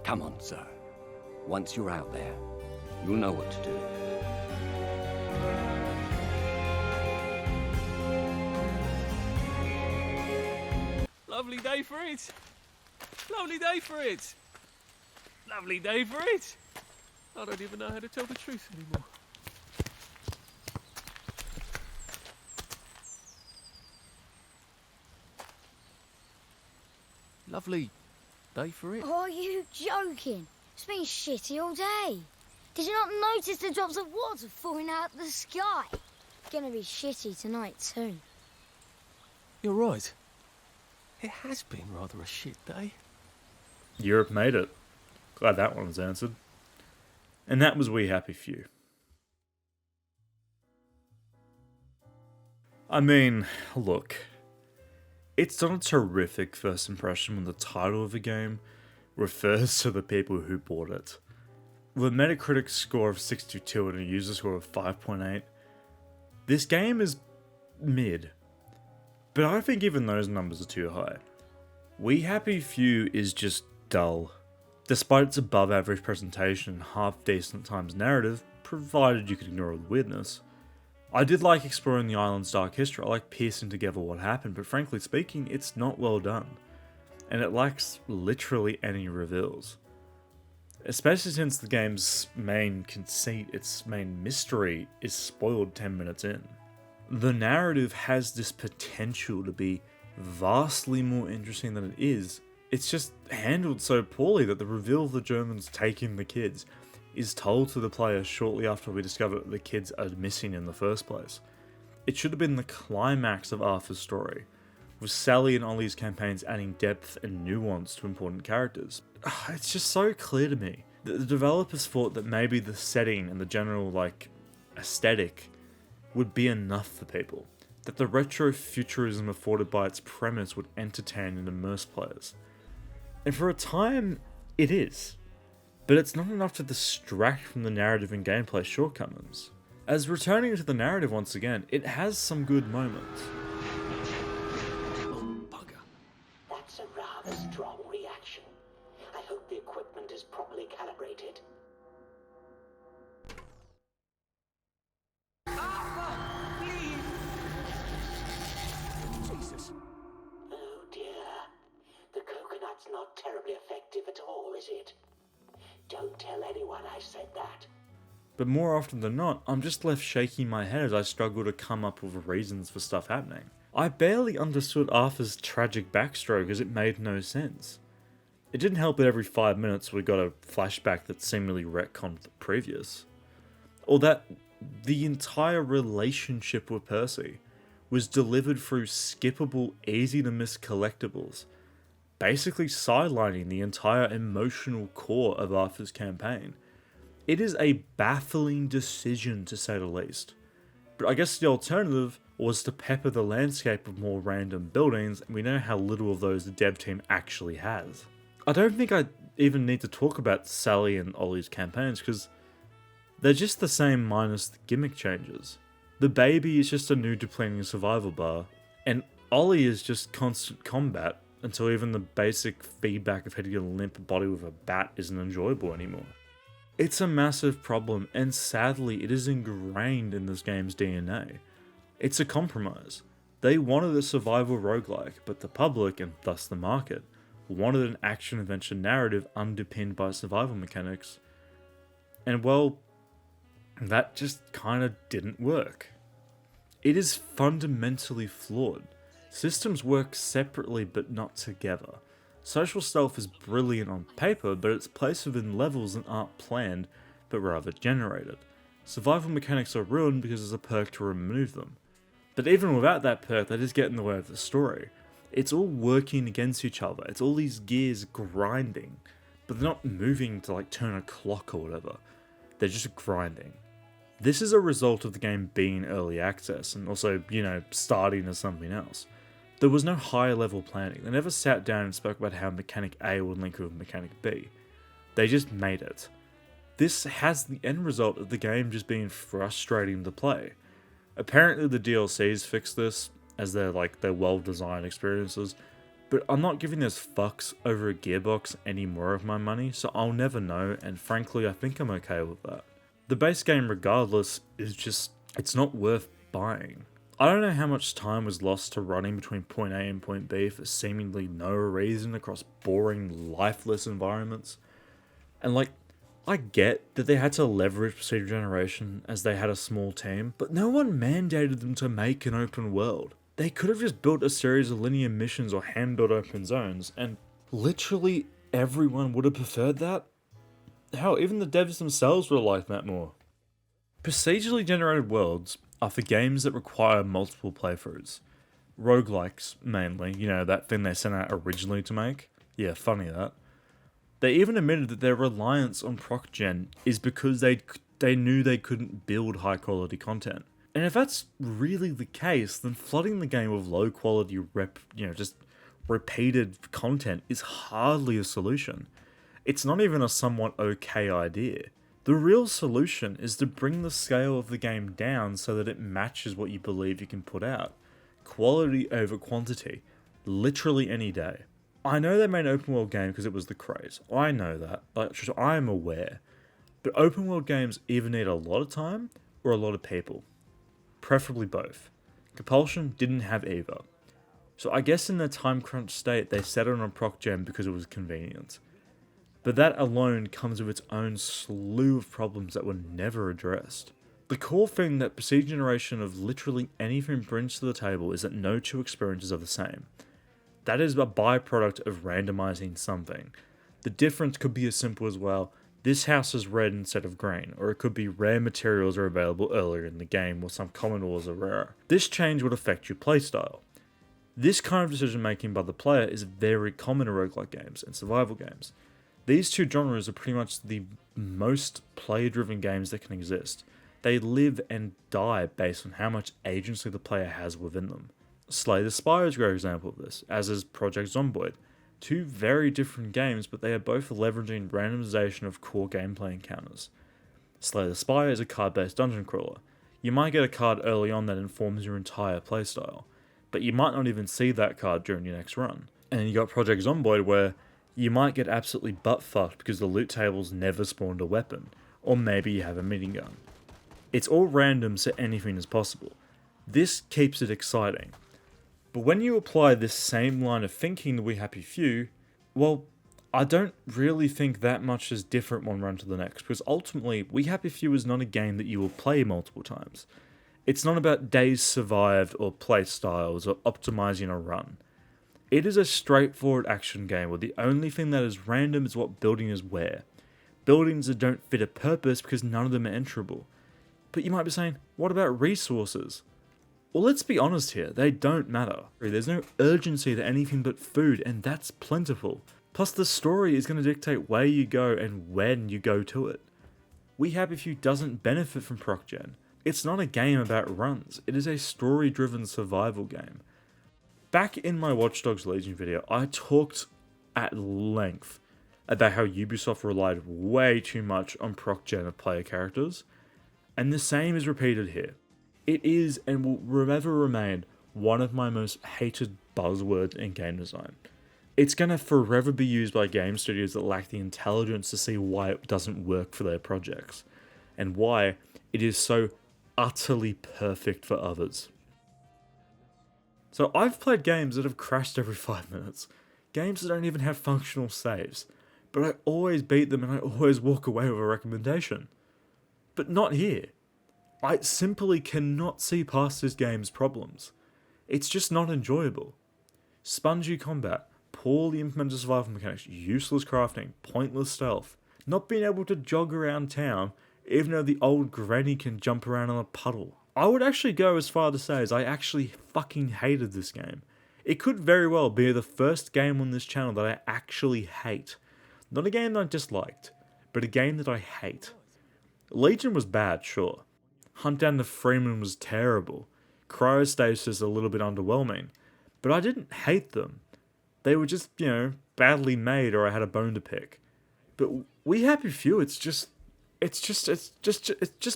Come on, sir. Once you're out there, you'll know what to do. Lovely day for it. Lovely day for it. Lovely day for it. I don't even know how to tell the truth anymore. Lovely day for it. Are you joking? It's been shitty all day. Did you not notice the drops of water falling out of the sky? Gonna be shitty tonight too. You're right. It has been rather a shit day. Europe made it. Glad that one was answered. And that was We Happy Few. I mean, look. It's not a terrific first impression when the title of the game refers to the people who bought it. With a Metacritic score of 62 and a user score of 5.8, this game is mid. But I think even those numbers are too high. We Happy Few is just dull. Despite its above average presentation and half decent times narrative, provided you could ignore the weirdness. I did like exploring the island's dark history, I like piecing together what happened, but frankly speaking, it's not well done. And it lacks literally any reveals. Especially since the game's main conceit, its main mystery, is spoiled 10 minutes in. The narrative has this potential to be vastly more interesting than it is. It's just handled so poorly that the reveal of the Germans taking the kids is told to the player shortly after we discover that the kids are missing in the first place. It should have been the climax of Arthur's story, with Sally and Ollie's campaigns adding depth and nuance to important characters. It's just so clear to me that the developers thought that maybe the setting and the general, aesthetic would be enough for people, that the retro futurism afforded by its premise would entertain and immerse players. And for a time, it is. But it's not enough to distract from the narrative and gameplay shortcomings. As returning to the narrative once again, it has some good moments. That's a rather strong reaction. I hope the equipment is properly calibrated. Jesus. Oh dear. The coconut's not terribly effective at all, is it? Don't tell anyone I said that. But more often than not, I'm just left shaking my head as I struggle to come up with reasons for stuff happening. I barely understood Arthur's tragic backstroke as it made no sense. It didn't help that every 5 minutes we got a flashback that seemingly retconned the previous. Or that the entire relationship with Percy was delivered through skippable, easy to miss collectibles, basically sidelining the entire emotional core of Arthur's campaign. It is a baffling decision to say the least. But I guess the alternative was to pepper the landscape with more random buildings, and we know how little of those the dev team actually has. I don't think I even need to talk about Sally and Ollie's campaigns, because they're just the same minus the gimmick changes. The baby is just a new depleting survival bar, and Ollie is just constant combat until even the basic feedback of hitting a limp body with a bat isn't enjoyable anymore. It's a massive problem, and sadly it is ingrained in this game's DNA. It's a compromise. They wanted a survival roguelike, but the public, and thus the market, wanted an action-adventure narrative underpinned by survival mechanics. And well, that just kinda didn't work. It is fundamentally flawed. Systems work separately but not together. Social stealth is brilliant on paper, but it's placed within levels that aren't planned, but rather generated. Survival mechanics are ruined because there's a perk to remove them. But even without that perk, they just get in the way of the story. It's all working against each other. It's all these gears grinding, but they're not moving to like turn a clock or whatever. They're just grinding. This is a result of the game being early access and also, starting as something else. There was no higher level planning. They never sat down and spoke about how mechanic A would link with mechanic B. They just made it. This has the end result of the game just being frustrating to play. Apparently the DLCs fix this, as they're well-designed experiences, but I'm not giving those fucks over a Gearbox any more of my money, so I'll never know, and frankly I think I'm okay with that. The base game regardless is just, it's not worth buying. I don't know how much time was lost to running between point A and point B for seemingly no reason across boring, lifeless environments. And I get that they had to leverage procedural generation as they had a small team, but no one mandated them to make an open world. They could have just built a series of linear missions or hand-built open zones, and literally everyone would have preferred that. Hell, even the devs themselves would have liked that more. Procedurally generated worlds are for games that require multiple playthroughs. Roguelikes, mainly, that thing they sent out originally to make. Yeah, funny that. They even admitted that their reliance on proc gen is because they knew they couldn't build high quality content. And if that's really the case, then flooding the game with low quality just repeated content is hardly a solution. It's not even a somewhat okay idea. The real solution is to bring the scale of the game down so that it matches what you believe you can put out. Quality over quantity. Literally any day. I know they made an open world game because it was the craze. I know that. I am aware. But open world games either need a lot of time or a lot of people. Preferably both. Compulsion didn't have either. So I guess in their time crunch state they settled on proc gen because it was convenient. But that alone comes with its own slew of problems that were never addressed. The core thing that procedural generation of literally anything brings to the table is that no two experiences are the same. That is a byproduct of randomizing something. The difference could be as simple as, this house is red instead of green, or it could be rare materials are available earlier in the game, or some common ores are rarer. This change would affect your playstyle. This kind of decision making by the player is very common in roguelike games and survival games. These two genres are pretty much the most player-driven games that can exist. They live and die based on how much agency the player has within them. Slay the Spire is a great example of this, as is Project Zomboid. Two very different games, but they are both leveraging randomization of core gameplay encounters. Slay the Spire is a card-based dungeon crawler. You might get a card early on that informs your entire playstyle, but you might not even see that card during your next run. And then you got Project Zomboid, where you might get absolutely butt-fucked because the loot tables never spawned a weapon, or maybe you have a minigun. It's all random, so anything is possible. This keeps it exciting. But when you apply this same line of thinking to We Happy Few, I don't really think that much is different one run to the next, because ultimately, We Happy Few is not a game that you will play multiple times. It's not about days survived or play styles or optimizing a run. It is a straightforward action game where the only thing that is random is what building is where. Buildings that don't fit a purpose because none of them are enterable. But you might be saying, what about resources? Well, let's be honest here, they don't matter. There's no urgency to anything but food, and that's plentiful. Plus, the story is going to dictate where you go and when you go to it. We Happy Few doesn't benefit from proc gen. It's not a game about runs, it is a story-driven survival game. Back in my Watch Dogs Legion video, I talked at length about how Ubisoft relied way too much on proc gen of player characters, and the same is repeated here. It is and will ever remain one of my most hated buzzwords in game design. It's going to forever be used by game studios that lack the intelligence to see why it doesn't work for their projects, and why it is so utterly perfect for others. So I've played games that have crashed every 5 minutes. games that don't even have functional saves, but I always beat them and I always walk away with a recommendation. But not here. I simply cannot see past this game's problems. It's just not enjoyable. Spongy combat, poorly implemented survival mechanics, useless crafting, pointless stealth, not being able to jog around town even though the old granny can jump around in a puddle. I would actually go as far to say as I actually fucking hated this game. It could very well be the first game on this channel that I actually hate. Not a game that I disliked, but a game that I hate. Legion was bad, sure. Hunt Down the Freeman was terrible. Cryostasis a little bit underwhelming. But I didn't hate them. They were just, badly made or I had a bone to pick. But We Happy Few, it's just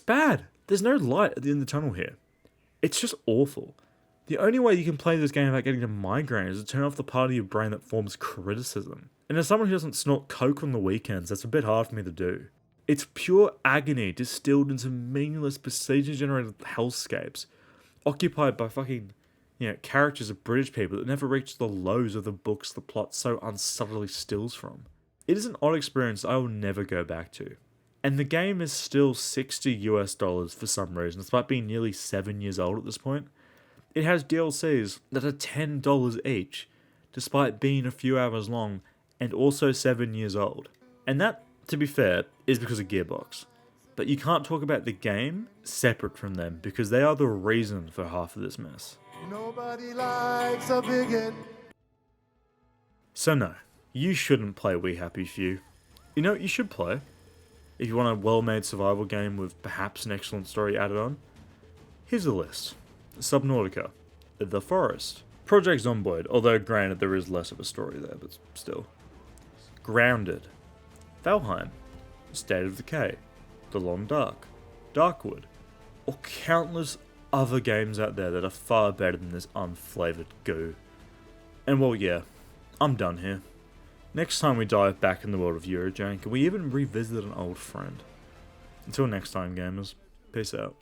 bad. There's no light at the end of the tunnel here. It's just awful. The only way you can play this game without getting a migraine is to turn off the part of your brain that forms criticism. And as someone who doesn't snort coke on the weekends, that's a bit hard for me to do. It's pure agony distilled into meaningless procedure-generated hellscapes, occupied by fucking, characters of British people that never reach the lows of the books the plot so unsubtly stills from. It is an odd experience I will never go back to. And the game is still $60 for some reason, despite being nearly 7 years old at this point. It has DLCs that are $10 each, despite being a few hours long and also 7 years old. And that, to be fair, is because of Gearbox. But you can't talk about the game separate from them, because they are the reason for half of this mess. Nobody likes a bigot. So no, you shouldn't play We Happy Few. You know what you should play? If you want a well-made survival game with perhaps an excellent story added on, here's a list. Subnautica, The Forest, Project Zomboid, although granted there is less of a story there, but still. Grounded, Valheim, State of Decay, The Long Dark, Darkwood, or countless other games out there that are far better than this unflavoured goo. And well, yeah, I'm done here. Next time we dive back in the world of Eurojank, and we even revisit an old friend. Until next time, gamers, peace out.